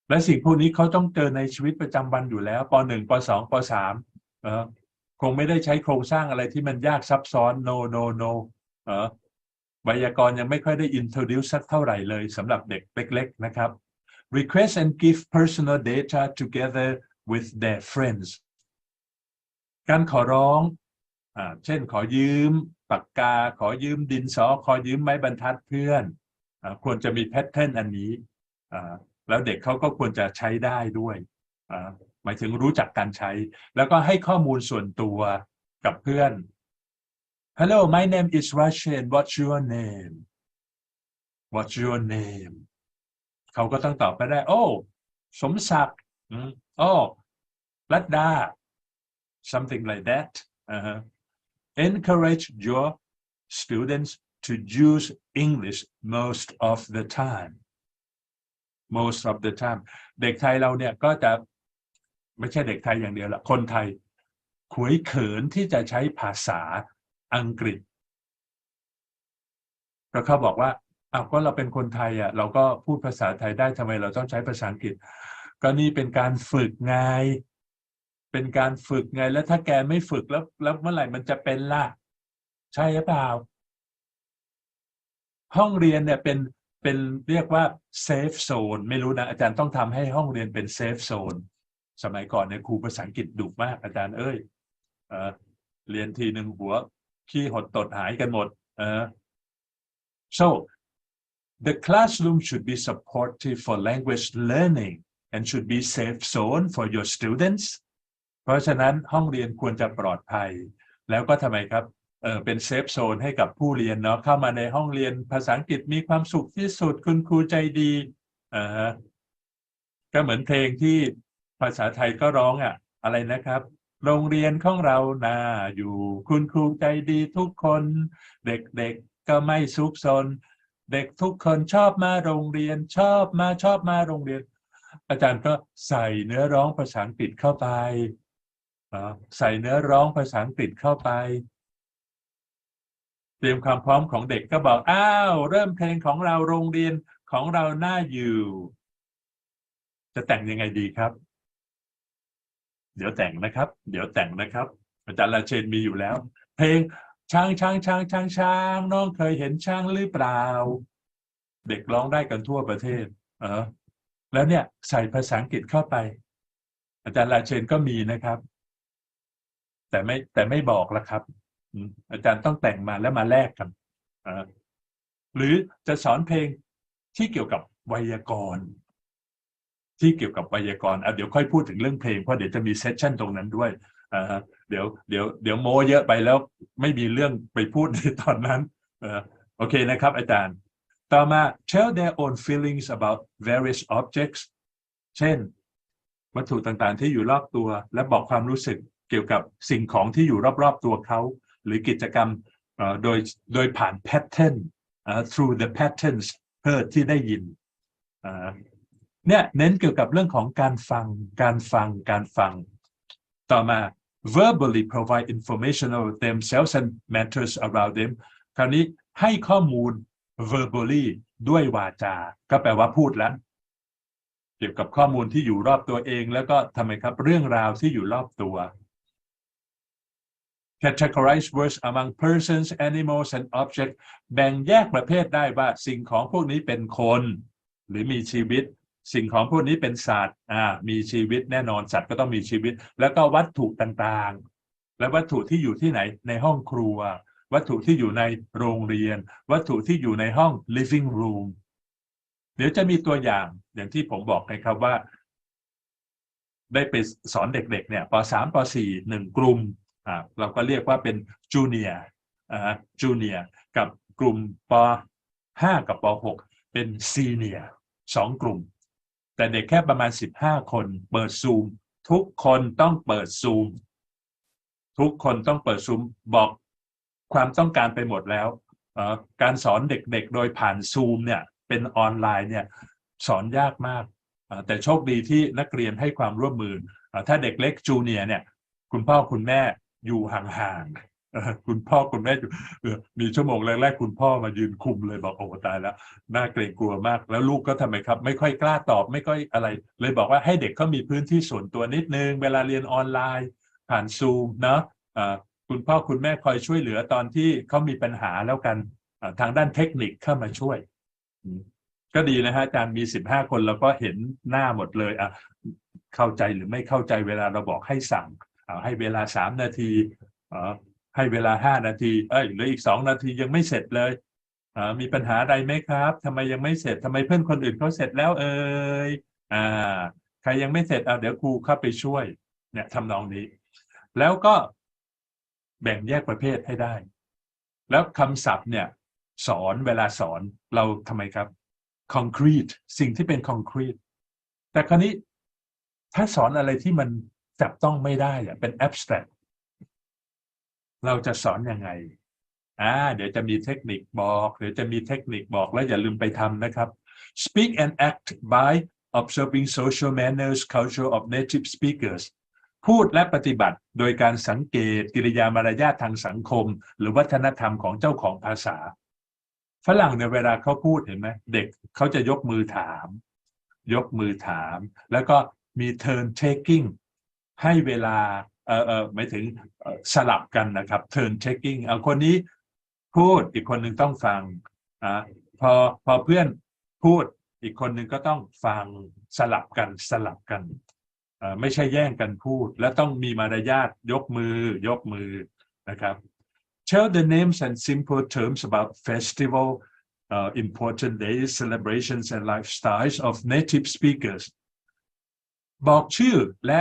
และสิ่งพวกนี้เขาต้องเจอในชีวิตประจำวันอยู่แล้วป .1 ป .2 ป .3 คงไม่ได้ใช้โครงสร้างอะไรที่มันยากซับซ้อน no ไวยากรณ์ยังไม่ค่อยได้ introduce สักเท่าไหร่เลยสำหรับเด็กเล็กๆนะครับ request and give personal data together with their friends การขอร้องเช่นขอยืมปากกาขอยืมดินสอขอยืมไม้บรรทัดเพื่อนควรจะมีแพทเทิร์นอันนี้แล้วเด็กเขาก็ควรจะใช้ได้ด้วยหมายถึงรู้จักการใช้แล้วก็ให้ข้อมูลส่วนตัวกับเพื่อน Hello my name is Rachen what's your name what's your name เขาก็ต้องตอบไปได้โอ้สมศักดิ์รัตดา something like that encourage your students to use English most of the time เด็กไทยเราเนี่ยก็จะไม่ใช่เด็กไทยอย่างเดียวละคนไทยขวยเขินที่จะใช้ภาษาอังกฤษก็เขาบอกว่าก็เราเป็นคนไทยเราก็พูดภาษาไทยได้ทำไมเราต้องใช้ภาษาอังกฤษก็นี่เป็นการฝึกไงแล้วถ้าแกไม่ฝึกแล้วเมื่อไหร่มันจะเป็นล่ะใช่หรือเปล่าห้องเรียนเนี่ยเป็นเรียกว่าเซฟโซนไม่รู้นะอาจารย์ต้องทำให้ห้องเรียนเป็นเซฟโซนสมัยก่อนเนี่ยครูภาษาอังกฤษดุมากอาจารย์เรียนทีหนึ่งหัวขี้หดตดหายกันหมดso the classroom should be supportive for language learning and should be safe zone for your students เพราะฉะนั้นห้องเรียนควรจะปลอดภัยแล้วก็ทำไมครับเป็นเซฟโซนให้กับผู้เรียนเนาะเข้ามาในห้องเรียนภาษาอังกฤษมีความสุขที่สุดคุณครูใจดีก็เหมือนเพลงที่ภาษาไทยก็ร้องอะไรนะครับโรงเรียนของเราน่าอยู่คุณครูใจดีทุกคนเด็กๆก็ไม่ซุกซนเด็กทุกคนชอบมาโรงเรียนชอบมาโรงเรียนอาจารย์ก็ใส่เนื้อร้องภาษาอังกฤษเข้าไปใส่เนื้อร้องภาษาอังกฤษเข้าไปเตรียมความพร้อมของเด็กก็บอกเริ่มเพลงของเราโรงเรียนของเราน่าอยู่จะแต่งยังไงดีครับเดี๋ยวแต่งนะครับอาจารย์ราเชนมีอยู่แล้วเพลงช้างน้องเคยเห็นช้างหรือเปล่าเด็กร้องได้กันทั่วประเทศแล้วเนี่ยใส่ภาษาอังกฤษเข้าไปอาจารย์ราเชนก็มีนะครับแต่ไม่บอกละครับอาจารย์ต้องแต่งมาแล้วมาแลกกันหรือจะสอนเพลงที่เกี่ยวกับไวยากรณ์เดี๋ยวค่อยพูดถึงเรื่องเพลงเพราะเดี๋ยวจะมีเซสชั่นตรงนั้นด้วยเดี๋ยวโม้เยอะไปแล้วไม่มีเรื่องไปพูดในตอนนั้นโอเคนะครับอาจารย์ต่อมา tell their own feelings about various objects เช่นวัตถุต่างๆที่อยู่รอบตัวและบอกความรู้สึกเกี่ยวกับสิ่งของที่อยู่รอบๆตัวเขาหรือกิจกรรมโดยผ่าน pattern through the patterns ที่ได้ยินเนี่ยเน้นเกี่ยวกับเรื่องของการฟังต่อมา verbally provide information about themselves and matters around them คราวนี้ให้ข้อมูล verbally ด้วยวาจาก็แปลว่าพูดแล้วเกี่ยวกับข้อมูลที่อยู่รอบตัวเองแล้วก็ทำไมครับเรื่องราวที่อยู่รอบตัว categorize words among persons animals and objects แบ่งแยกประเภทได้ว่าสิ่งของพวกนี้เป็นคนหรือมีชีวิตสิ่งของพวกนี้เป็นสัตว์มีชีวิตแน่นอนสัตว์ก็ต้องมีชีวิตแล้วก็วัตถุต่างๆและวัตถุที่อยู่ที่ไหนในห้องครัววัตถุที่อยู่ในโรงเรียนวัตถุที่อยู่ในห้อง living room เดี๋ยวจะมีตัวอย่างที่ผมบอกนะครับว่าได้ไปสอนเด็กๆเนี่ยป.3 ป.4 1กลุ่มเราก็เรียกว่าเป็นจูเนียร์กับกลุ่มป.5 กับป.6 เป็นซีเนียร์2กลุ่มแต่เด็กแค่ประมาณ15คนเปิดซูมทุกคนต้องเปิดซูมบอก ความต้องการไปหมดแล้วการสอนเด็กๆโดยผ่านซูมเนี่ยเป็นออนไลน์เนี่ยสอนยากมากแต่โชคดีที่นักเรียนให้ความร่วมมือถ้าเด็กเล็กจูเนียร์เนี่ยคุณพ่อคุณแม่อยู่ห่างๆคุณพ่อคุณแม่มีชั่วโมงแรกๆคุณพ่อมายืนคุมเลยบอกโอ้ตายแล้วน่าเกรงกลัวมากแล้วลูกก็ทำไมครับไม่ค่อยกล้าตอบไม่ค่อยอะไรเลยบอกว่าให้เด็กเขามีพื้นที่ส่วนตัวนิดนึงเวลาเรียนออนไลน์ผ่านซูมเนาะคุณพ่อคุณแม่คอยช่วยเหลือตอนที่เขามีปัญหาแล้วกันทางด้านเทคนิคเข้ามาช่วยก็ดีนะฮะอาจารย์มี15คนแล้วก็เห็นหน้าหมดเลยเข้าใจหรือไม่เข้าใจเวลาเราบอกให้สั่งให้เวลา3 นาทีให้เวลา5 นาทีเหลืออีก2 นาทียังไม่เสร็จเลยมีปัญหาอะไรไหมครับทำไมยังไม่เสร็จทำไมเพื่อนคนอื่นเขาเสร็จแล้วใครยังไม่เสร็จเดี๋ยวครูเข้าไปช่วยเนี่ยทำนองนี้แล้วก็แบ่งแยกประเภทให้ได้แล้วคำศัพท์เนี่ยสอนเวลาสอนเราทำไมครับ concrete สิ่งที่เป็น concrete แต่คราวนี้ถ้าสอนอะไรที่มันจับต้องไม่ได้เป็น abstract เราจะสอนยังไงเดี๋ยวจะมีเทคนิคบอกแล้วอย่าลืมไปทำนะครับ Speak and act by observing social manners culture of native speakers พูดและปฏิบัติโดยการสังเกตกิริยามารยาททางสังคมหรือวัฒนธรรมของเจ้าของภาษาฝรั่งเนี่ยเวลาเขาพูดเห็นไหมเด็กเขาจะยกมือถามแล้วก็มี turn taking ให้เวลาหมายถึงสลับกันนะครับ turn taking คนนี้พูดอีกคนหนึ่งต้องฟังพอเพื่อนพูดอีกคนหนึ่งก็ต้องฟังสลับกันไม่ใช่แย่งกันพูดและต้องมีมารยาทยกมือนะครับ Tell the names and simple terms about festival important days celebrations and lifestyles of native speakers บอกชื่อและ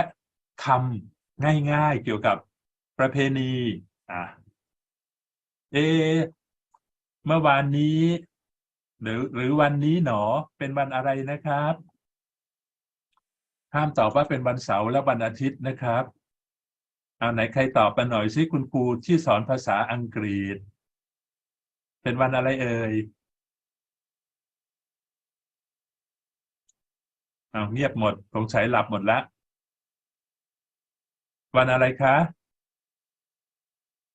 คำง่ายๆเกี่ยวกับประเพณีเมื่อวานนี้หรือวันนี้หนอเป็นวันอะไรนะครับห้ามตอบว่าเป็นวันเสาร์และวันอาทิตย์นะครับไหนใครตอบมาหน่อยสิคุณครูที่สอนภาษาอังกฤษเป็นวันอะไรเอ่ยเงียบหมดสงสัยหลับหมดแล้ววันอะไรคะ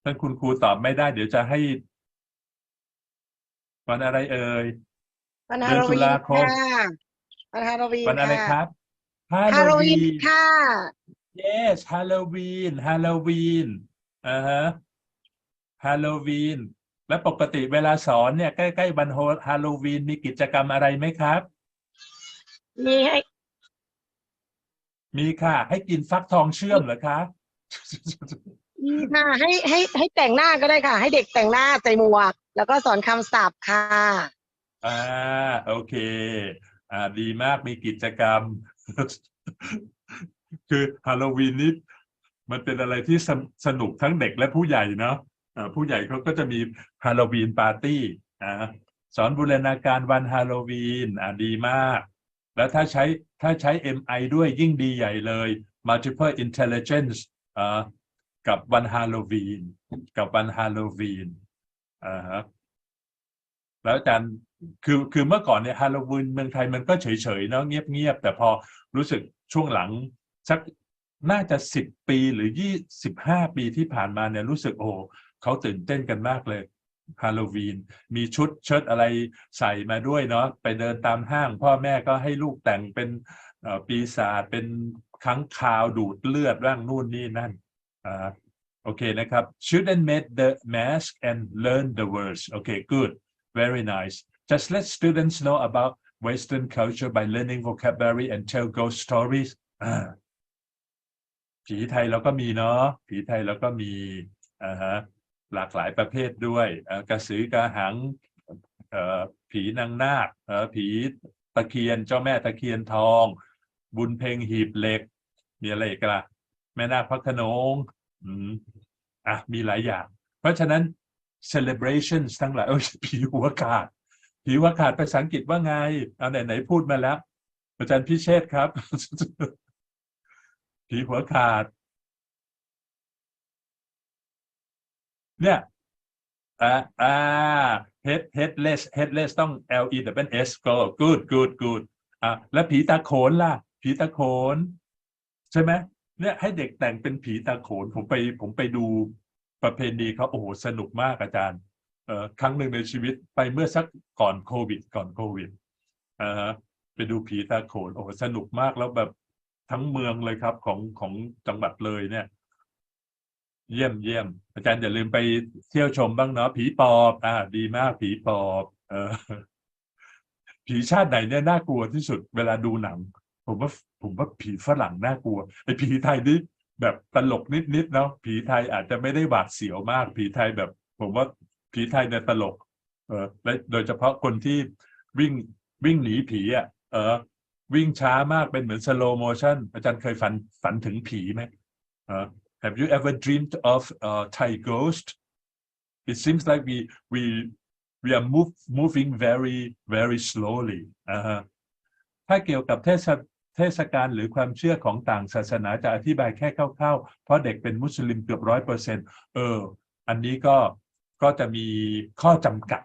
ถ้าคุณครูตอบไม่ได้เดี๋ยวจะให้วันอะไรเอ่ยวันฮาโลวีนค่ะวันฮาโลวีนวันอะไรครับฮาโลวีนค่ะ yes ฮาโลวีนฮาโลวีนและปกติเวลาสอนเนี่ยใกล้ๆวันฮาโลวีนมีกิจกรรมอะไรไหมครับมีค่ะให้กินฟักทองเชื่อมเหรอคะมีค่ะให้แต่งหน้าก็ได้ค่ะให้เด็กแต่งหน้าใส่หมวกแล้วก็สอนคำศัพท์ค่ะโอเคดีมากมีกิจกรรม คือฮาโลวีนนี้มันเป็นอะไรที่สนุกทั้งเด็กและผู้ใหญ่เนาะผู้ใหญ่เขาก็จะมีฮาโลวีนปาร์ตี้สอนบูรณาการวันฮาโลวีนดีมากแล้วถ้าใช้ MI ด้วยยิ่งดีใหญ่เลย multiple intelligence กับวันฮาโลวีนแล้วอาจารย์คือเมื่อก่อนเนี่ยฮาโลวีนเมืองไทยมันก็เฉยๆเนาะเงียบๆแต่พอรู้สึกช่วงหลังสักน่าจะ10 ปีหรือ25 ปีที่ผ่านมาเนี่ยรู้สึกโอ้เขาตื่นเต้นกันมากเลยฮาโลวีนมีชุดเชิ้ตอะไรใส่มาด้วยเนาะไปเดินตามห้างพ่อแม่ก็ให้ลูกแต่งเป็นปีศาจเป็นค้างคาวดูดเลือดร่างนู่นนี่นั่นโอเคนะครับ Student made the mask and learn the words okay good very nice just let students know about Western culture by learning vocabulary and tell ghost stories ผีไทยเราก็มีเนาะผีไทยเราก็มีหลากหลายประเภทด้วยกระสือกระหังผีนางนาคผีตะเคียนเจ้าแม่ตะเคียนทองบุญเพ็งหีบเหล็กมีอะไรอีกล่ะแม่นาคพระโขนงมีหลายอย่างเพราะฉะนั้น celebrations ทั้งหลายผีหัวขาดภาษาอังกฤษว่าไงไหนพูดมาแล้วอาจารย์พิเชษครับ ผีหัวขาดเนี่ย headless ต้อง LESS go good แล้วผีตาโขนล่ะผีตาโขนใช่ไหมเนี่ยให้เด็กแต่งเป็นผีตาโขนผมไปดูประเพณีเขาโอ้โหสนุกมากอาจารย์ครั้งหนึ่งในชีวิตไปเมื่อสักก่อนโควิดไปดูผีตาโขนโอ้โหสนุกมากแล้วแบบทั้งเมืองเลยครับของจังหวัดเลยเนี่ยเยี่ยมอาจารย์อย่าลืมไปเที่ยวชมบ้างเนาะผีปอบดีมากผีปอบผีชาติไหนเนี่ยน่ากลัวที่สุดเวลาดูหนังผมว่าผีฝรั่งน่ากลัวไอ้ผีไทยนี่แบบตลกนิดเนาะผีไทยอาจจะไม่ได้หวาดเสียวมากผีไทยแบบผมว่าผีไทยเนี่ยตลกและโดยเฉพาะคนที่วิ่งหนีผีวิ่งช้ามากเป็นเหมือน slow motion อาจารย์เคยฝันถึงผีไหมHave you ever dreamed of Thai ghost? It seems like we are moving very slowly. ถ้าเกี่ยวกับเทศกาลหรือความเชื่อของต่างศาสนาจะอธิบายแค่คร่าวๆเพราะเด็กเป็นมุสลิมเกือบ 100%อันนี้ก็จะมีข้อจำกัด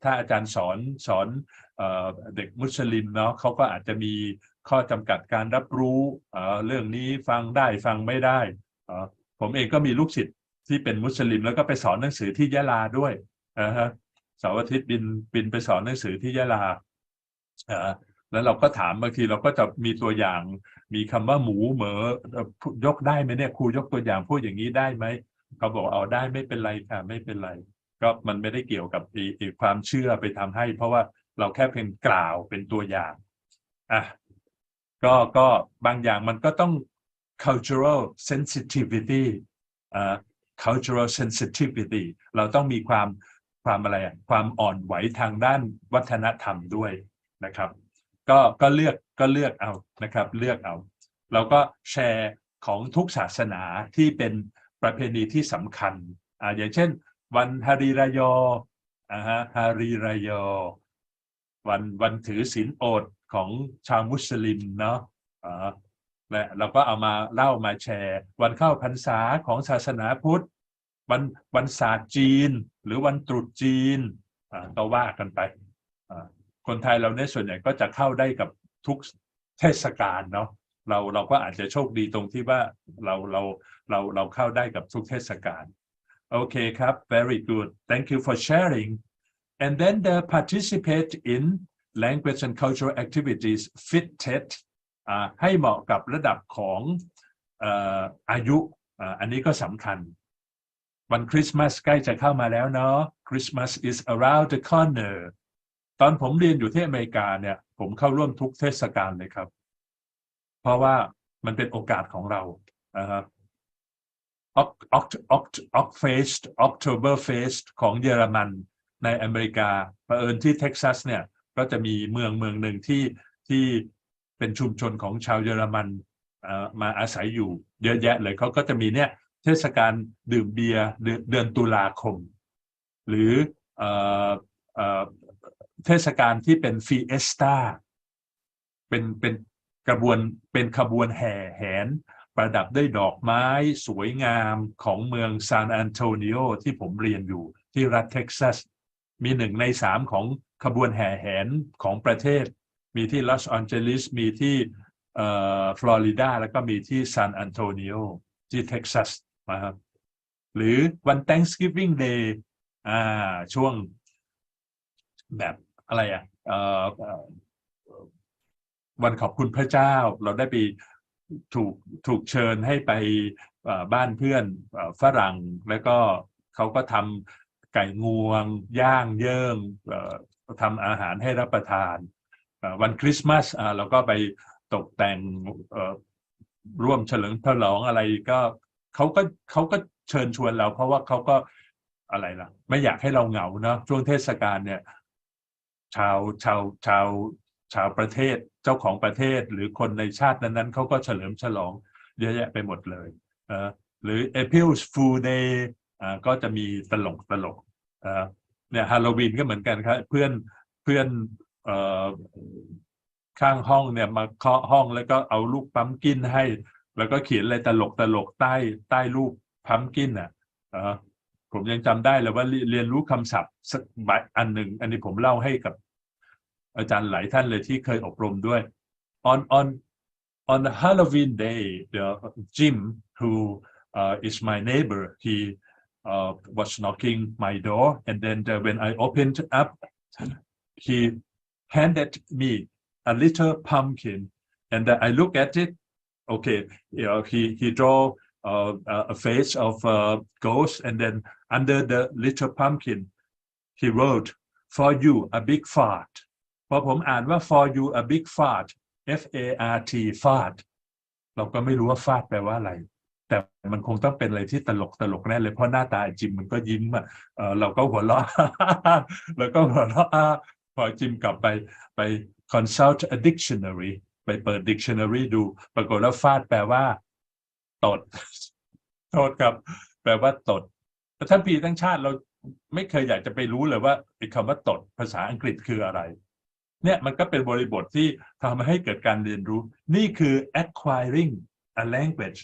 ถ้าอาจารย์สอนเด็กมุสลิมเนาะเขาก็อาจจะมีข้อจำกัดการรับรู้เรื่องนี้ฟังได้ฟังไม่ได้ผมเองก็มีลูกศิษย์ที่เป็นมุสลิมแล้วก็ไปสอนหนังสือที่ยะลาด้วยเสาร์อาทิตย์บินไปสอนหนังสือที่ยะลาแล้วเราก็ถามบางทีเราก็จะมีตัวอย่างมีคำว่าหมูเหมอยกได้ไหมเนี่ยครูยกตัวอย่างพูดอย่างนี้ได้ไหมเขาบอกเอาได้ไม่เป็นไรค่ะไม่เป็นไรก็มันไม่ได้เกี่ยวกับความเชื่อไปทำให้เพราะว่าเราแค่เพียงกล่าวเป็นตัวอย่างก็บางอย่างมันก็ต้อง cultural sensitivity cultural sensitivity เราต้องมีความอะไรความอ่อนไหวทางด้านวัฒนธรรมด้วยนะครับก็เลือกเอานะครับเลือกเอาเราก็แชร์ของทุกศาสนาที่เป็นประเพณีที่สำคัญอย่างเช่นวันฮารีรายอฮารีรายอวันถือศีลอดของชาวมุสลิมเนาะและเราก็เอามาเล่ามาแชร์วันเข้าพรรษาของศาสนาพุทธวันศาสตร์จีนหรือวันตรุษจีนก็ว่ากันไปคนไทยเราเนี่ยส่วนใหญ่ก็จะเข้าได้กับทุกเทศกาลเนาะเราก็อาจจะโชคดีตรงที่ว่าเราเข้าได้กับทุกเทศกาลโอเคครับ very good thank you for sharing and then they participate in language and cultural activities fitted ให้เหมาะกับระดับของอายุอันนี้ก็สำคัญวันคริสต์มาสใกล้จะเข้ามาแล้วเนาะ Christmas is around the corner ตอนผมเรียนอยู่ที่อเมริกาเนี่ยผมเข้าร่วมทุกเทศกาลเลยครับเพราะว่ามันเป็นโอกาสของเราOktoberfest ของเยอรมันในอเมริกาเผอิญที่เท็กซัสเนี่ยก็จะมีเมืองหนึ่งที่เป็นชุมชนของชาวเยอรมันมาอาศัยอยู่เยอะแยะเลยเขาก็จะมีเนี่ยเทศกาลดื่มเบียร์เดือนตุลาคมหรือเทศกาลที่เป็นฟีเอสตาเป็นขบวนแห่แหนประดับด้วยดอกไม้สวยงามของเมืองซานอันโตนิโอที่ผมเรียนอยู่ที่รัฐเท็กซัสมี1 ใน 3ของขบวนแห่แหนของประเทศมีที่ลอสแอนเจลิสมีที่ฟลอริดาแล้วก็มีที่ซานอันโตนิโอที่เท็กซัสนะครับหรือวัน Thanksgiving Day ช่วงแบบอะไรวันขอบคุณพระเจ้าเราได้ไปถูกเชิญให้ไปบ้านเพื่อนฝรั่งแล้วก็เขาก็ทำไก่งวงย่างเยิ่งทำอาหารให้รับประทานวันคริสต์มาสเราก็ไปตกแต่งร่วมเฉลิมฉลองอะไรก็เขาก็เชิญชวนเราเพราะว่าเขาก็อะไรล่ะไม่อยากให้เราเหงาเนาะช่วงเทศกาลเนี่ยชาวประเทศเจ้าของประเทศหรือคนในชาตินั้นๆเขาก็เฉลิมฉลองเยอะแยะไปหมดเลยหรือ April's Fool Day ก็จะมีตลกเนี่ยฮาโลวีนก็เหมือนกันครับเพื่อนข้างห้องเนี่ยมาเคาะห้องแล้วก็เอาลูกปั๊มกินให้แล้วก็เขียนอะไรตลกใต้รูปพัมกินผ ผมยังจำได้เลยว่าเรียนรู้คำศัพท์อันหนึ่งอันนี้ผมเล่าให้กับอาจารย์หลายท่านเลยที่เคยอบรมด้วย on the Halloween day the Jim who is my neighbor he was knocking my door and then when I opened up he handed me a little pumpkin and I look at it okay he draw a face of a ghost and then under the little pumpkin he wrote for you a big fart พอผมอ่านว่า for you a big fart F-A-R-T fart เราก็ไม่รู้ว่า fart แปลว่าอะไรแต่มันคงต้องเป็นอะไรที่ตลกแน่เลยเพราะหน้าตาจิมมันก็ยิ้มเราก็หัวเราะ แล้วก็หัวเราะพอจิมกลับไป consult a dictionary ไปเปิด dictionary ดูปรากฏว่า fart แปลว่าตดโทษครับแปลว่าตดแต่ทั้งปีทั้งชาติเราไม่เคยอยากจะไปรู้เลยว่าไอ้คำว่าตดภาษาอังกฤษคืออะไรเนี่ยมันก็เป็นบริบทที่ทำให้เกิดการเรียนรู้นี่คือ acquiring a language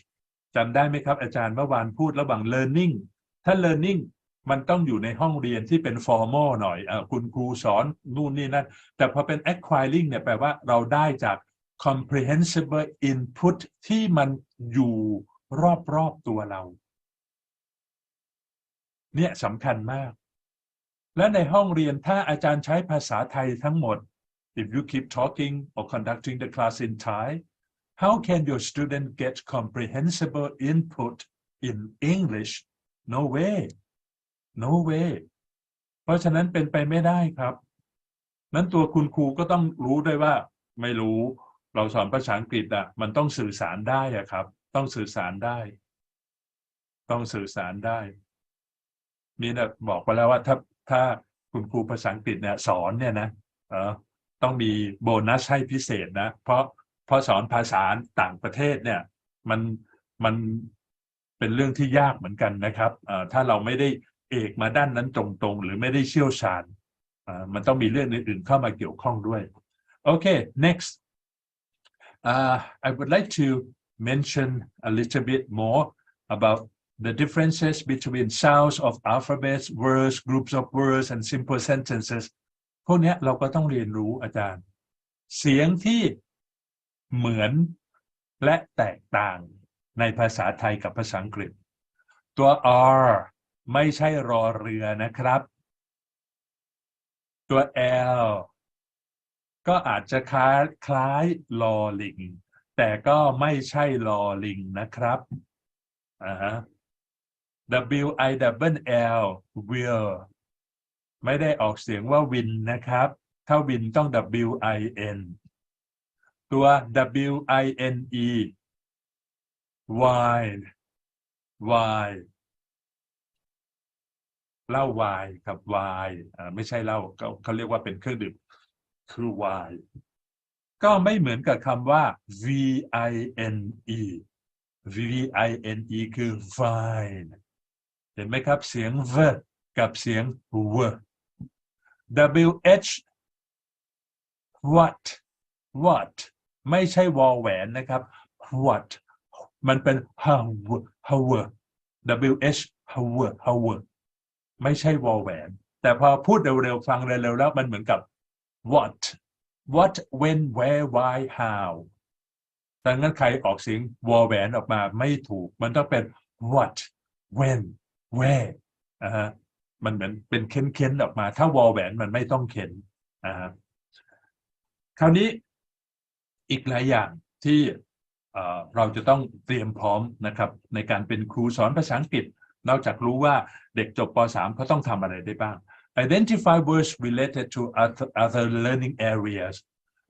จำได้ไหมครับอาจารย์เมื่อวานพูดระหว่าง learning ถ้า learning มันต้องอยู่ในห้องเรียนที่เป็น formal หน่อยคุณครูสอนนู่นนี่นั่นแต่พอเป็น acquiring เนี่ยแปลว่าเราได้จาก comprehensible input ที่มันอยู่รอบตัวเราเนี่ยสำคัญมากและในห้องเรียนถ้าอาจารย์ใช้ภาษาไทยทั้งหมด if you keep talking or conducting the class in Thai how can your student get comprehensible input in English no way เพราะฉะนั้นเป็นไปไม่ได้ครับนั้นตัวคุณครูก็ต้องรู้ด้วยว่าไม่รู้เราสอนภาษาอังกฤษมันต้องสื่อสารได้ครับต้องสื่อสารได้นี่นะบอกไปแล้วว่าถ้าคุณครูภาษาอังกฤษเนี่ยสอนเนี่ยนะต้องมีโบนัสให้พิเศษนะเพราะสอนภาษาต่างประเทศเนี่ยมันเป็นเรื่องที่ยากเหมือนกันนะครับถ้าเราไม่ได้เอกมาด้านนั้นตรงๆหรือไม่ได้เชี่ยวชาญมันต้องมีเรื่องอื่นๆเข้ามาเกี่ยวข้องด้วยโอเค next I would like to mention a little bit more about the differences between sounds of alphabets, words, groups of words, and simple sentences. พวกนี้เราก็ต้องเรียนรู้อาจารย์เสียงที่เหมือนและแตกต่างในภาษาไทยกับภาษาอังกฤษตัว R ไม่ใช่รอเรือนะครับตัว L ก็อาจจะคล้ายลอลิงแต่ก็ไม่ใช่ลอลิงนะครับW-I-L will ไม่ได้ออกเสียงว่าวินนะครับถ้าวินต้อง W-I-N ตัว W-I-N-E wine เหล้าวายครับวายไม่ใช่เหล้าเขาเรียกว่าเป็นเครื่องดื่มคือวายก็ไม่เหมือนกับคำว่า V-I-N-E คือ vine เห็นไหมครับเสียง v กับเสียง w W-H what ไม่ใช่วอแหวนนะครับ what มันเป็น how W-H how ไม่ใช่วอแหวนแต่พอพูดเร็วๆฟังเร็วๆแล้วมันเหมือนกับ what when where why how ดังนั้นใครออกเสียงวอแหวนออกมาไม่ถูกมันต้องเป็น what when where มันเหมือนเป็นเค้นๆออกมาถ้าวอแหวนมันไม่ต้องเค้นคราวนี้อีกหลายอย่างที่เราจะต้องเตรียมพร้อมนะครับในการเป็นครูสอนภาษาอังกฤษนอกจากรู้ว่าเด็กจบป.3 เขาต้องทำอะไรได้บ้าง Identify words related to other learning areas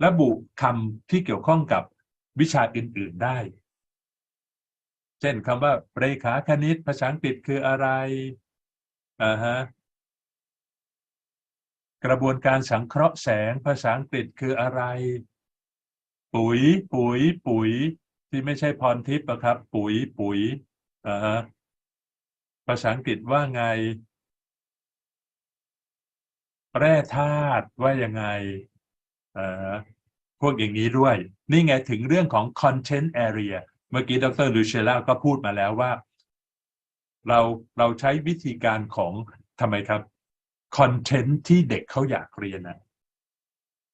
ระบุคำที่เกี่ยวข้องกับวิชาอื่นๆได้เช่นคำว่าเรขาคณิตภาษาอังกฤษคืออะไรกระบวนการสังเคราะห์แสงภาษาอังกฤษคืออะไรปุ๋ยที่ไม่ใช่พรทิพย์ครับปุ๋ยภาษาอังกฤษว่าไงแร่ธาตุว่ายังไงพวกอย่างนี้ด้วยนี่ไงถึงเรื่องของ content area เมื่อกี้ดร. Lucilla ก็พูดมาแล้วว่า เราใช้วิธีการของทำไมครับคอนเทนต์ที่เด็กเขาอยากเรียนนะ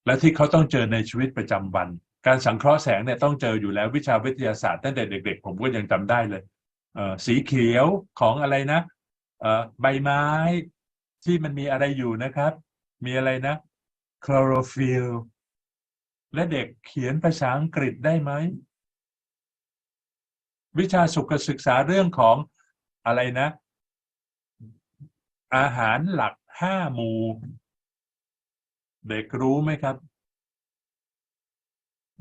และที่เขาต้องเจอในชีวิตประจำวันการสังเคราะห์แสงเนี่ยต้องเจออยู่แล้ววิชาวิทยาศาสตร์ตั้งแต่เด็กๆผมก็ยังจำได้เลยสีเขียวของอะไรนะใบไม้ที่มันมีอะไรอยู่นะครับมีอะไรนะคลอโรฟิลและเด็กเขียนภาษาอังกฤษได้ไหมวิชาสุขศึกษาเรื่องของอะไรนะอาหารหลัก5 หมู่เด็กรู้ไหมครับ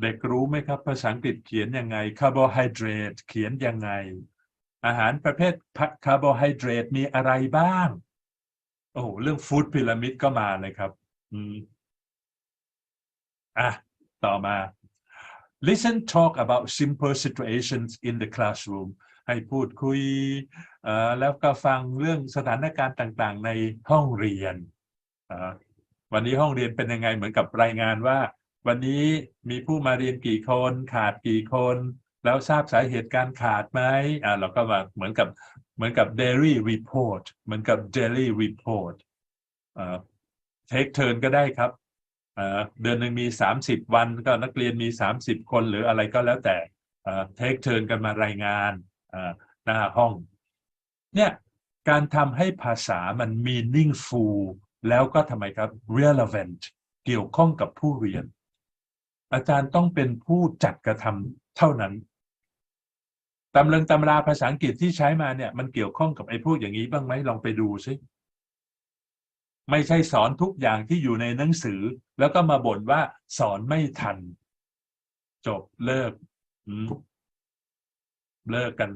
เด็กรู้ไหมครับภาษาอังกฤษเขียนยังไงคาร์โบไฮเดรตเขียนยังไงอาหารประเภทคาร์โบไฮเดรตมีอะไรบ้างโอ้โหเรื่องฟู้ดพีระมิดก็มาเลยครับต่อมา listen talk about simple situations in the classroom ให้พูดคุยแล้วก็ฟังเรื่องสถานการณ์ต่างๆในห้องเรียนวันนี้ห้องเรียนเป็นยังไงเหมือนกับรายงานว่าวันนี้มีผู้มาเรียนกี่คนขาดกี่คนแล้วทราบสาเหตุการขาดไหมเราก็มาเหมือนกับ daily report เหมือนกับ daily report take turn ก็ได้ครับเดือนหนึ่งมี30 วันก็นักเรียนมี30 คนหรืออะไรก็แล้วแต่take turn กันมารายงานหน้าห้องเนี่ยการทำให้ภาษามัน meaningful แล้วก็ทำไมครับ relevant เกี่ยวข้องกับผู้เรียนอาจารย์ต้องเป็นผู้จัดกระทำเท่านั้นตำราภาษาอังกฤษที่ใช้มาเนี่ยมันเกี่ยวข้องกับไอ้พวกอย่างนี้บ้างไหมลองไปดูซิไม่ใช่สอนทุกอย่างที่อยู่ในหนังสือแล้วก็มาบ่นว่าสอนไม่ทันจบเลิกกัน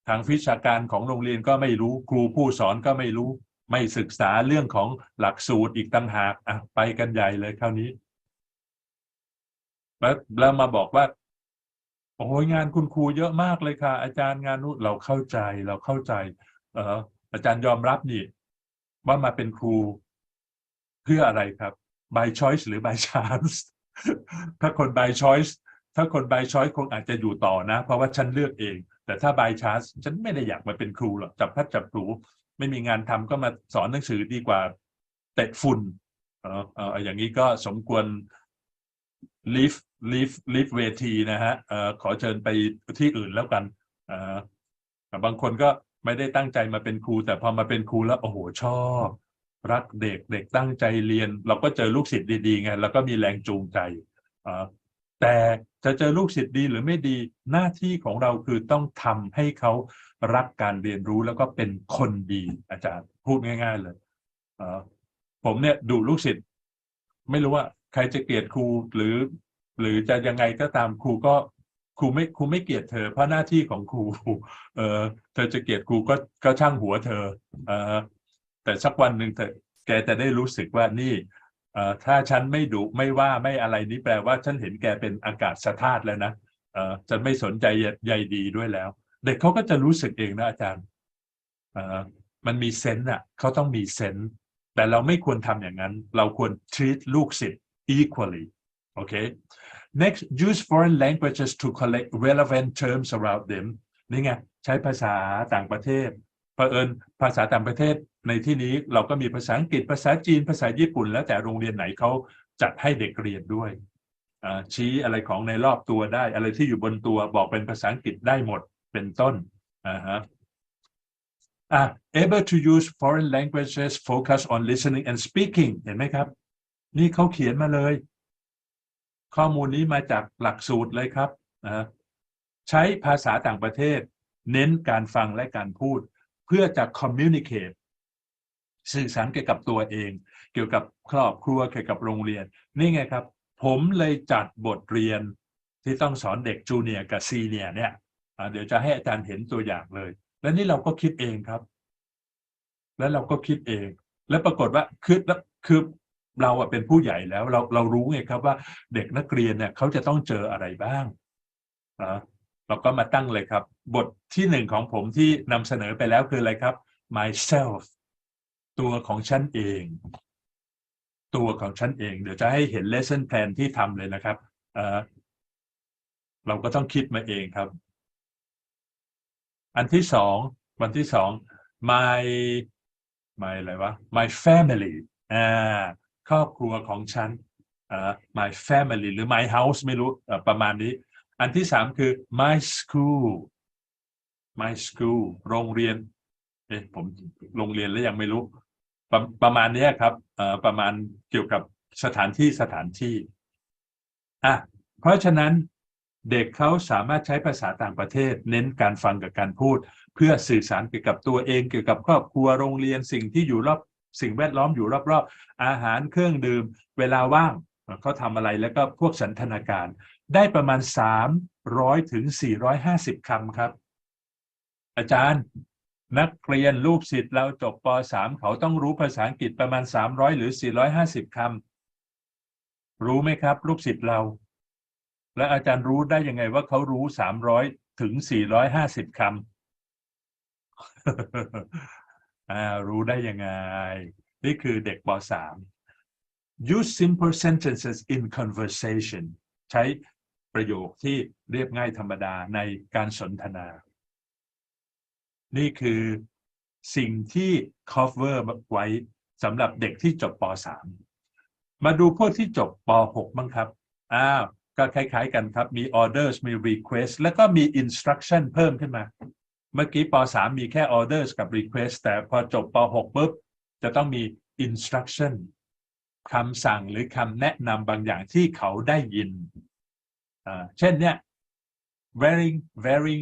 ทางวิชาการของโรงเรียนก็ไม่รู้ครูผู้สอนก็ไม่รู้ไม่ศึกษาเรื่องของหลักสูตรอีกต่างหากไปกันใหญ่เลยคราวนี้แล้วมาบอกว่าโอ้ยงานคุณครูเยอะมากเลยค่ะอาจารย์งานนู้นเราเข้าใจอาจารย์ยอมรับนี่ว่ามาเป็นครูเพื่ออะไรครับ by choice หรือ by chance ถ้าคน by choice คงอาจจะอยู่ต่อนะเพราะว่าฉันเลือกเองแต่ถ้า by chance ฉันไม่ได้อยากมาเป็นครูหรอกจับพัดจับผูไม่มีงานทำก็มาสอนหนังสือดีกว่าเตะฝุ่นอย่างนี้ก็สมควรleave เวทีนะฮะขอเชิญไปที่อื่นแล้วกันบางคนก็ไม่ได้ตั้งใจมาเป็นครูแต่พอมาเป็นครูแล้วโอ้โหชอบรักเด็กตั้งใจเรียนเราก็เจอลูกศิษย์ดีๆไงแล้วก็มีแรงจูงใจแต่จะเจอลูกศิษย์ดีหรือไม่ดีหน้าที่ของเราคือต้องทำให้เขารักการเรียนรู้แล้วก็เป็นคนดีอาจารย์พูดง่ายๆเลยผมเนี่ยดูลูกศิษย์ไม่รู้ว่าใครจะเกลียดครูหรือจะยังไงก็ตามครูไม่เกลียดเธอเพราะหน้าที่ของครูเธอจะเกลียดครูก็ช่างหัวเธอแต่สักวันหนึ่งแกจะได้รู้สึกว่านี่ถ้าฉันไม่ดุไม่ว่าไม่อะไรนี้แปลว่าฉันเห็นแกเป็นอากาศธาตุแล้วนะฉันไม่สนใจใยดีด้วยแล้วเด็กเขาก็จะรู้สึกเองนะอาจารย์มันมีเซนส์เขาต้องมีเซนส์แต่เราไม่ควรทำอย่างนั้นเราควร treat ลูกศิษย์ equally okay next use foreign languages to collect relevant terms around them นี่ไงใช้ภาษาต่างประเทศเผอิญภาษาต่างประเทศในที่นี้เราก็มีภาษาอังกฤษภาษาจีนภาษาญี่ปุ่นแล้วแต่โรงเรียนไหนเขาจัดให้เด็กเรียนด้วยชี้อะไรของในรอบตัวได้อะไรที่อยู่บนตัวบอกเป็นภาษาอังกฤษได้หมดเป็นต้นable to use foreign languages focus on listening and speaking เห็นไหมครับนี่เขาเขียนมาเลยข้อมูลนี้มาจากหลักสูตรเลยครับใช้ภาษาต่างประเทศเน้นการฟังและการพูดเพื่อจะ communicate สื่อสารเกี่ยวกับตัวเองเกี่ยวกับครอบครัวเกี่ยวกับโรงเรียนนี่ไงครับผมเลยจัดบทเรียนที่ต้องสอนเด็กจูเนียร์กับซีเนียร์เนี่ยเดี๋ยวจะให้อาจารย์เห็นตัวอย่างเลยและนี่เราก็คิดเองครับแล้วเราก็คิดเองแล้วปรากฏว่าคือเราเป็นผู้ใหญ่แล้วเรารู้ไงครับว่าเด็กนักเรียนเนี่ยเขาจะต้องเจออะไรบ้างเราก็มาตั้งเลยครับบทที่1ของผมที่นำเสนอไปแล้วคืออะไรครับ myself ตัวของฉันเองเดี๋ยวจะให้เห็น lesson plan ที่ทำเลยนะครับเราก็ต้องคิดมาเองครับ อันที่สองวันที่สอง my อะไรวะ my family ครอบครัวของฉันmy family หรือ my house ไม่รู้ประมาณนี้อันที่สามคือ my school โรงเรียนผมโรงเรียนแล้วยังไม่รู้ประมาณนี้ครับประมาณเกี่ยวกับสถานที่เพราะฉะนั้นเด็กเขาสามารถใช้ภาษาต่างประเทศเน้นการฟังกับการพูดเพื่อสื่อสารเกี่ยวกับตัวเองเกี่ยวกับครอบครัวโรงเรียนสิ่งที่อยู่รอบสิ่งแวดล้อมอยู่รอบๆอาหารเครื่องดื่มเวลาว่างเขาทำอะไรแล้วก็พวกสันทนาการได้ประมาณ300ถึง450คำครับอาจารย์นักเรียนลูกศิษย์เราจบป.3 เขาต้องรู้ภาษาอังกฤษประมาณ300หรือ450คำรู้ไหมครับลูกศิษย์เราและอาจารย์รู้ได้ยังไงว่าเขารู้300ถึง450คำ รู้ได้ยังไงนี่คือเด็กป.3 Use simple sentences in conversation ใช้ประโยคที่เรียบง่ายธรรมดาในการสนทนานี่คือสิ่งที่ cover ไว้สำหรับเด็กที่จบป.3 มาดูพวกที่จบป.6 บ้างครับก็คล้ายๆกันครับมี orders มี request แล้วก็มี instruction เพิ่มขึ้นมาเมื่อกี้ป.3 มีแค่ orders กับ request แต่พอจบป.6 ปุ๊บจะต้องมี instruction คำสั่งหรือคำแนะนำบางอย่างที่เขาได้ยินเช่นเนี่ย wearing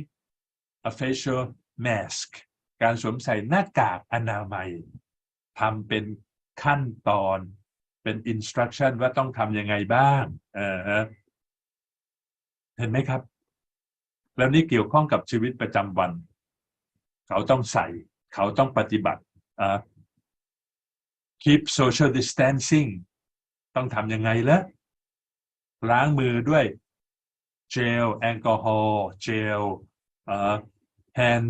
a facial mask การสวมใส่หน้ากากอนามัยทำเป็นขั้นตอนเป็น instruction ว่าต้องทำยังไงบ้างเห็นไหมครับแล้วนี่เกี่ยวข้องกับชีวิตประจำวันเขาต้องใส่เขาต้องปฏิบัติkeep social distancing ต้องทำยังไงล่ะล้างมือด้วยเจลแอลกอฮอล์เจลhand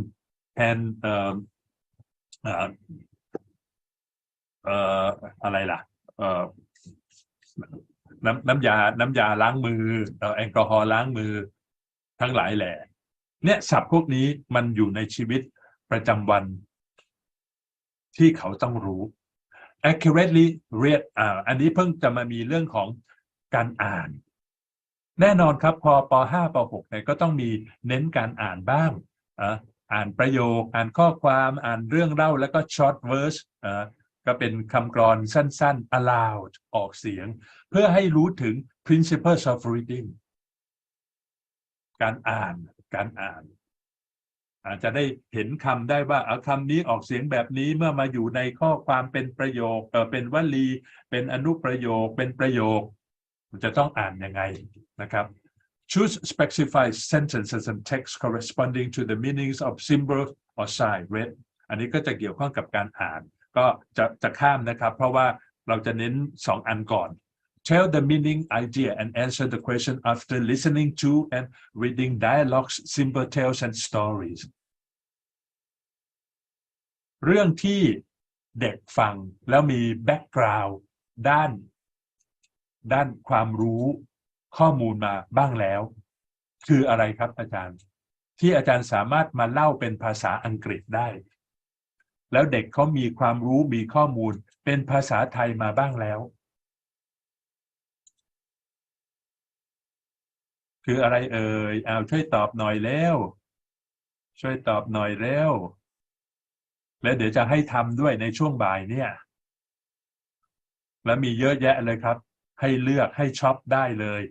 อะไรล่ะน้ำยาล้างมือแอลกอฮอล์ล้างมือทั้งหลายแหล่เนี่ยศัพท์พวกนี้มันอยู่ในชีวิตประจำวันที่เขาต้องรู้ accurately read อันนี้เพิ่งจะมามีเรื่องของการอ่านแน่นอนครับพอป.5 ป.6 เนี่ยก็ต้องมีเน้นการอ่านบ้างอ่านประโยคอ่านข้อความอ่านเรื่องเล่าแล้วก็ short verse ก็เป็นคำกลอนสั้นๆ aloud ออกเสียงเพื่อให้รู้ถึง principles of reading การอ่านอาจจะได้เห็นคำได้ว่าคำนี้ออกเสียงแบบนี้เมื่อมาอยู่ในข้อความเป็นประโยคเป็นวลีเป็นอนุประโยคเป็นประโยคจะต้องอ่านยังไงนะครับ Choose specified sentences and text corresponding to the meanings of symbol or sign read อันนี้ก็จะเกี่ยวข้องกับการอ่านก็จะข้ามนะครับเพราะว่าเราจะเน้น2อันก่อน Tell the meaning idea and answer the question after listening to and reading dialogues, simple tales and stories เรื่องที่เด็กฟังแล้วมี background ด้านความรู้ข้อมูลมาบ้างแล้วคืออะไรครับอาจารย์ที่อาจารย์สามารถมาเล่าเป็นภาษาอังกฤษได้แล้วเด็กเขามีความรู้มีข้อมูลเป็นภาษาไทยมาบ้างแล้วคืออะไรเอ่ยช่วยตอบหน่อยแล้วช่วยตอบหน่อยแล้วแล้วเดี๋ยวจะให้ทำด้วยในช่วงบ่ายเนี่ยแล้วมีเยอะแยะเลยครับให้เลือกให้ช็อปได้เลย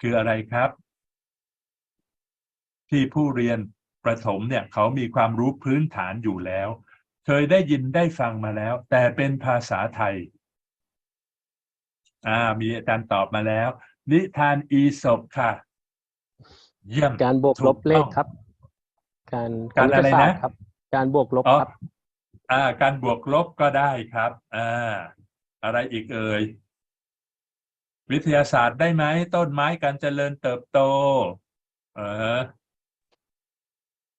คืออะไรครับที่ผู้เรียนประถมเนี่ยเขามีความรู้พื้นฐานอยู่แล้วเคยได้ยินได้ฟังมาแล้วแต่เป็นภาษาไทยมีอาจารย์ตอบมาแล้วนิทานอีสปค่ะเยี่ยมการบวกลบเลขครับการอะไรนะครับการบวกลบครับการบวกลบก็ได้ครับอะไรอีกเอ่ยวิทยาศาสตร์ได้ไหมต้นไม้การเจริญเติบโต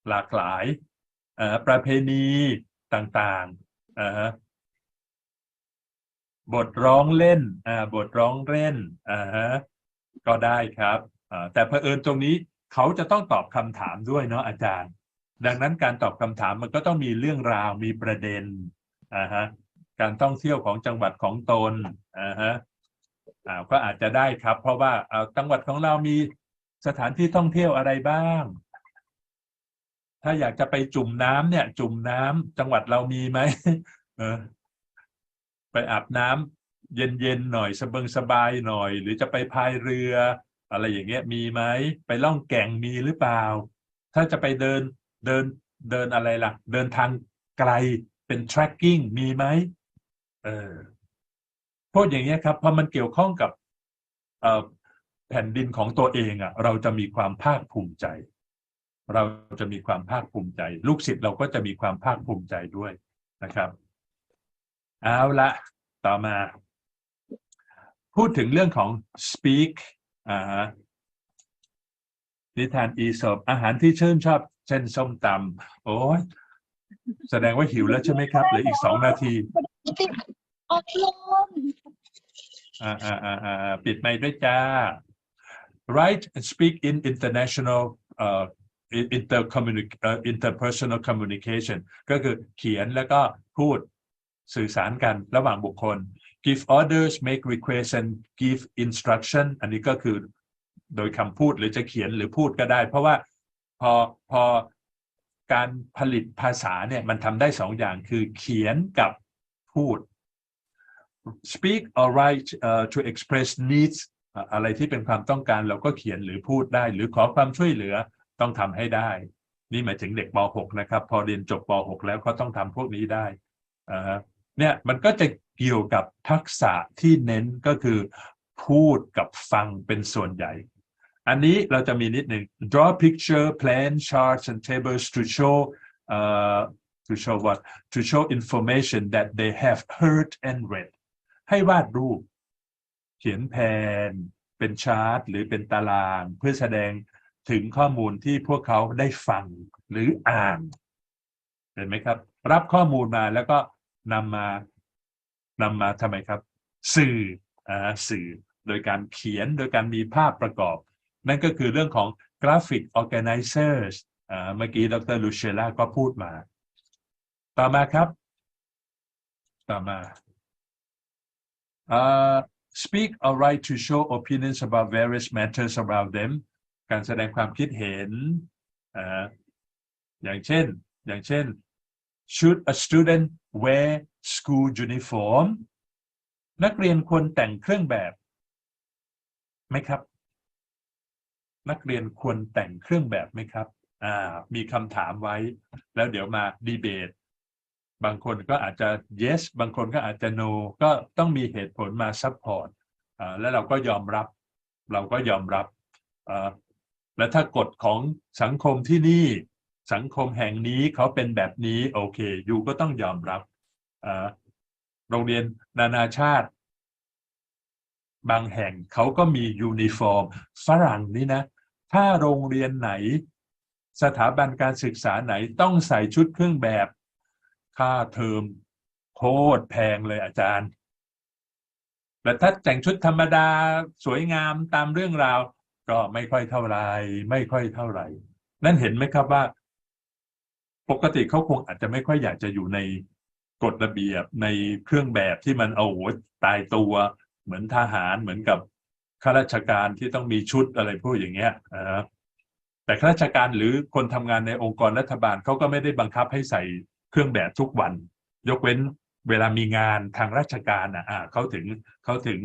หลากหลายประเพณีต่างๆบทร้องเล่นบทร้องเล่นก็ได้ครับแต่เผอิญตรงนี้เขาจะต้องตอบคำถามด้วยเนาะอาจารย์ ดังนั้นการตอบคำถามมันก็ต้องมีเรื่องราวมีประเด็นการท่องเที่ยวของจังหวัดของตนก็อาจจะได้ครับเพราะว่าจังหวัดของเรามีสถานที่ท่องเที่ยวอะไรบ้างถ้าอยากจะไปจุ่มน้ำเนี่ยจุ่มน้ำจังหวัดเรามีไหมไปอาบน้ำเย็นๆหน่อยสบายหน่อยหรือจะไปพายเรืออะไรอย่างเงี้ยมีไหมไปล่องแก่งมีหรือเปล่าถ้าจะไปเดินอะไรล่ะเดินทางไกลเป็น trekking มีไหมพวกอย่างเงี้ยครับพอมันเกี่ยวข้องกับแผ่นดินของตัวเองเราจะมีความภาคภูมิใจเราจะมีความภาคภูมิใจลูกศิษย์เราก็จะมีความภาคภูมิใจด้วยนะครับเอาละต่อมาพูดถึงเรื่องของ speak นิทานอีสปอาหารที่ชื่นชอบเช่นส้มตำโอ้ยแสดงว่าหิวแล้วใช่ไหมครับเหลืออีก2 นาทีปิดไมค์ด้วยจ้า Write and speak in international interpersonal communication ก็คือเขียนแล้วก็พูดสื่อสารกันระหว่างบุคคล give orders make requests and give instruction อันนี้ก็คือโดยคำพูดหรือจะเขียนหรือพูดก็ได้เพราะว่าพอการผลิตภาษาเนี่ยมันทำได้2 อย่างคือเขียนกับพูด speak or write to express needs อะไรที่เป็นความต้องการเราก็เขียนหรือพูดได้หรือขอความช่วยเหลือต้องทำให้ได้นี่หมายถึงเด็กป .6 นะครับพอเรียนจบป .6 แล้วเขาต้องทำพวกนี้ได้เนี่ยมันก็จะเกี่ยวกับทักษะที่เน้นก็คือพูดกับฟังเป็นส่วนใหญ่อันนี้เราจะมีนิดหนึ่ง draw picture plan charts and tables to show what to show information that they have heard and read ให้วาดรูปเขียนแผนเป็นชาร์ตหรือเป็นตารางเพื่อแสดงถึงข้อมูลที่พวกเขาได้ฟังหรืออ่านเห็นไหมครับรับข้อมูลมาแล้วก็นำมาทำไมครับสื่อโดยการเขียนโดยการมีภาพประกอบนั่นก็คือเรื่องของ graphic organizers เมื่อกี้ดร. Lucilla ก็พูดมาต่อมาครับต่อมาspeak or write to show opinions about various matters around them การแสดงความคิดเห็นอย่างเช่น should a student wear school uniform นักเรียนควรแต่งเครื่องแบบไหมครับนักเรียนควรแต่งเครื่องแบบไหมครับมีคำถามไว้แล้วเดี๋ยวมาดีเบตบางคนก็อาจจะ yes บางคนก็อาจจะ no ก็ต้องมีเหตุผลมา support แล้วเราก็ยอมรับและถ้ากฎของสังคมที่นี่สังคมแห่งนี้เขาเป็นแบบนี้โอเคยูก็ต้องยอมรับโรงเรียนนานาชาติบางแห่งเขาก็มียูนิฟอร์มฝรั่งนี่นะถ้าโรงเรียนไหนสถาบันการศึกษาไหนต้องใส่ชุดเครื่องแบบค่าเทอมโคตรแพงเลยอาจารย์แต่ถ้าแต่งชุดธรรมดาสวยงามตามเรื่องราวก็ไม่ค่อยเท่าไหร่นั่นเห็นไหมครับว่าปกติเขาคงอาจจะไม่ค่อยอยากจะอยู่ในกฎระเบียบในเครื่องแบบที่มันตายตัวเหมือนทหารเหมือนกับข้าราชการที่ต้องมีชุดอะไรพวกอย่างเงี้ยแต่ข้าราชการหรือคนทำงานในองค์กรรัฐบาลเขาก็ไม่ได้บังคับให้ใส่เครื่องแบบทุกวันยกเว้นเวลามีงานทางราชการเขาถึง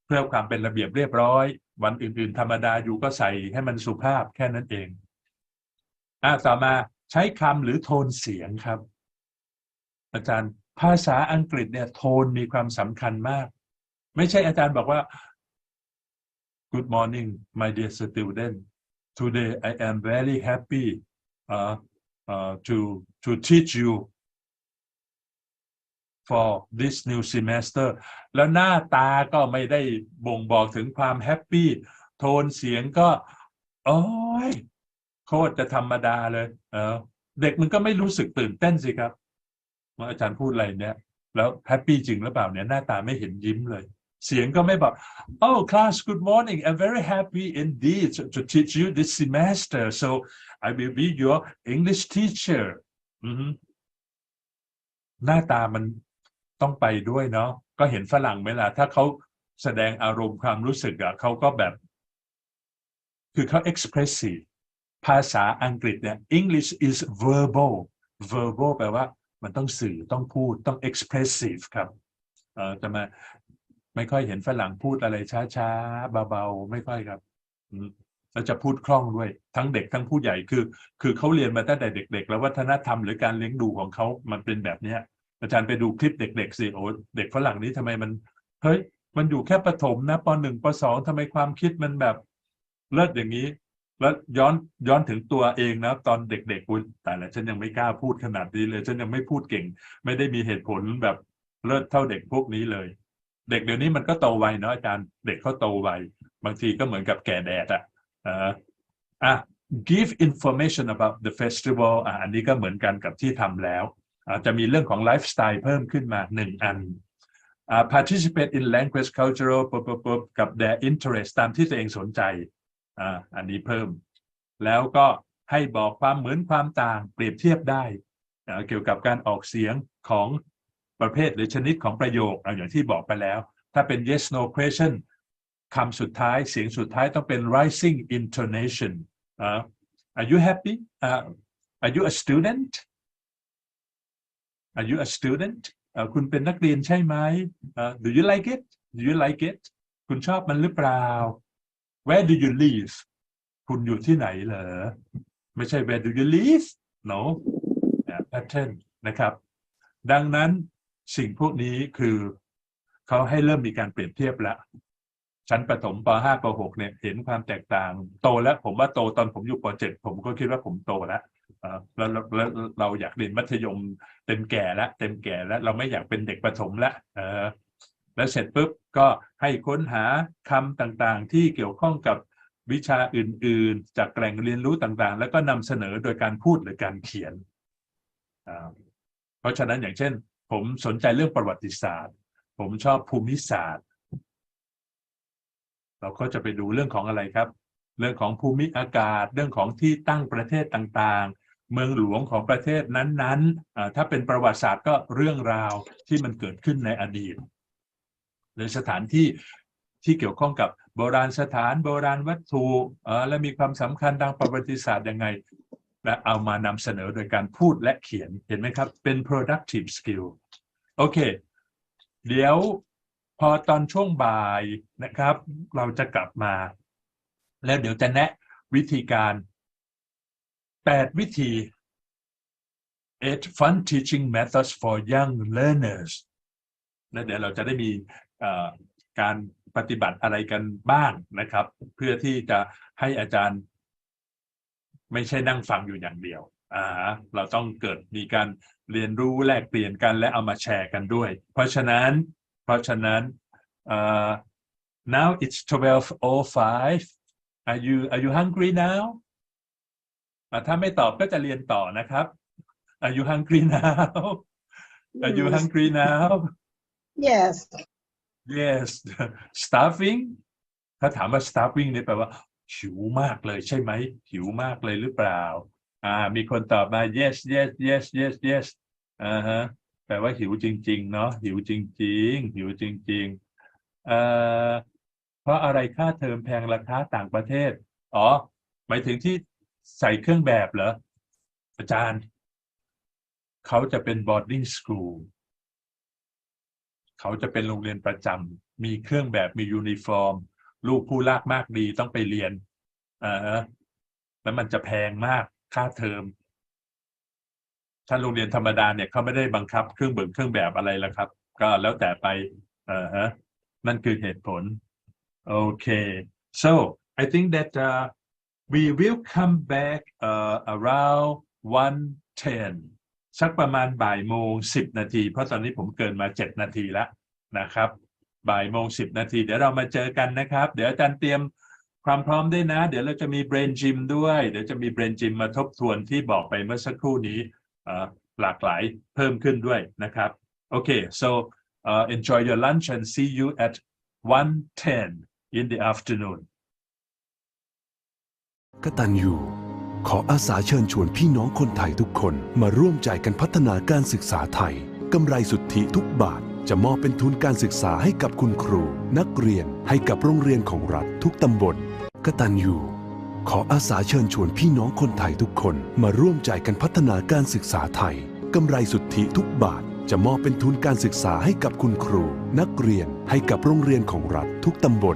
เพื่อความเป็นระเบียบเรียบร้อยวันอื่นๆธรรมดาอยู่ก็ใส่ให้มันสุภาพแค่นั้นเองต่อมาใช้คำหรือโทนเสียงครับอาจารย์ภาษาอังกฤษเนี่ยโทนมีความสำคัญมากไม่ใช่อาจารย์บอกว่า Good morning my dear student today I am very happy to teach you for this new semester แล้วหน้าตาก็ไม่ได้บ่งบอกถึงความแฮปปี้โทนเสียงก็โอ้ยโคตรจะธรรมดาเลยเด็กมันก็ไม่รู้สึกตื่นเต้นสิครับว่าอาจารย์พูดอะไรเนี่ยแล้วแฮปปี้จริงหรือเปล่าเนี่ยหน้าตาไม่เห็นยิ้มเลย เสียงก็ไม่บอก oh class good morning I'm very happy indeed to teach you this semester so I will be your English teacher หน้าตามันต้องไปด้วยเนาะก็เห็นฝรั่งไหมล่ะถ้าเขาแสดงอารมณ์ความรู้สึกเขาก็แบบคือเขา expressive ภาษาอังกฤษเนี่ย English is verbal แปลว่ามันต้องสื่อต้องพูดต้อง expressive ครับแต่มาไม่ค่อยเห็นฝรั่งพูดอะไรช้าๆเบาๆไม่ค่อยครับแล้วจะพูดคล่องด้วยทั้งเด็กทั้งผู้ใหญ่คือเขาเรียนมาตั้งแต่เด็กๆแล้ววัฒนธรรมหรือการเลี้ยงดูของเขามันเป็นแบบนี้อาจารย์ไปดูคลิปเด็กๆสิโอ้เด็กฝรั่งนี้ทำไมมันเฮ้ยมันอยู่แค่ประถมนะป.1 ป.2 ทำไมความคิดมันแบบเลิศอย่างนี้แล้วย้อนถึงตัวเองนะตอนเด็กๆคุณแต่ละฉันยังไม่กล้าพูดขนาดนี้เลยฉันยังไม่พูดเก่งไม่ได้มีเหตุผลแบบเลิศเท่าเด็กพวกนี้เลยเด็กเดี๋ยวนี้มันก็โตไวเนาะอาจารย์เด็กเขาโตไวบางทีก็เหมือนกับแก่แดดgive information about the festival อันนี้ก็เหมือนกันกับที่ทำแล้วจะมีเรื่องของไลฟ์สไตล์เพิ่มขึ้นมา1อันparticipate in language cultural กับ their interest ตามที่ตัวเองสนใจอันนี้เพิ่มแล้วก็ให้บอกความเหมือนความต่างเปรียบเทียบได้เกี่ยวกับการออกเสียงของประเภทหรือชนิดของประโยคอย่างที่บอกไปแล้วถ้าเป็น yes no question คำสุดท้ายเสียงสุดท้ายต้องเป็น rising intonation are you happy are you a student are you a student คุณเป็นนักเรียนใช่ไหมdo you like it คุณชอบมันหรือเปล่า where do you live คุณอยู่ที่ไหนเหรอไม่ใช่ where do you live no pattern นะครับดังนั้นสิ่งพวกนี้คือเขาให้เริ่มมีการเปรียบเทียบแล้วชั้นประถมป.5 ป.6 เนี่ยเห็นความแตกต่างโตแล้วผมว่าโตตอนผมอยู่ป.7 ผมก็คิดว่าผมโตแล้วแล้วเราอยากเรียนมัธยมเต็มแก่แล้วเราไม่อยากเป็นเด็กประถมแล้วแล้วเสร็จปุ๊บก็ให้ค้นหาคำต่างๆที่เกี่ยวข้องกับวิชาอื่นๆจากแหล่งเรียนรู้ต่างๆแล้วก็นำเสนอโดยการพูดหรือการเขียนเพราะฉะนั้นอย่างเช่นผมสนใจเรื่องประวัติศาสตร์ผมชอบภูมิศาสตร์เราก็จะไปดูเรื่องของอะไรครับเรื่องของภูมิอากาศเรื่องของที่ตั้งประเทศต่างๆเมืองหลวงของประเทศนั้นๆถ้าเป็นประวัติศาสตร์ก็เรื่องราวที่มันเกิดขึ้นในอดีตหรือสถานที่ที่เกี่ยวข้องกับโบราณสถานโบราณวัตถุและมีความสำคัญทางประวัติศาสตร์ยังไงและเอามานำเสนอโดยการพูดและเขียนเห็นไหมครับเป็น productive skill โอเคเดี๋ยวพอตอนช่วงบ่ายนะครับเราจะกลับมาแล้วเดี๋ยวจะแนะวิธีการ8วิธี 8 fun teaching methods for young learners และเดี๋ยวเราจะได้มีการปฏิบัติอะไรกันบ้างนะครับเพื่อที่จะให้อาจารย์ไม่ใช่นั่งฟังอยู่อย่างเดียวเราต้องเกิดมีการเรียนรู้แลกเปลี่ยนกันและเอามาแชร์กันด้วยเพราะฉะนั้นnow it's 12:05 are you hungry now ถ้าไม่ตอบก็จะเรียนต่อนะครับ are you hungry now are you hungry now yes starving ถ้าถามว่า starving เนี่ยแปลว่าหิวมากเลยใช่ไหมหิวมากเลยหรือเปล่ามีคนตอบมา yes แปลว่าหิวจริงๆเนาะหิวจริงเพราะอะไรค่าเทอมแพงราคาต่างประเทศหมายถึงที่ใส่เครื่องแบบเหรออาจารย์เขาจะเป็น boarding school เขาจะเป็นโรงเรียนประจำมีเครื่องแบบมียูนิฟอร์มลูกผู้ลากมากดีต้องไปเรียนแล้วมันจะแพงมากค่าเทอมถ้าโรงเรียนธรรมดาเนี่ยเขาไม่ได้บังคับเครื่องแบบอะไรแล้วครับก็แล้วแต่ไปนั่นคือเหตุผลโอเค so I think that we will come back around 1:10 สักประมาณบ่ายโมง10 นาทีเพราะตอนนี้ผมเกินมา7 นาทีแล้วนะครับบ่ายโมง10 นาทีเดี๋ยวเรามาเจอกันนะครับเดี๋ยวอาจารย์เตรียมความพร้อมด้วยนะเดี๋ยวเราจะมี brain gym ด้วยเดี๋ยวจะมี brain gym มาทบทวนที่บอกไปเมื่อสักครู่นี้หลากหลายเพิ่มขึ้นด้วยนะครับโอเค so enjoy your lunch and see you at 1:10 in the afternoon. กตัญญูขออาสาเชิญชวนพี่น้องคนไทยทุกคนมาร่วมใจกันพัฒนาการศึกษาไทยกำไรสุทธิทุกบาทจะมอบเป็นทุนการศึกษาให้กับคุณครูนักเรียนให้กับโรงเรียนของรัฐทุกตำบลกตัญญูขออาสาเชิญชวนพี่น้องคนไทยทุกคนมาร่วมใจกันพัฒนาการศึกษาไทยกำไรสุทธิทุกบาทจะมอบเป็นทุนการศึกษาให้กับคุณครูนักเรียนให้กับโรงเรียนของรัฐทุกตำบล